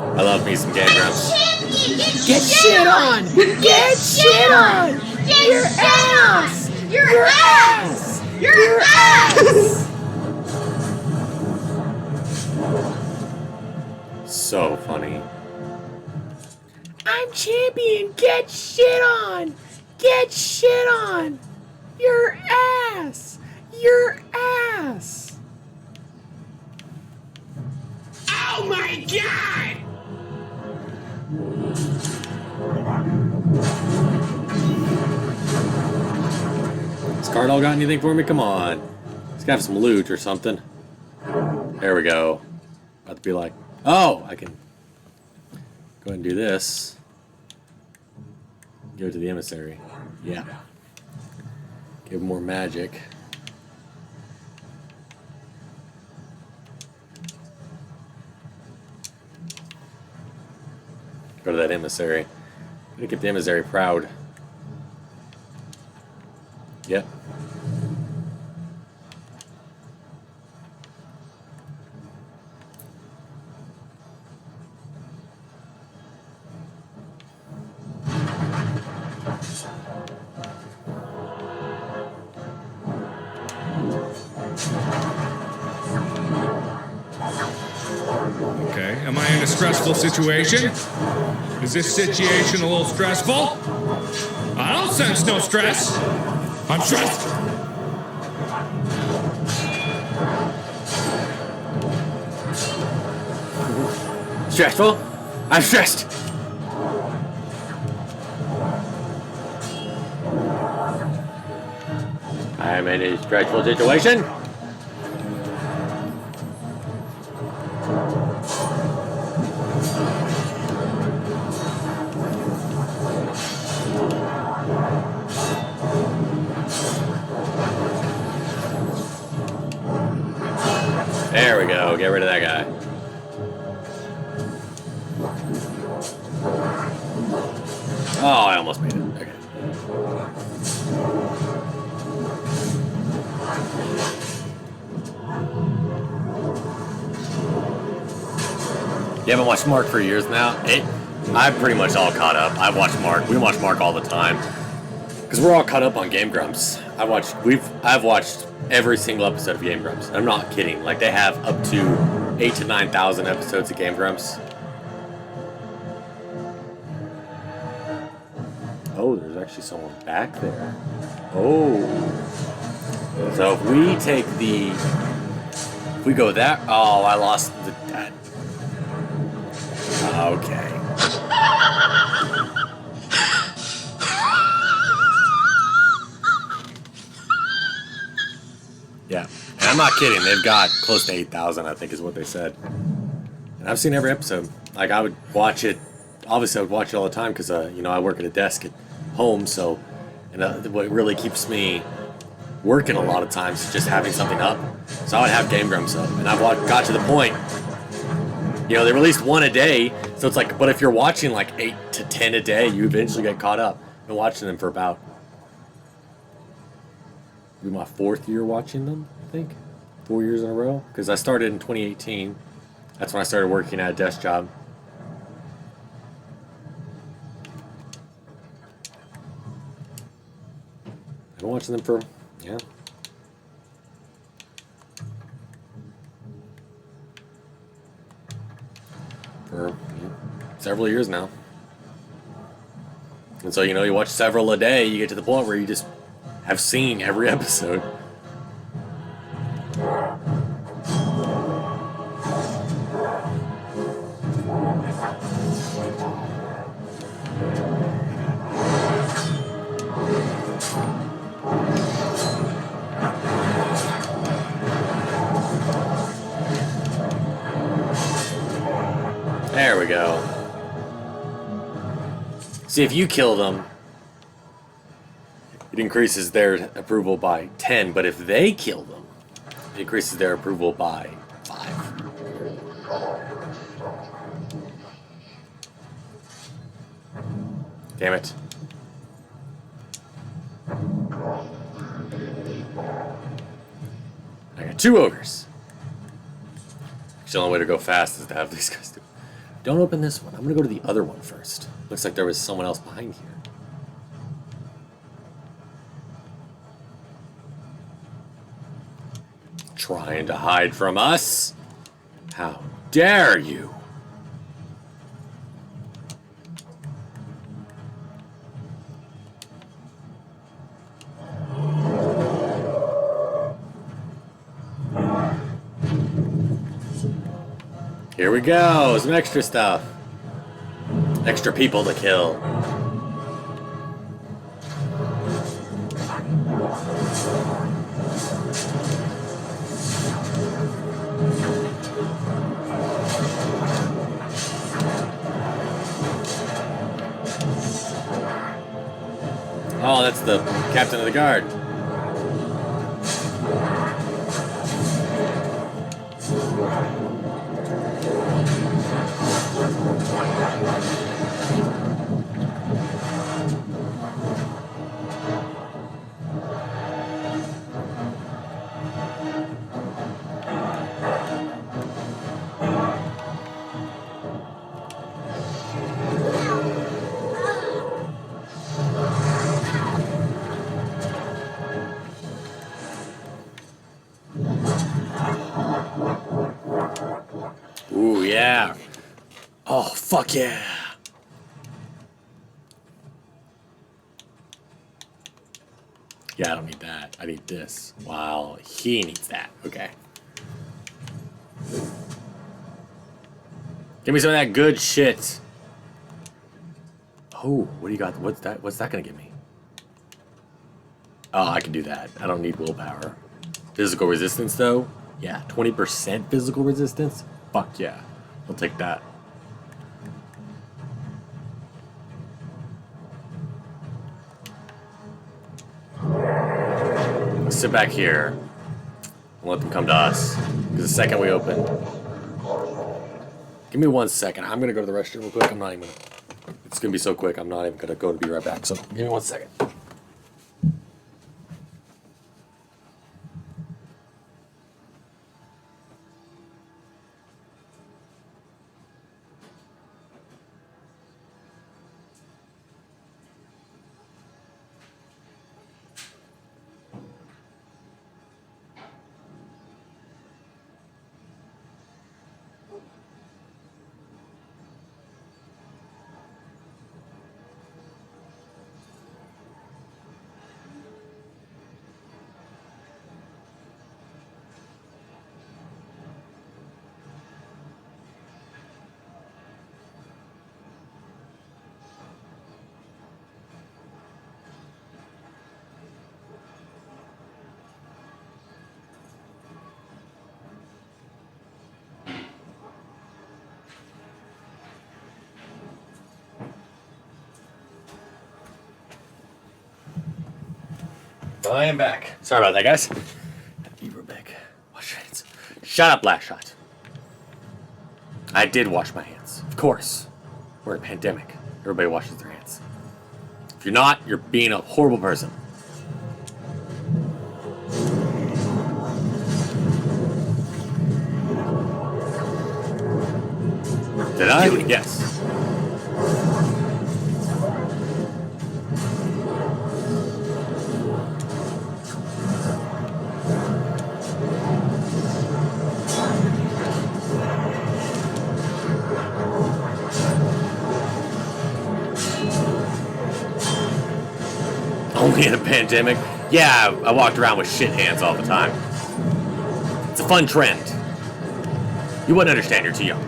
I love me some Game Grumps. Get shit on! Get shit on! Your ass! Your ass! Your ass! So funny. I'm champion. Get shit on. Get shit on. Your ass. Your ass. Oh my god! Has Cardall got anything for me? Come on. He's got some loot or something. There we go. About to be like, oh, I can go ahead and do this. Go to the emissary. Yeah. Give him more magic. Go to that emissary. Gotta keep the emissary proud. Yep. Okay, am I in a stressful situation? Is this situation a little stressful? I don't sense no stress. I'm stressed. Stressful? I'm stressed. I'm in a stressful situation. There we go. Get rid of that guy. Oh, I almost made it. Okay. You haven't watched Mark for years now? I'm pretty much all caught up. I've watched Mark. We watch Mark all the time. Because we're all caught up on Game Grumps. I've watched every single episode of Game Grumps. I'm not kidding. Like, they have up to 8,000 to 9,000 episodes of Game Grumps. Oh, there's actually someone back there. Oh. So if we take the... If we go that... Oh, I lost the... Okay. Yeah. And I'm not kidding. They've got close to 8,000, I think is what they said. And I've seen every episode. Like, I would watch it. Obviously, I would watch it all the time because, you know, I work at a desk at home. So, and what really keeps me working a lot of times is just having something up. So I would have Game Grumps up. And I've got to the point, you know, they released one a day. So it's like, but if you're watching like 8 to 10 a day, you eventually get caught up. I've been watching them for about... my 4th year watching them, I think. 4 years in a row. Because I started in 2018. That's when I started working at a desk job. I've been watching them for, yeah. For several years now. And so, you know, you watch several a day, you get to the point where you just have seen every episode. There we go. See, if you kill them, it increases their approval by 10, but if they kill them, it increases their approval by 5. Damn it. I got 2 ogres. The only way to go fast is to have these guys do. Don't open this one. I'm going to go to the other one first. Looks like there was someone else behind here. Trying to hide from us? How dare you? Here we go, some extra stuff. Extra people to kill. Oh, that's the captain of the guard. yeah. Oh, fuck yeah. Yeah, I don't need that. I need this. Wow, he needs that. Okay. Give me some of that good shit. Oh, what do you got? What's that? What's that gonna give me? Oh, I can do that. I don't need willpower. Physical resistance, though? Yeah, 20% physical resistance? Fuck yeah. I'll take that. Let's sit back here and let them come to us. Because the second we open... Give me 1 second. I'm going to go to the restroom real quick. I'm not even going to... It's going to be so quick, I'm not even going to go to be right back. So, give me 1 second. I am back. Sorry about that, guys. You were back. Wash your hands. Shut up, last shot. I did wash my hands. Of course. We're in a pandemic. Everybody washes their hands. If you're not, you're being a horrible person. Did I? Yes. Only in a pandemic? Yeah, I walked around with shit hands all the time. It's a fun trend. You wouldn't understand, you're too young.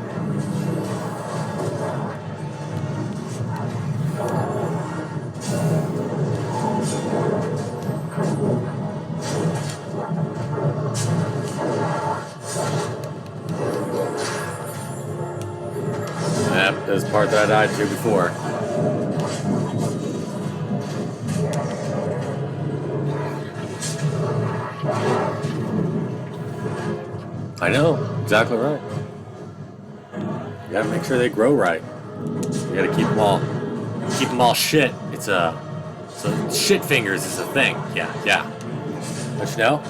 Yep, that's the part that I died to before. I know, exactly right. You gotta make sure they grow right. You gotta keep them all shit. So shit fingers is a thing. Yeah. Don't you know?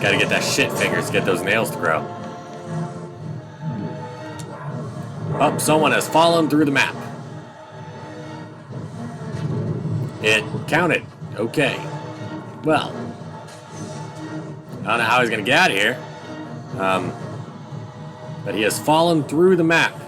Gotta get that shit fingers to get those nails to grow. Oh, someone has fallen through the map. It counted. Okay. Well, I don't know how he's gonna get out of here. But he has fallen through the map.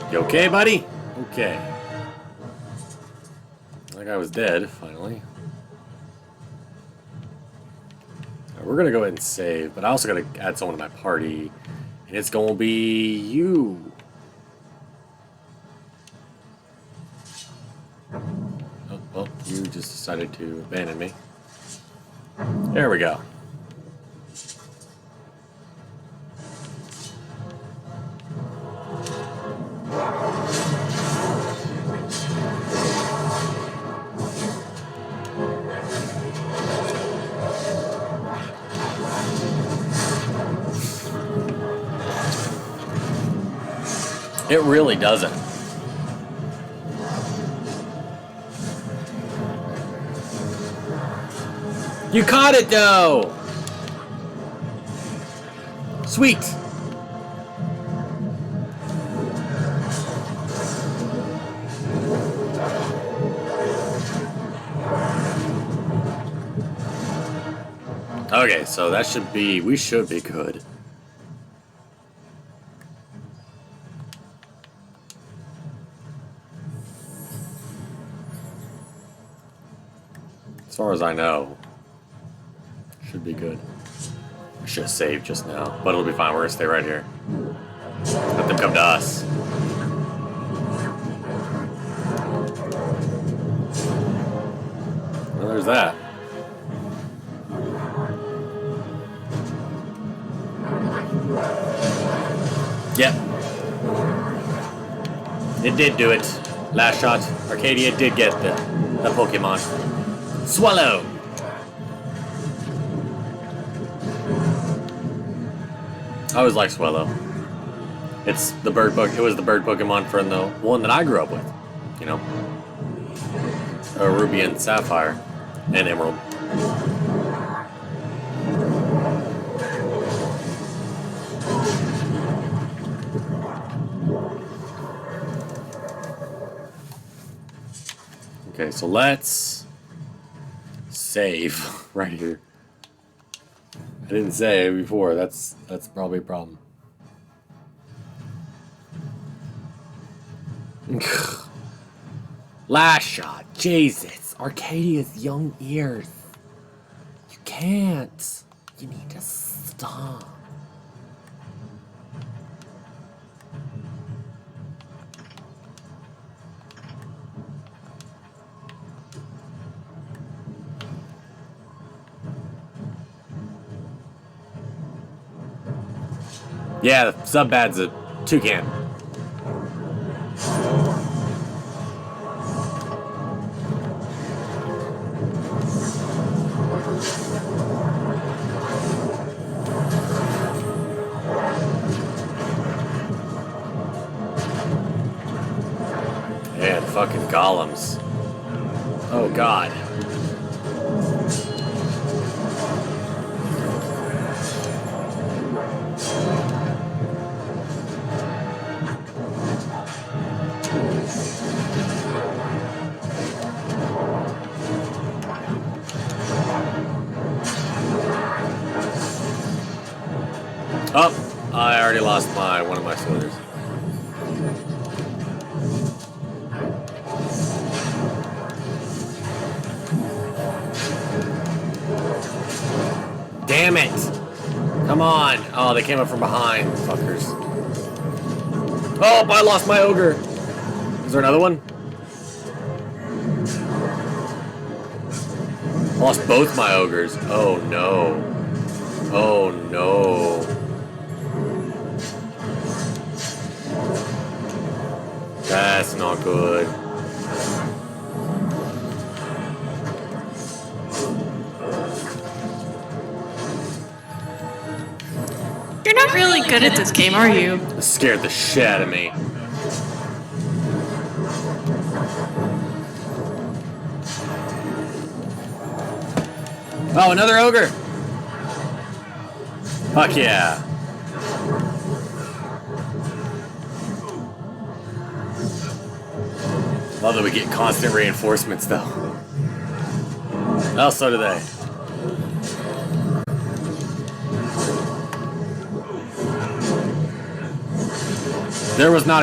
You okay, buddy? Okay. That guy was dead, finally. Right, we're gonna go ahead and save, but I also gotta add someone to my party. And it's gonna be you. Oh, well, you just decided to abandon me. There we go. It really doesn't. You caught it though! Sweet! Okay, so that should be, we should be good. As far as I know, should be good. I should have saved just now, but it'll be fine. We're gonna stay right here. Let them come to us. Well, there's that. Yep. It did do it. Last shot. Arcadia did get the Pokemon. Swallow! I always like Swallow. It's the bird book. It was the bird Pokemon from the one that I grew up with. You know? Ruby and Sapphire. And Emerald. Okay, so let's save right here. I didn't say it before. That's probably a problem. Last shot. Jesus. Arcadia's young ears. You can't. You need to stop. Yeah, the Sub-Bad's a toucan. Yeah, the fucking golems. Oh, God. Oh, I already lost one of my soldiers. Damn it! Come on! Oh, they came up from behind, fuckers. Oh, I lost my ogre! Is there another one? I lost both my ogres. Oh no. Oh no. That's not good. You're not really good at this game, are you? It scared the shit out of me. Oh, another ogre! Fuck yeah. Love that we get constant reinforcements, though. Oh, so do they. There was not